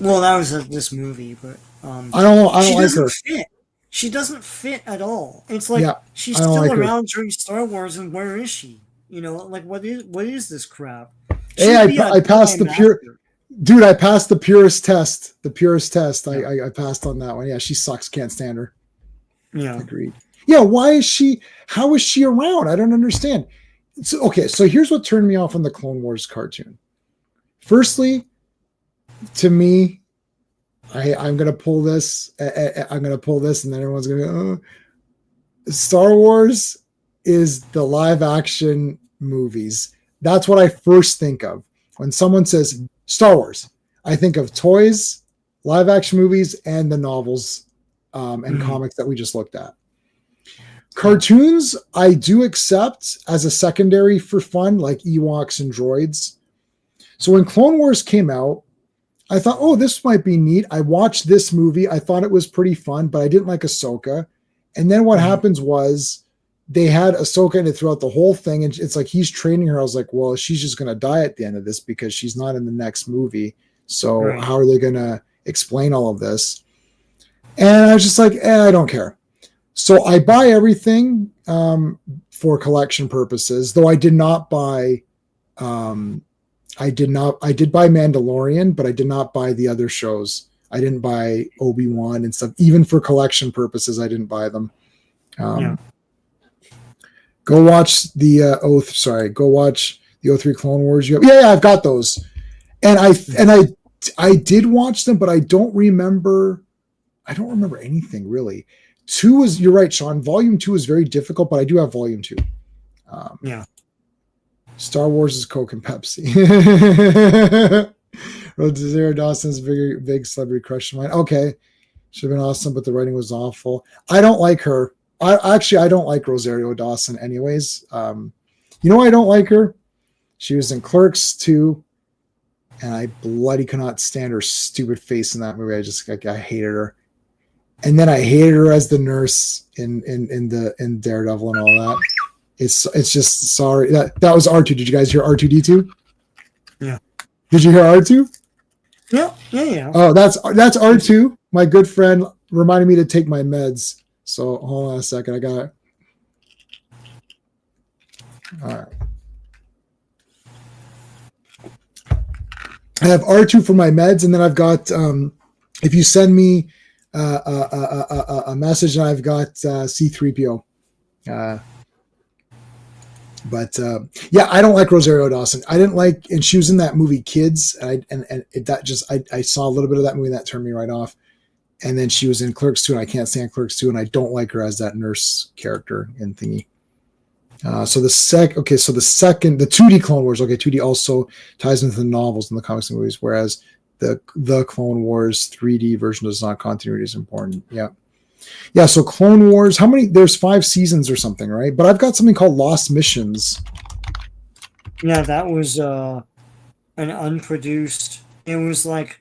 Well, that was this movie, but
I don't like her.
Fit. She doesn't fit at all. It's like she's
still
like around during Star Wars, and where is she? You know, like what is this crap?
Hey, I passed the pure. Dude, I passed the purist test. The purist test. I passed on that one. Yeah, she sucks. Can't stand her.
Yeah.
Agreed. Yeah, why is she? How is she around? I don't understand. So here's what turned me off on the Clone Wars cartoon. Firstly, to me, I'm gonna pull this. I'm gonna pull this, and then everyone's gonna go, oh. Star Wars is the live action movies. That's what I first think of when someone says Star Wars. I think of toys, live action movies, and the novels and comics that we just looked at. Cartoons, I do accept as a secondary for fun, like Ewoks and droids. So when Clone Wars came out, I thought, oh, this might be neat. I watched this movie. I thought it was pretty fun, but I didn't like Ahsoka. And then what happens was they had Ahsoka in it throughout the whole thing. And it's like he's training her. I was like, well, she's just going to die at the end of this because she's not in the next movie. So how are they going to explain all of this? And I was just like, I don't care. So I buy everything for collection purposes, though I did not buy I did buy Mandalorian, but I did not buy the other shows. I didn't buy Obi-Wan and stuff. Even for collection purposes, I didn't buy them. Go watch the go watch the 03 Clone Wars. Yeah, I've got those. And I did watch them, but I don't remember anything really. 2 is, you're right, Sean. Volume 2 is very difficult, but I do have Volume 2. Star Wars is Coke and Pepsi. Road to Zero Dawson's big celebrity crush of mine. Okay. Should have been awesome, but the writing was awful. I don't like her. I don't like Rosario Dawson anyways. You know why I don't like her? She was in Clerks 2, and I bloody cannot stand her stupid face in that movie. I hated her. And then I hated her as the nurse in Daredevil and all that. It's just sorry. That was R2. Did you guys hear R2D2?
Yeah.
Did you hear R2?
Yeah.
Oh, that's R2. My good friend reminded me to take my meds. So hold on a second. I got it. All right. I have R2 for my meds, and then I've got if you send me a message, and I've got C3PO. But I don't like Rosario Dawson. I didn't like, and she was in that movie Kids, and I saw a little bit of that movie that turned me right off. And then she was in Clerks 2, and I can't stand Clerks 2, and I don't like her as that nurse character in thingy. So the 2D Clone Wars, 2D also ties into the novels and the comics and movies, whereas the Clone Wars 3D version does not. Continuity is important. Yeah, so Clone Wars, how many? There's 5 seasons or something, right? But I've got something called Lost Missions.
Yeah, that was an unproduced. It was like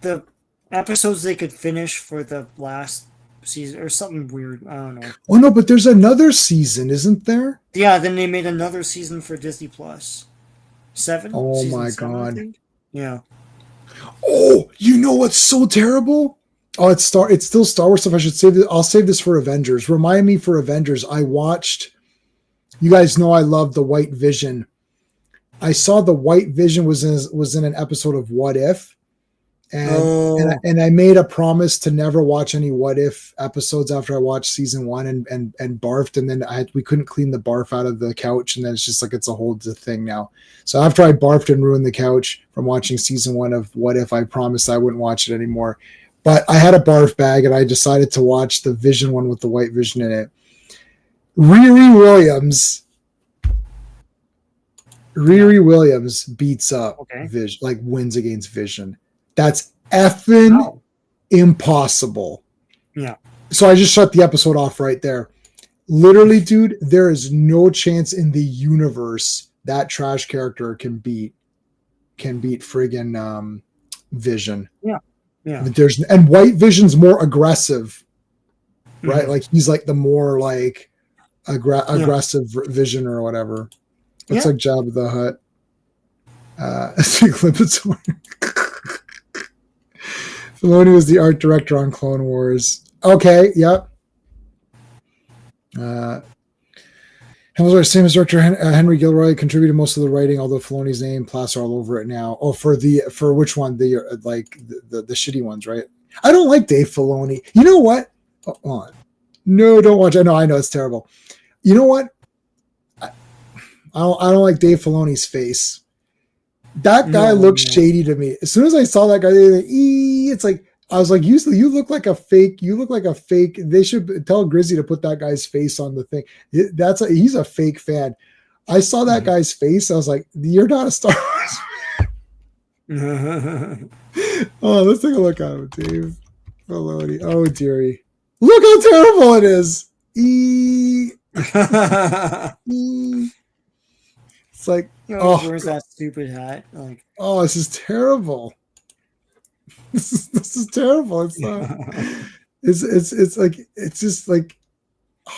the episodes they could finish for the last season or something weird. I don't know.
Oh no, but there's another season, isn't there?
Yeah, then they made another season for Disney Plus. 7.
Oh my
7,
god.
Yeah.
Oh, you know what's so terrible? Oh, it's still Star Wars stuff. I should save this. I'll save this for Avengers. Remind me for Avengers. I watched. You guys know I love the White Vision. I saw the White Vision was in an episode of What If, and I made a promise to never watch any What If episodes after I watched season 1 and barfed, and then we couldn't clean the barf out of the couch, and then it's just like it's a whole thing now. So after I barfed and ruined the couch from watching season 1 of What If, I promised I wouldn't watch it anymore. But I had a barf bag, and I decided to watch the Vision one with the White Vision in it. Riri Williams beats up Vision, like wins against Vision. That's effing impossible.
Yeah.
So I just shut the episode off right there. Literally, dude, there is no chance in the universe that trash character can beat can beat friggin' Vision.
Yeah. Yeah.
And White Vision's more aggressive, right? Like he's like the more like aggressive Vision or whatever. It's like Jabba the Hutt. Filoni was the art director on Clone Wars. Okay, yep. Same as director Henry Gilroy contributed most of the writing, although Filoni's name plaster all over it now. Oh, for which one? The shitty ones, right? I don't like Dave Filoni. You know what? Oh, no, don't watch it. No, I know it's terrible. You know what? I don't like Dave Filoni's face. That guy looks shady to me. As soon as I saw that guy, it's like I was like, you look like a fake. You look like a fake. They should tell Grizzy to put that guy's face on the thing. He's a fake fan. I saw that guy's face. I was like, you're not a Star Wars fan. Oh, let's take a look at him, Dave Filoni. Oh, dearie. Look how terrible it is. It's like,
wears that stupid hat. Like,
oh, this is terrible. This is terrible. It's not. It's like it's just like,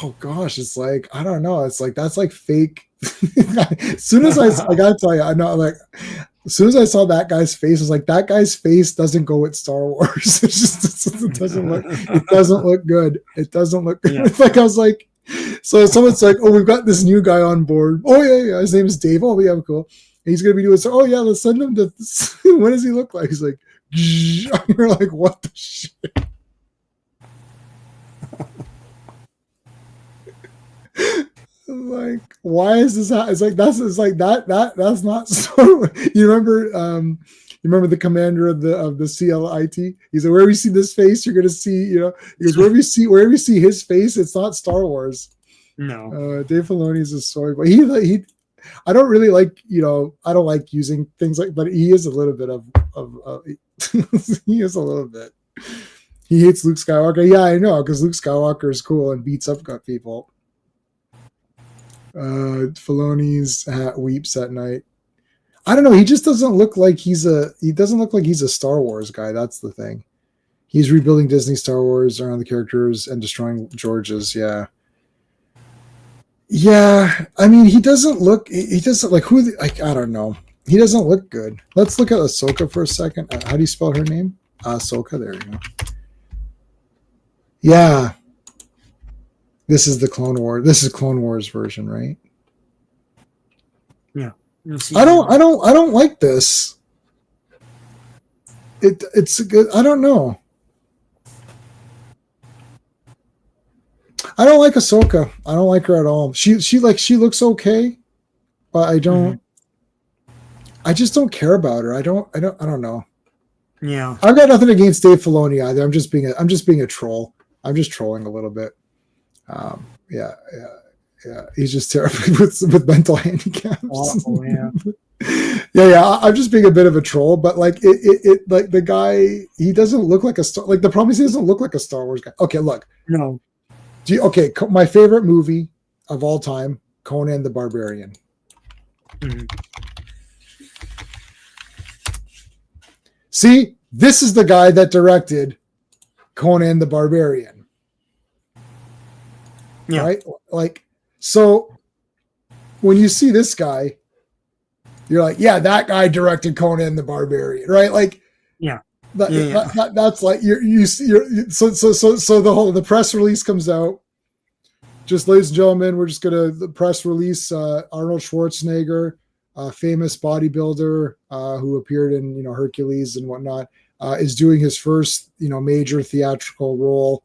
oh gosh, it's like I don't know. It's like that's like fake. As soon as I gotta tell you, I know like as soon as I saw that guy's face, I was like, that guy's face doesn't go with Star Wars. It doesn't look. It doesn't look good. It doesn't look good. Yeah. Like I was like. So someone's like, oh, we've got this new guy on board. Oh, yeah. His name is Dave. Oh, yeah, cool. And he's going to be doing so. Oh, yeah, let's send him to this. What does he look like? He's like, you're like, what the shit? Like, why is this? It's like, that's not so. You remember the commander of the CLIT? He's like, wherever you see this face, you're gonna see, he goes, wherever you see his face, it's not Star Wars.
No.
Dave Filoni is a story, but he I don't really like, I don't like using things like, but he is a little bit of he is a little bit. He hates Luke Skywalker. Yeah, I know, because Luke Skywalker is cool and beats up gut people. Filoni's hat weeps at night. I don't know. He just doesn't look like he's a Star Wars guy. That's the thing. He's rebuilding Disney Star Wars around the characters and destroying George's. Yeah. Yeah. I mean, he doesn't look like I don't know. He doesn't look good. Let's look at Ahsoka for a second. How do you spell her name? Ahsoka. There you go. Yeah. This is the Clone War. This is Clone Wars version, right?
Yeah.
I don't like this. It's good. I don't know. I don't like Ahsoka. I don't like her at all. She looks okay, but I don't. Mm-hmm. I just don't care about her. I don't know.
Yeah.
I've got nothing against Dave Filoni either. I'm just being a troll. I'm just trolling a little bit. Yeah. He's just terrible with mental handicaps.
Awful, yeah.
Yeah. I'm just being a bit of a troll, but like it like the guy, he doesn't look like a star. Like the problem is he doesn't look like a Star Wars guy. Okay, look.
No.
My favorite movie of all time, Conan the Barbarian.
Mm-hmm.
See, this is the guy that directed Conan the Barbarian.
Yeah.
Right? Like, so when you see this guy, you're like, yeah, that guy directed Conan the Barbarian, right? Like,
yeah.
That's like so the press release comes out. Just, ladies and gentlemen, we're just gonna the press release Arnold Schwarzenegger, famous bodybuilder who appeared in Hercules and whatnot, is doing his first major theatrical role.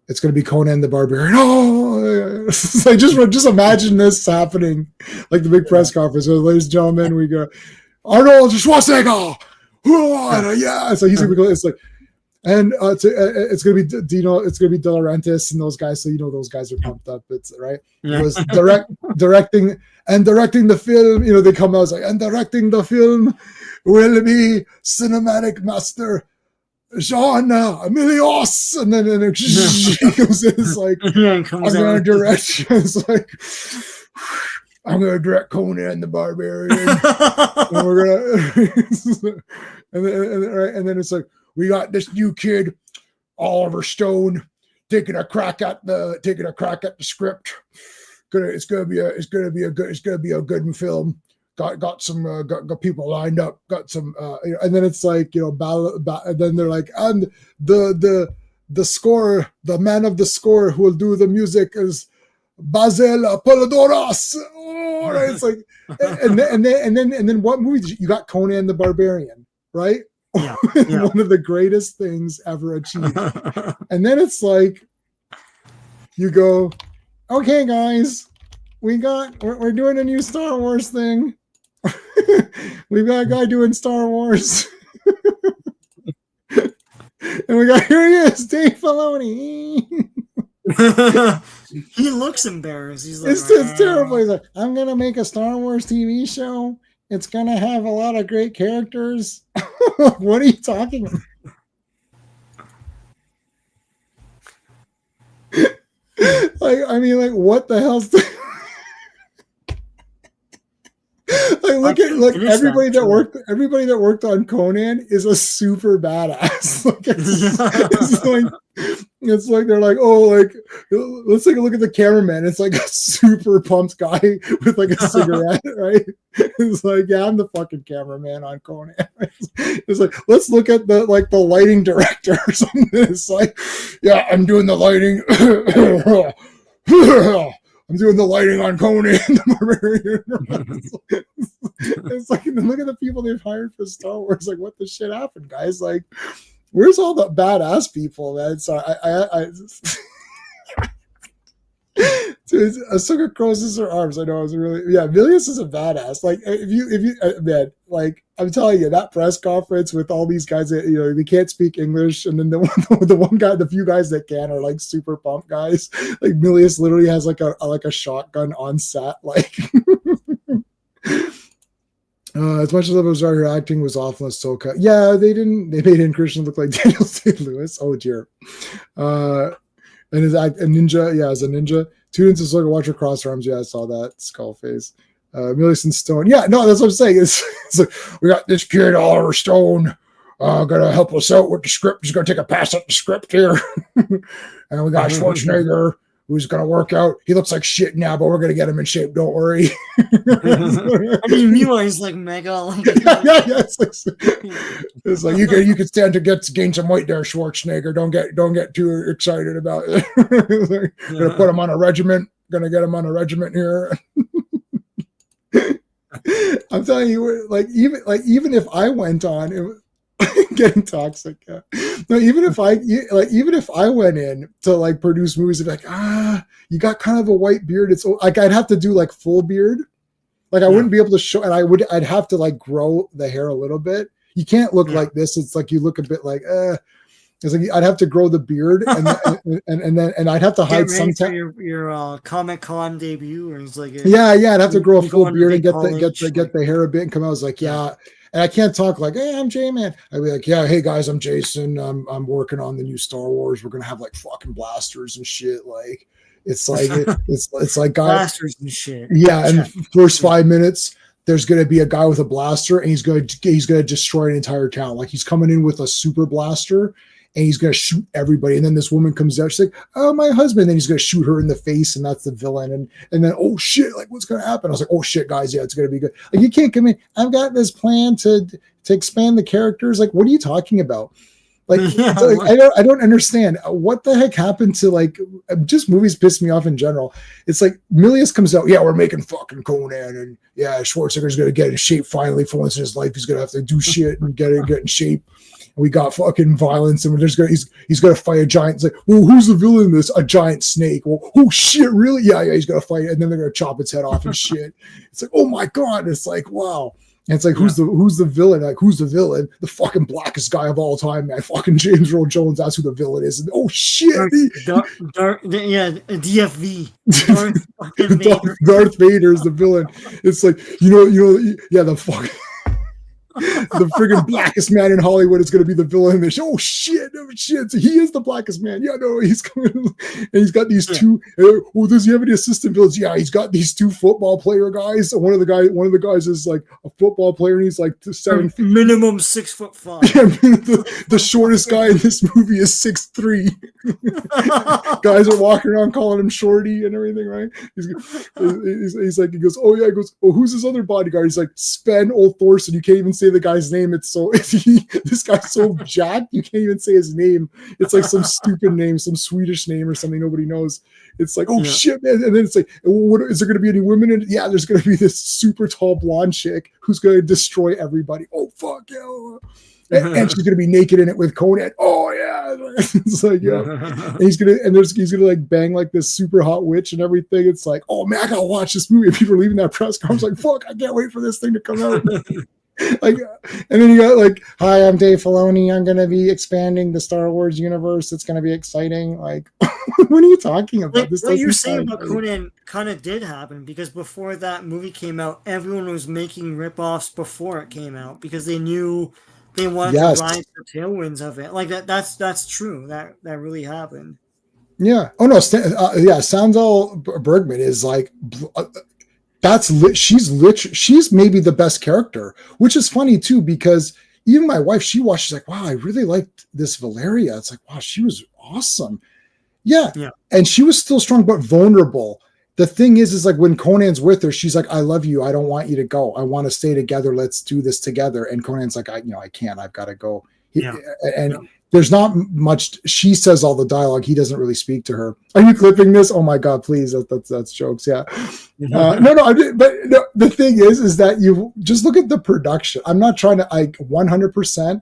It's going to be Conan the Barbarian. Oh, like just imagine this happening, like the big press conference. So, ladies and gentlemen, we go Arnold Schwarzenegger. Yeah, so he's gonna be. It's like, and it's gonna be it's gonna be De Laurentiis and those guys. So those guys are pumped up. It's right.
Yeah.
It was directing the film. They come out like, and directing the film will be cinematic master Jean Emilios, and then it goes in. It's like, I'm going to direct. It's like, I'm gonna direct Conan the Barbarian, and we're gonna, and then it's like we got this new kid, Oliver Stone, taking a crack at the script. It's gonna be a good film. Got some got people lined up. Got some, and then it's like and then they're like, and the score, the man of the score who will do the music is Basil Apollodorus. Oh, it's like, and then what movies you got? Conan the Barbarian, right?
Yeah.
One of the greatest things ever achieved. And then it's like, you go, okay, guys, we're doing a new Star Wars thing. We've got a guy doing Star Wars. And we got, here he is, Dave Filoni.
He looks embarrassed. He's like,
it's terrible. He's like, I'm gonna make a Star Wars TV show. It's gonna have a lot of great characters. What are you talking about? Like, what the hell's like, look, everybody that worked on Conan is a super badass. It's like they're like, oh, like, let's take a look at the cameraman. It's like a super pumped guy with like a cigarette, right? It's like, yeah, I'm the fucking cameraman on Conan. It's like, let's look at the lighting director or something. It's like, yeah, I'm doing the lighting. I'm doing the lighting on Conan. It's like, look at the people they've hired for Star Wars. Like, what the shit happened, guys? Like, where's all the badass people, man? So Ahsoka crosses her arms. I know, it was really, Milius is a badass. Like, if you man, like, I'm telling you, that press conference with all these guys that, they can't speak English, and then the few guys that can are like super pumped guys. Like, Milius literally has like a shotgun on set. Like, as much as I was sorry, her acting was awful in Ahsoka. Yeah, they made Christian look like Daniel Day-Lewis. Oh dear. And his act, a ninja, as a ninja. Students is like, watch her cross arms. Yeah, I saw that skull face. Milius and Stone. Yeah, no, that's what I'm saying. It's like, we got this kid, Oliver Stone, gonna help us out with the script. He's gonna take a pass at the script here. And we got Schwarzenegger, who's gonna work out. He looks like shit now, but we're gonna get him in shape. Don't worry.
I mean, meanwhile, he's like mega.
It's like you can stand to gain some weight there, Schwarzenegger. Don't get too excited about it. Gonna put him on a regiment. Gonna get him on a regiment here. I'm telling you, even if I went on, it was getting toxic. Yeah. No, even if I went in to like produce movies, they'd be like, you got kind of a white beard. It's like I'd have to do like full beard. Like I wouldn't be able to show, and I'd have to like grow the hair a little bit. You can't look like this. It's like you look a bit like It's like I'd have to grow the beard and I'd have to hide some
your Comic-Con debut, or it's like
I'd have to grow a full beard and get the hair a bit and come out. I was like, and I can't talk like, hey, I'm J-Man. I'd be like, hey guys, I'm Jason. I'm working on the new Star Wars. We're gonna have like fucking blasters and shit. Like it's like it's like guys,
blasters and shit.
Yeah, and the first 5 minutes, there's going to be a guy with a blaster, and he's going to destroy an entire town. Like he's coming in with a super blaster, and he's going to shoot everybody. And then this woman comes out. She's like, oh, my husband. And then he's going to shoot her in the face, and that's the villain. And then, oh, shit, like, what's going to happen? I was like, oh, shit, guys, yeah, it's going to be good. Like, you can't come in. I've got this plan to expand the characters. Like, what are you talking about? Like, I don't understand what the heck happened to like just movies piss me off in general. It's like Milius comes out, we're making fucking Conan, and Schwarzenegger's gonna get in shape finally for once in his life. He's gonna have to do shit and get in shape. And we got fucking violence, and he's gonna fight a giant. It's like, well, who's the villain in this? A giant snake. Well, oh shit, really? Yeah, he's gonna fight, and then they're gonna chop its head off and shit. It's like, oh my god, it's like, wow. And it's like, who's the villain? Like, who's the villain? The fucking blackest guy of all time, man. Fucking James Earl Jones. That's who the villain is. And, oh shit!
DFV.
Darth Vader is the villain. It's like, the fuck. the friggin' blackest man in Hollywood is going to be the villain in this. Oh shit, oh shit. So he is the blackest man. Yeah, no, he's coming. And he's got these two. Oh, does he have any assistant villains? Yeah, he's got these two football player guys. One of the guys is like a football player, and he's like 7 feet.
Minimum 6'5".
Yeah, the shortest guy in this movie is 6'3". Guys are walking around calling him Shorty and everything, right? He's like, he goes, oh yeah, he goes, oh, who's this other bodyguard? He's like, Sven Old Thorson. You can't even say the guy's name. It's so this guy's so jacked, you can't even say his name. It's like some stupid name, some Swedish name or something nobody knows. It's like, oh shit, man. And then it's like, what is there going to be any women in it? Yeah, there's going to be this super tall blonde chick who's going to destroy everybody. Oh fuck yeah. And she's gonna be naked in it with Conan. Oh yeah, it's like yeah. And he's gonna like bang like this super hot witch and everything. It's like, oh man, I gotta watch this movie. And people are leaving that press conference like, fuck, I can't wait for this thing to come out. Like, and then you got like, hi, I'm Dave Filoni. I'm gonna be expanding the Star Wars universe. It's gonna be exciting. Like, what are you talking about?
What you're saying about Conan kind of did happen, because before that movie came out, everyone was making ripoffs before it came out because they knew they wanted to ride the tailwinds of it. Like that's true. That really happened.
Yeah. Oh no. Sandal Bergman is like, she's maybe the best character, which is funny too, because even my wife, she's like, wow, I really liked this Valeria. It's like, wow, she was awesome. Yeah. And she was still strong, but vulnerable. The thing is like when Conan's with her, she's like, I love you. I don't want you to go. I want to stay together. Let's do this together. And Conan's like, I can't. I've got to go. There's not much. She says all the dialogue. He doesn't really speak to her. Are you clipping this? Oh my God, please. That's jokes. Yeah. But the thing is that you just look at the production. I'm not trying to 100%.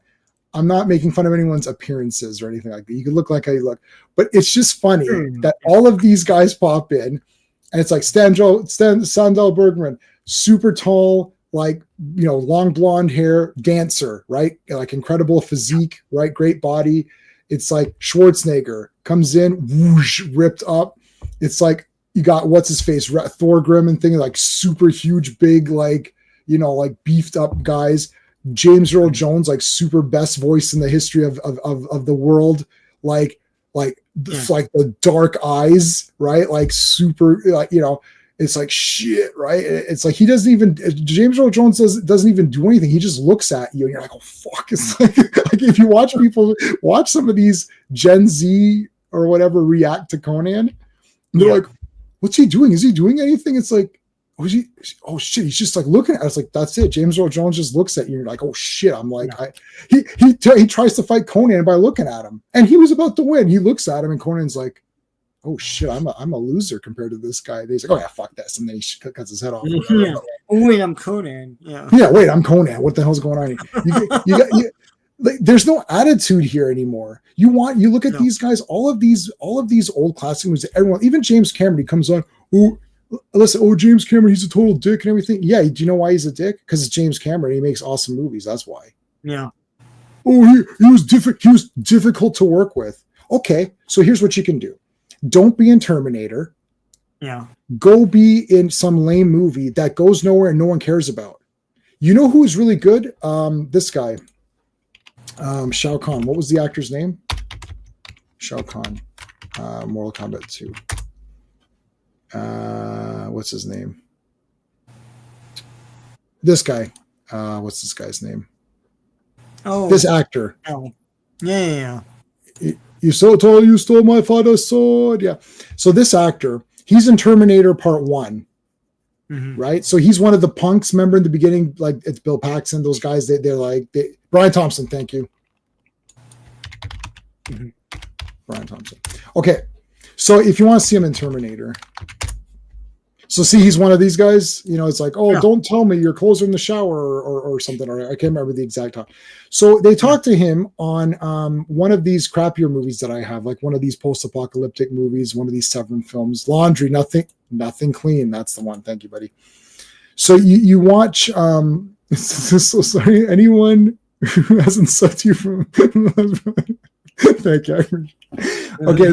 I'm not making fun of anyone's appearances or anything like that. You can look like how you look, but it's just funny that all of these guys pop in. And it's like Sandal Bergman, super tall, like, long blonde hair, dancer, right? Like incredible physique, right? Great body. It's like Schwarzenegger comes in, whoosh, ripped up. It's like you got what's his face, Thorgrim and thing, like super huge, big, like, like beefed up guys. James Earl Jones, like super best voice in the history of the world, like the dark eyes, right? Like super, like, it's like shit, right? It's like James Earl Jones doesn't even do anything. He just looks at you and you're like, oh fuck. It's like if you watch some of these Gen Z or whatever react to Conan, they're like, what's he doing? Is he doing anything? It's like, oh shit, he's just like looking at us. Like, that's it. James Earl Jones just looks at you and you're like, oh shit. I'm like, he tries to fight Conan by looking at him, and he was about to win. He looks at him and Conan's like, oh shit, I'm a loser compared to this guy. And he's like, oh yeah, fuck this. And then he cuts his head off.
Oh wait, I'm Conan. Yeah,
wait, I'm Conan. What the hell's going on here? You got like, there's no attitude here anymore. You look at these guys, all of these old classic movies, everyone, even James Cameron, he comes on, listen, James Cameron, he's a total dick and everything. Yeah, do you know why he's a dick? Because it's James Cameron. He makes awesome movies. That's why.
Yeah.
Oh, he was difficult to work with. Okay, so here's what you can do. Don't be in Terminator.
Yeah.
Go be in some lame movie that goes nowhere and no one cares about. You know who is really good? This guy, Shao Kahn. What was the actor's name? Shao Kahn. Mortal Kombat 2. What's his name? This guy. What's this guy's name?
Oh,
this actor.
Oh, yeah.
You so tall, you stole my father's sword. Yeah. So this actor, he's in Terminator Part 1. Right? So he's one of the punks. Remember in the beginning, like it's Bill Paxton, those guys, Brian Thompson, thank you. Brian Thompson. Okay. So if you want to see him in Terminator, so see, he's one of these guys, it's like, don't tell me your clothes are in the shower or something. Or I can't remember the exact time. So they talked to him on one of these crappier movies that I have, like one of these post-apocalyptic movies, one of these Seven films, Laundry, nothing clean. That's the one. Thank you, buddy. So you watch, so sorry, anyone who hasn't sucked you from, thank you. Okay.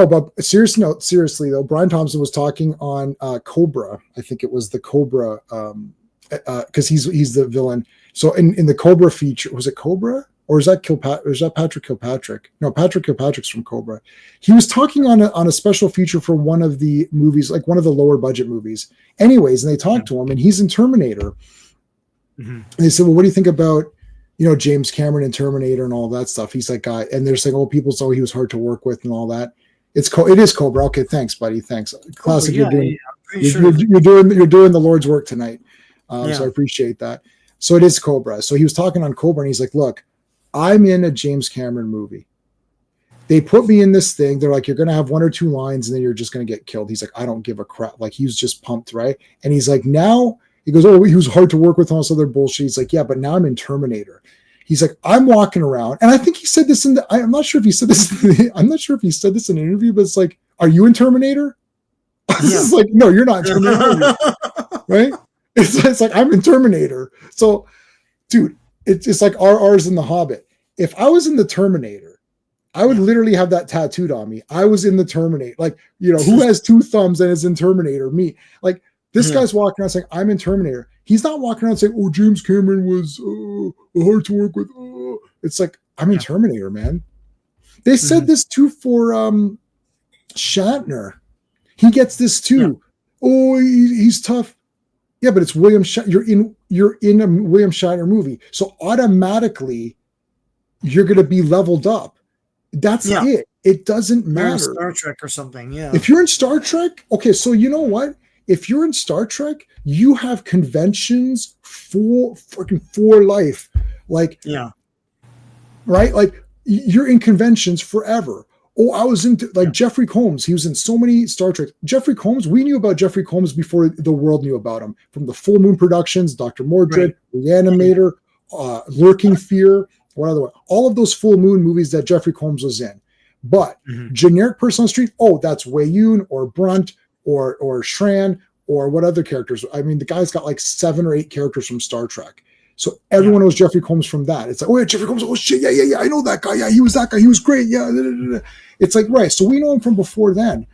But seriously though, Brian Thompson was talking on Cobra. I think it was the Cobra because he's the villain. So in the Cobra feature, was it Cobra? Or is that Patrick Kilpatrick? No, Patrick Kilpatrick's from Cobra. He was talking on a special feature for one of the movies, like one of the lower budget movies. Anyways, and they talked to him, and he's in Terminator. Mm-hmm. And they said, well, what do you think about, James Cameron and Terminator and all that stuff? He's like, and they're saying, oh, people saw he was hard to work with and all that. It is Cobra. Okay, thanks, buddy. Thanks. Classic. You're doing the Lord's work tonight. So I appreciate that. So it is Cobra. So he was talking on Cobra, and he's like, look, I'm in a James Cameron movie. They put me in this thing. They're like, you're going to have one or two lines and then you're just going to get killed. He's like, I don't give a crap. Like, he was just pumped, right? And he's like, now he goes, oh, he was hard to work with, all this other bullshit. He's like, yeah, but now I'm in Terminator. He's like, I'm walking around. And I think he said this I'm not sure if he said this. I'm not sure if he said this in an interview, but it's like, are you in Terminator? It's like, no, you're not in Terminator. Right? It's like, I'm in Terminator. So, dude, it's like RR's in The Hobbit. If I was in the Terminator, I would literally have that tattooed on me. I was in the Terminator. Like, who has two thumbs and is in Terminator? Me. Like, this guy's walking around saying, I'm in Terminator. He's not walking around saying, oh, James Cameron was hard to work with. It's like, I'm in Terminator, man. They said this too for Shatner. He gets this too. Yeah. Oh, he's tough. Yeah, but it's William Shatner. You're in a William Shatner movie. So automatically you're going to be leveled up. That's it. It doesn't matter.
Star Trek or something, yeah.
If you're in Star Trek, okay, so you know what? If you're in Star Trek, you have conventions for life. Like, right? Like, you're in conventions forever. Oh, I was into Jeffrey Combs. He was in so many Star Trek. Jeffrey Combs, we knew about Jeffrey Combs before the world knew about him. From the Full Moon Productions, Dr. Mordred, Reanimator, Lurking Fear, what other one? All of those Full Moon movies that Jeffrey Combs was in. But generic person on the street, oh, that's Wei Yun or Brunt or Shran or what other characters? I mean, the guy's got like 7 or 8 characters from Star Trek. So everyone knows Jeffrey Combs from that. It's like, oh yeah, Jeffrey Combs. Oh shit, yeah. I know that guy. Yeah, he was that guy. He was great. Yeah. It's like, right. So we know him from before then.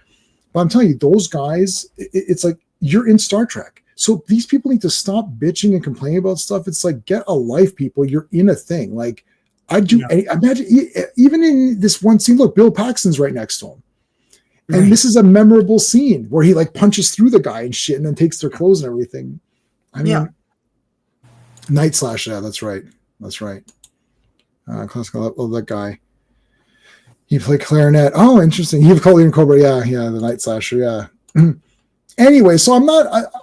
But I'm telling you, those guys, it's like, you're in Star Trek. So these people need to stop bitching and complaining about stuff. It's like, get a life, people. You're in a thing. Like, imagine even in this one scene, look, Bill Paxton's right next to him. And this is a memorable scene where he like punches through the guy and shit and then takes their clothes and everything. I mean, Night Slash, yeah, that's right. Classical, love that guy. He played clarinet. Oh, interesting. He played in Cobra. Yeah, the Night Slasher. Yeah. Anyway, so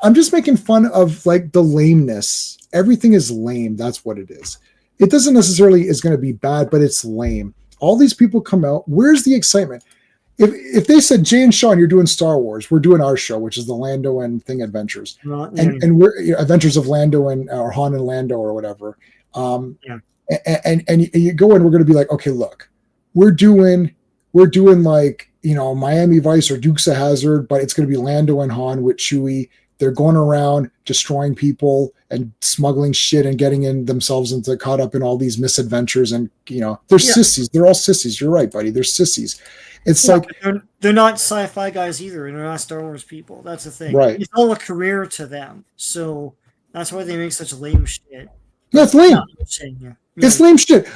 I'm just making fun of like the lameness. Everything is lame. That's what it is. It doesn't necessarily is going to be bad, but it's lame. All these people come out. Where's the excitement? If they said, Jay and Sean, you're doing Star Wars, we're doing our show, which is the Lando and Thing Adventures, and we're Adventures of Lando or Han and Lando or whatever. And you go in, we're going to be like, okay, look, we're doing like Miami Vice or Dukes of Hazzard, but it's going to be Lando and Han with Chewie. They're going around destroying people and smuggling shit and getting themselves caught up in all these misadventures. And, they're sissies. They're all sissies. You're right, buddy. They're sissies. It's like
they're not sci-fi guys either, and they're not Star Wars people. That's the thing.
Right.
It's all a career to them. So that's why they make such lame shit.
That's lame. It's lame shit.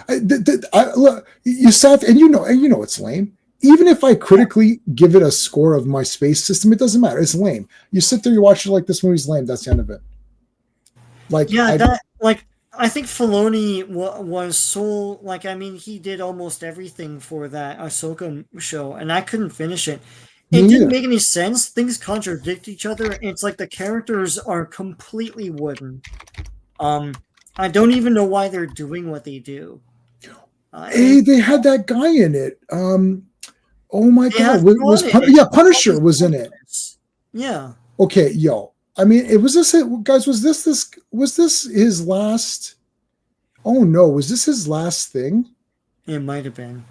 Look, you sat and you know it's lame. Even if I critically give it a score of my space system, it doesn't matter. It's lame. You sit there, you watch it like this movie's lame. That's the end of it. Like,
I think Filoni was so he did almost everything for that Ahsoka show, and I couldn't finish it. It didn't make any sense. Things contradict each other. It's like the characters are completely wooden. I don't even know why they're doing what they do.
They had that guy in it. Oh my god, Punisher was in it.
Yeah.
Okay, yo. I mean, was this his last? Oh no, was this his last thing?
It might have been.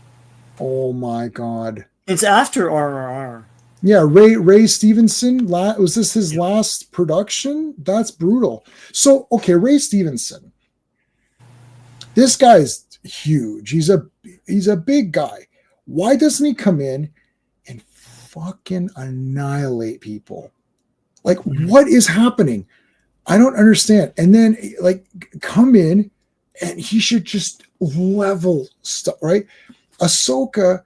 Oh my god.
It's after RRR.
Yeah, Ray Stevenson. Was this his last production? That's brutal. So, okay, Ray Stevenson. This guy's huge. He's a big guy. Why doesn't he come in and fucking annihilate people? Like, what is happening? I don't understand. And then like come in and he should just level stuff, right? Ahsoka,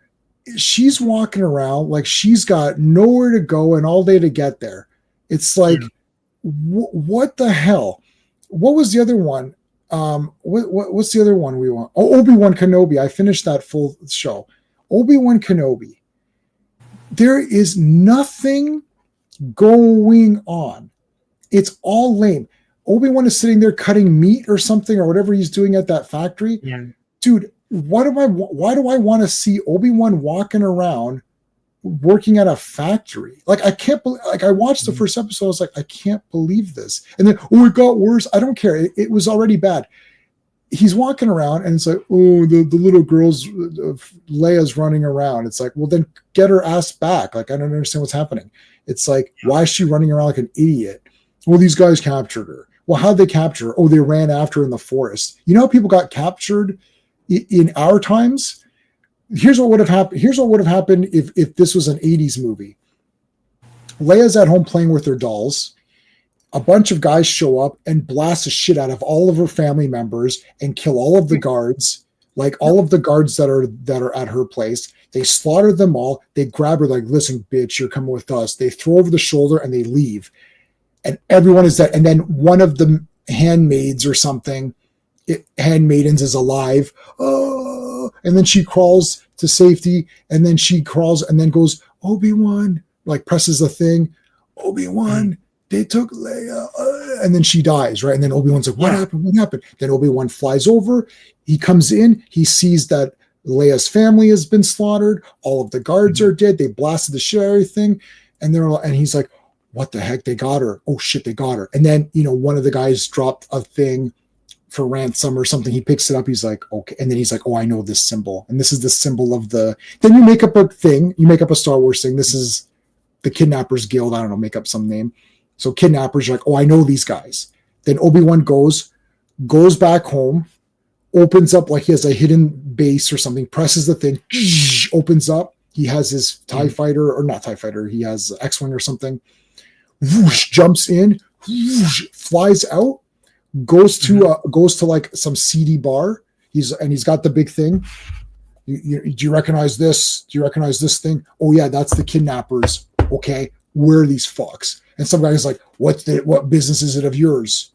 she's walking around like she's got nowhere to go and all day to get there. It's like, what the hell? What was the other one? What's the other one we want? Oh, Obi-Wan Kenobi. I finished that full show. Obi-Wan Kenobi. There is nothing going on. It's all lame. Obi-Wan is sitting there cutting meat or something or whatever he's doing at that factory.
Yeah.
Dude, why do I want to see Obi-Wan walking around working at a factory? Like, I can't believe, like, I watched the first episode. I was like, I can't believe this. And then, oh, it got worse. I don't care. It was already bad. He's walking around and it's like, oh, the little girl's Leia's running around. It's like, well, then get her ass back. Like, I don't understand what's happening. It's like, why is she running around like an idiot? Well, these guys captured her. Well, how'd they capture her? Oh, they ran after her in the forest. You know how people got captured in our times? Here's what would have happened. Here's what would have happened if this was an 80s movie. Leia's at home playing with her dolls. A bunch of guys show up and blast the shit out of all of her family members and kill all of the guards, like all of the guards that are at her place. They slaughter them all. They grab her like, listen, bitch, you're coming with us. They throw over the shoulder and they leave. And everyone is dead. And then one of the handmaids or something, handmaidens is alive. Oh, and then she crawls to safety. And then she crawls and then goes, Obi-Wan, like presses the thing. Obi-Wan, they took Leia. And then she dies, right? And then Obi-Wan's like, what happened? What happened? Then Obi-Wan flies over. He comes in. He sees that Leia's family has been slaughtered. All of the guards are dead. They blasted the shit out of everything. And he's like, what the heck? They got her. Oh shit, they got her. And then, one of the guys dropped a thing for ransom or something. He picks it up. He's like, okay. And then he's like, oh, I know this symbol. And this is the symbol of then you make up a thing. You make up a Star Wars thing. This is the Kidnappers Guild. I don't know, make up some name. So kidnappers are like, oh, I know these guys. Then Obi-Wan goes back home, opens up like he has a hidden base or something, presses the thing, opens up. He has his TIE fighter, or not TIE fighter. He has X-Wing or something. Whoosh, jumps in, whoosh, flies out, goes to like some seedy bar. He's got the big thing. Do you recognize this? Do you recognize this thing? Oh yeah, that's the kidnappers. Okay, where are these fucks? And some guy's like, what business is it of yours?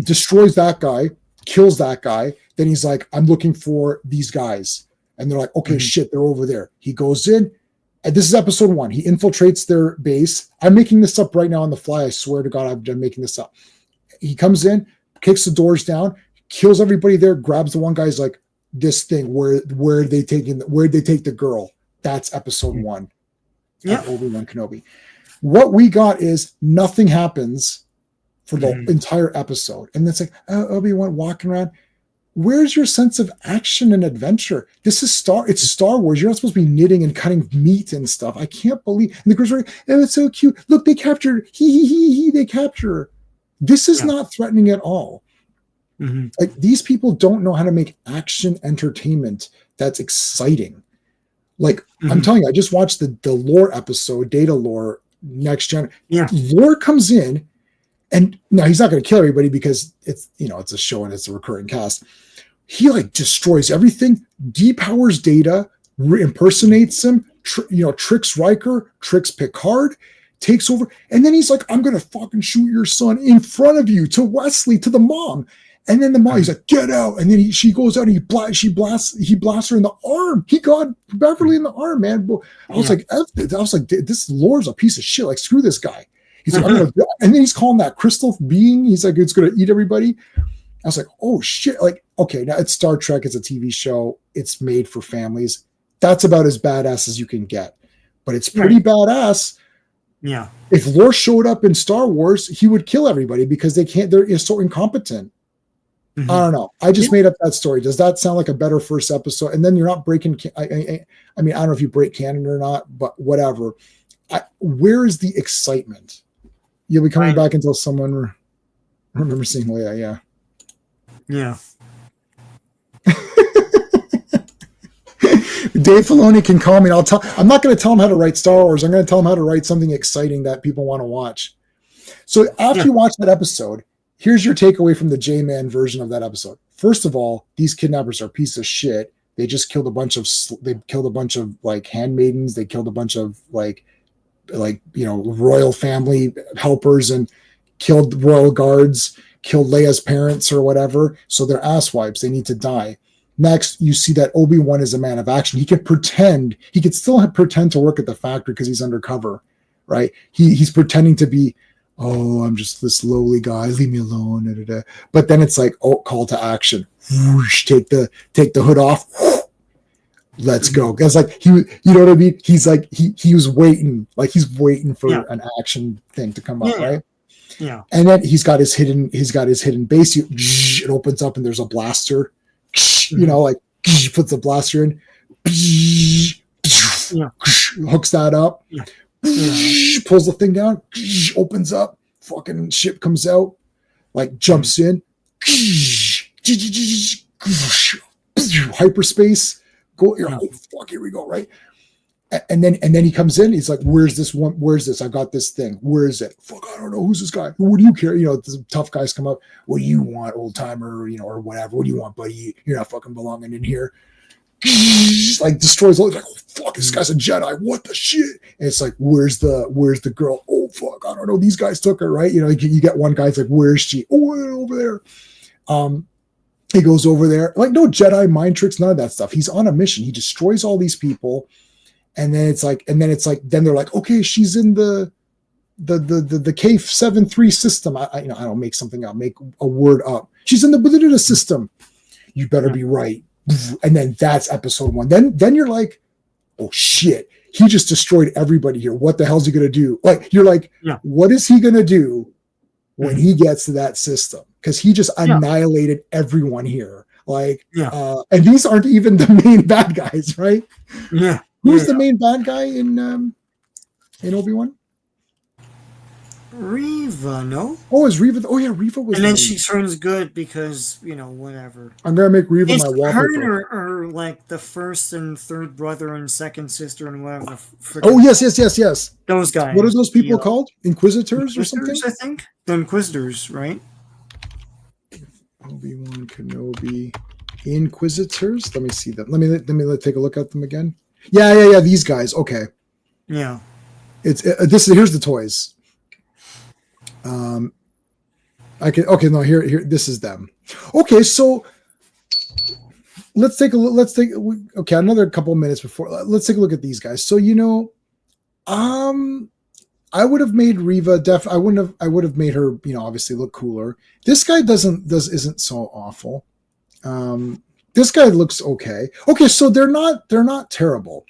Destroys that guy, kills that guy. Then he's like, I'm looking for these guys. And they're like, okay, shit, they're over there. He goes in. And this is episode 1. He infiltrates their base. I'm making this up right now on the fly. I swear to God, I'm making this up. He comes in, kicks the doors down, kills everybody there, grabs the one guy's like, this thing, where they take the girl? That's episode 1. Yeah. Obi-Wan Kenobi. What we got is nothing happens for the entire episode. And it's like, Obi-Wan walking around. Where's your sense of action and adventure? This is it's Star Wars. You're not supposed to be knitting and cutting meat and stuff. I can't believe. And the girls are like, oh, it's so cute. Look, they captured. They capture her. This is not threatening at all. Like, these people don't know how to make action entertainment that's exciting. Like, I'm telling you, I just watched the lore episode, Data Lore, Next Gen. Yeah. Lore comes in, and now he's not going to kill everybody because it's a show and it's a recurring cast. He like destroys everything, depowers Data, impersonates him, tricks Riker, tricks Picard, takes over, and then he's like, I'm going to fucking shoot your son in front of you to Wesley, to the mom. And then the mom, he's like, get out. And then she goes out and he blasts her in the arm. He got Beverly in the arm, man. I was like, this Lore's a piece of shit. Like, screw this guy. He's like, and then he's calling that crystal being. He's like, it's going to eat everybody. I was like, oh shit. Like, okay, now it's Star Trek. It's a TV show. It's made for families. That's about as badass as you can get, but it's pretty badass.
Yeah.
If Lore showed up in Star Wars, he would kill everybody because they're so incompetent. I don't know. I just made up that story. Does that sound like a better first episode? And then you're not breaking. I mean, I don't know if you break canon or not, but whatever. Where is the excitement? You'll be coming back until someone remember seeing Leia. Yeah.
Yeah.
Dave Filoni can call me. I'm not going to tell him how to write Star Wars. I'm going to tell him how to write something exciting that people want to watch. So after you watch that episode, here's your takeaway from the J-Man version of that episode. First of all, these kidnappers are a piece of shit. They just killed a bunch of like handmaidens. They killed a bunch of like royal family helpers and killed royal guards, killed Leia's parents or whatever. So they're asswipes. They need to die. Next, you see that Obi-Wan is a man of action. He could still pretend to work at the factory because he's undercover, right? He's pretending to be, oh, I'm just this lowly guy, leave me alone. Da, da, da. But then it's like, oh, call to action. Whoosh, take the hood off. Let's go. Because like you know what I mean? He's like he was waiting, like he's waiting for an action thing to come up, right?
Yeah.
And then he's got his hidden base. It opens up and there's a blaster. You know, like puts the blaster in, hooks that up, pulls the thing down, opens up, fucking ship comes out, like jumps in, hyperspace. Go, oh fuck, here we go, right? And then he comes in. He's like, "Where's this one? Where's this? I got this thing. Where is it? Fuck, I don't know. Who's this guy? What do you care? You know, the tough guys come up. What do you want, old timer? You know, or whatever. What do you want, buddy? You're not fucking belonging in here." Like destroys all. Like, oh fuck, this guy's a Jedi. What the shit? And it's like, where's the girl? Oh fuck, I don't know. These guys took her, right? You know, you get one guy's like, where's she? Oh, over there. He goes over there. Like, no Jedi mind tricks, none of that stuff. He's on a mission. He destroys all these people. And then it's like, then they're like, okay, she's in the K73 system. I don't make something up, make a word up. She's in the system. You better be right. And then that's episode 1. Then you're like, oh shit, he just destroyed everybody here. What the hell's he gonna do? Like, you're like, what is he gonna do when he gets to that system? Because he just annihilated everyone here. Like, and these aren't even the main bad guys, right?
Yeah.
Who's the main bad guy in Obi-Wan?
Reva, no?
Oh, is Reva? Oh yeah, Reva was.
And then she turns good because whatever.
I'm gonna make Reva my wallpaper.
Her or like the first and third brother and second sister and whatever.
Oh yes.
Those guys.
What are those people called? Inquisitors or something?
I think the Inquisitors, right?
Obi-Wan Kenobi Inquisitors. Let me see them. Let me take a look at them again. Yeah. These guys. Okay.
Yeah.
Here's the toys. Here. This is them. Okay, so let's take another couple minutes before. Let's take a look at these guys. So I would have made Reva. I would have made her. Obviously look cooler. This guy isn't so awful. This guy looks okay. Okay, so they're not terrible.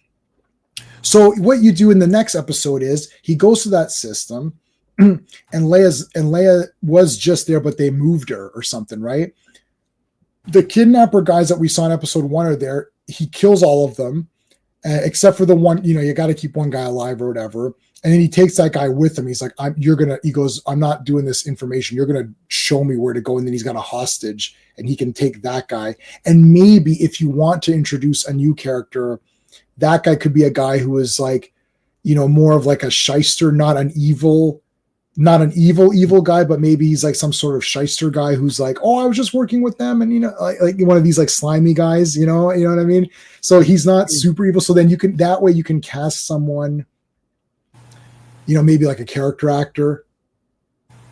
So what you do in the next episode is he goes to that system, and Leia was just there, but they moved her or something, right? The kidnapper guys that we saw in episode 1 are there. He kills all of them, except for the one. You got to keep one guy alive or whatever. And then he takes that guy with him. He's like, he goes, I'm not doing this information. You're going to show me where to go. And then he's got a hostage and he can take that guy. And maybe if you want to introduce a new character, that guy could be a guy who is like, more of like a shyster, not an evil guy, but maybe he's like some sort of shyster guy who's like, oh, I was just working with them. And, like one of these like slimy guys, you know what I mean? So he's not super evil. So then you can cast someone, maybe like a character actor,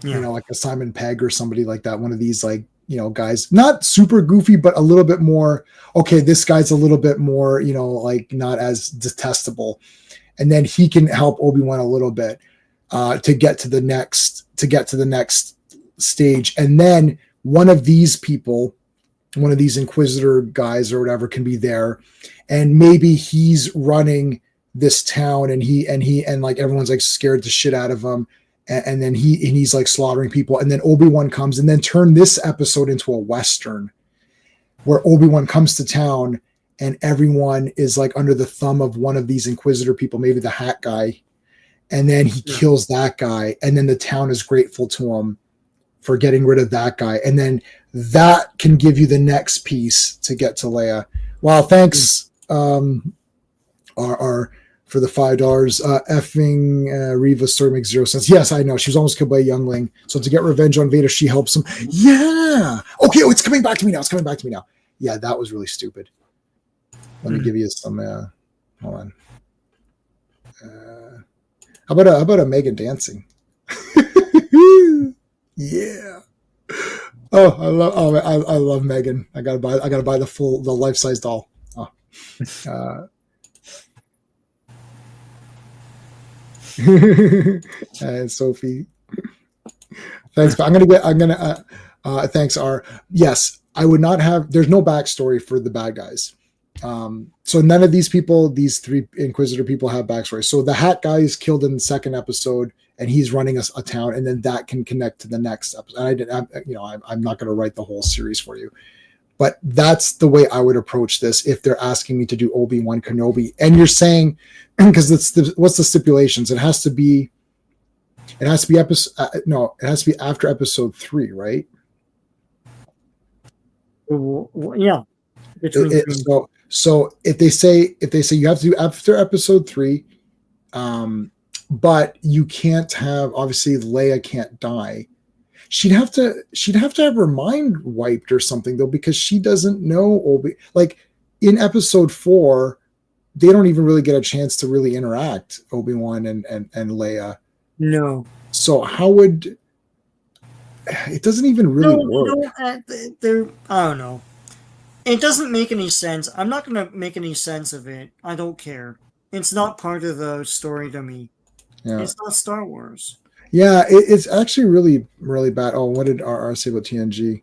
like a Simon Pegg or somebody like that. One of these like, guys, not super goofy, but a little bit more, okay, this guy's a little bit more, like not as detestable. And then he can help Obi-Wan a little bit to get to the next stage. And then one of these Inquisitor guys or whatever can be there. And maybe he's running this town and like everyone's like scared the shit out of him. And then he's like slaughtering people. And then Obi-Wan comes and then turn this episode into a Western where Obi-Wan comes to town and everyone is like under the thumb of one of these Inquisitor people, maybe the hat guy. And then he kills that guy. And then the town is grateful to him for getting rid of that guy. And then that can give you the next piece to get to Leia. Well, thanks, our for the $5. Effing Reva's story makes 0 sense. Yes, I know. She was almost killed by a youngling. So to get revenge on Vader, she helps him. Yeah. Okay, it's coming back to me now. Yeah, that was really stupid. Let me give you some. Hold on. How about a Megan dancing? Yeah. I love Megan. I gotta buy the life size doll. And Sophie, thanks. Thanks. R. Yes, I would not have. There's no backstory for the bad guys. So none of these people, these 3 Inquisitor people, have backstory. So the Hat guy is killed in the 2nd episode, and he's running a town, and then that can connect to the next episode. I'm not going to write the whole series for you, but that's the way I would approach this if they're asking me to do Obi-Wan Kenobi. And you're saying, because what's the stipulations? It has to be after episode 3, right?
Yeah.
So if they say you have to do after episode 3, but you can't have, obviously Leia can't die. She'd have to have her mind wiped or something, though, because she doesn't know like in episode 4, they don't even really get a chance to really interact, Obi-Wan and Leia.
No.
So how would it doesn't even really work.
I don't know. It doesn't make any sense. I'm not going to make any sense of it. I don't care. It's not part of the story to me. Yeah. It's not Star Wars.
Yeah, it's actually really, really bad. Oh, what did RR say about TNG?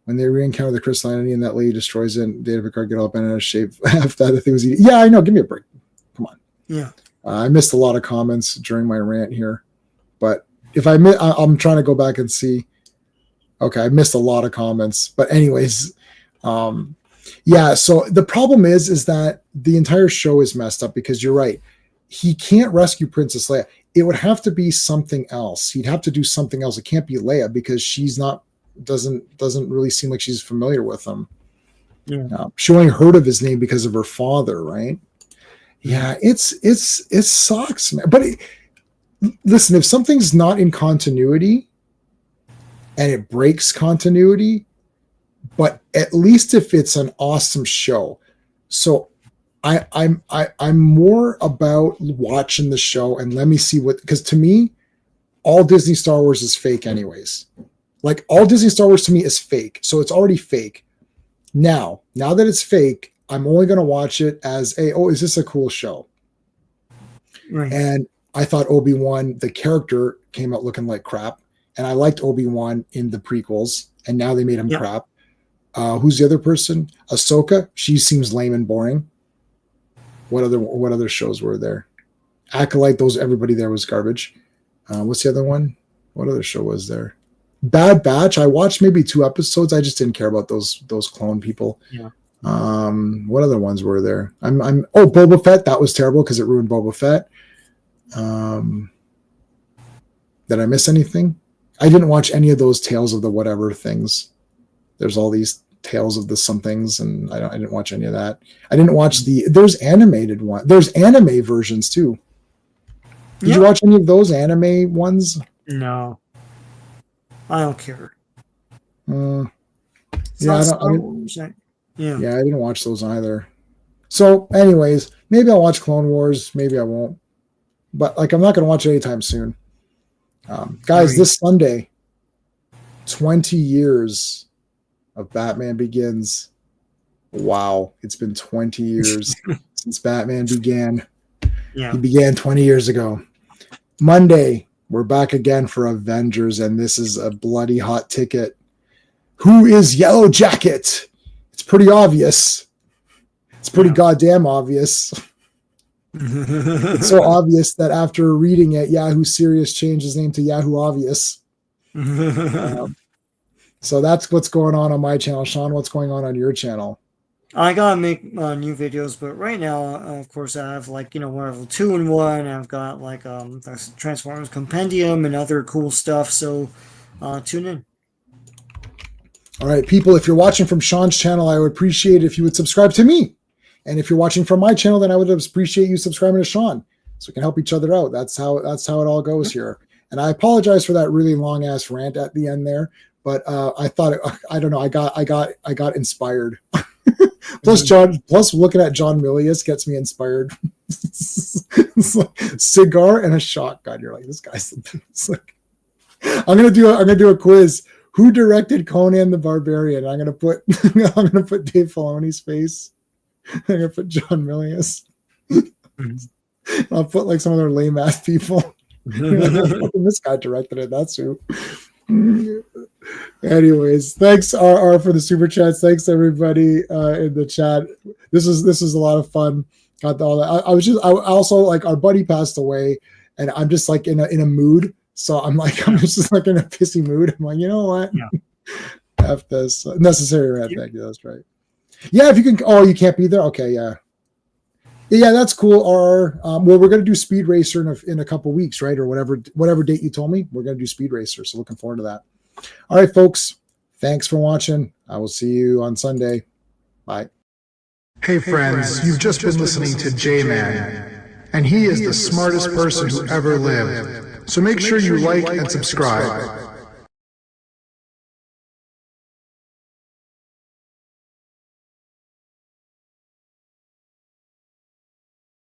When they re-encounter the crystal entity and that lady destroys it, Data Picard get all bent out of shape after that thing was eating. Yeah, I know. Give me a break. Come on.
Yeah.
I missed a lot of comments during my rant here, but if I'm trying to go back and see. Okay, I missed a lot of comments, but anyways, yeah. So the problem is that the entire show is messed up because you're right. He can't rescue Princess Leia. It would have to be something else. He'd have to do something else. It can't be Leia because she's not doesn't really seem like she's familiar with him.
Yeah.
She only heard of his name because of her father, right? Yeah, it sucks, man. But listen, if something's not in continuity and it breaks continuity, but at least if it's an awesome show. So I'm more about watching the show and let me see because to me, all Disney Star Wars is fake anyways. Like all Disney Star Wars to me is fake. So it's already fake. Now that it's fake, I'm only going to watch it as is this a cool show?
Right.
And I thought Obi-Wan, the character, came out looking like crap. And I liked Obi-Wan in the prequels. And now they made him crap. Who's the other person? Ahsoka. She seems lame and boring. What other shows were there? Acolyte, everybody there was garbage. What's the other one? What other show was there? Bad Batch. I watched maybe 2 episodes. I just didn't care about those clone people.
Yeah.
What other ones were there? Boba Fett. That was terrible because it ruined Boba Fett. Did I miss anything? I didn't watch any of those Tales of the Whatever things. There's all these Tales of the somethings, and I didn't watch any of that. I didn't watch there's animated one. There's anime versions too. Did you watch any of those anime ones?
No. I don't care.
I didn't watch those either. So anyways, maybe I'll watch Clone Wars, maybe I won't. But I'm not going to watch it anytime soon. Guys, this Sunday, 20 years of Batman Begins. Wow, it's been 20 years since Batman began.
Yeah.
He began 20 years ago. Monday, we're back again for Avengers, and this is a bloody hot ticket. Who is Yellow Jacket? It's pretty obvious. It's pretty goddamn obvious. It's so obvious that after reading it, Yahoo Serious changed his name to Yahoo Obvious. So that's what's going on my channel. Sean, what's going on your channel?
I gotta make new videos, but right now, of course, I have Marvel 2-in-1. I've got the Transformers Compendium and other cool stuff. So tune in. All
right, people, if you're watching from Sean's channel, I would appreciate it if you would subscribe to me. And if you're watching from my channel, then I would appreciate you subscribing to Sean so we can help each other out. That's how it all goes here. And I apologize for that really long ass rant at the end there, but I thought I don't know. I got inspired. Plus looking at John Milius gets me inspired. It's like cigar and a shotgun. You're like, this guy's. It's like, I'm gonna do a quiz. Who directed Conan the Barbarian? I'm gonna put Dave Filoni's face. I'm gonna put John Milius. I'll put like some other lame ass people. This guy directed it. That's who. Anyways, thanks RR for the super chats. Thanks everybody in the chat. This is a lot of fun. Got all that. I also like, our buddy passed away, and I'm just like in a mood. So I'm just like in a pissy mood. I'm like, you know what?
Yeah.
F this necessary rant. Thank you. That's right. Yeah, if you can. Oh, you can't be there. Okay, yeah. Yeah, that's cool. Or well, we're gonna do Speed Racer in a couple weeks, right? Or whatever date you told me. We're gonna do Speed Racer, so looking forward to that. All right, folks. Thanks for watching. I will see you on Sunday. Bye.
Hey friends, you've just been listening to J-Man, and he is the smartest person who ever lived. So make sure you like and subscribe.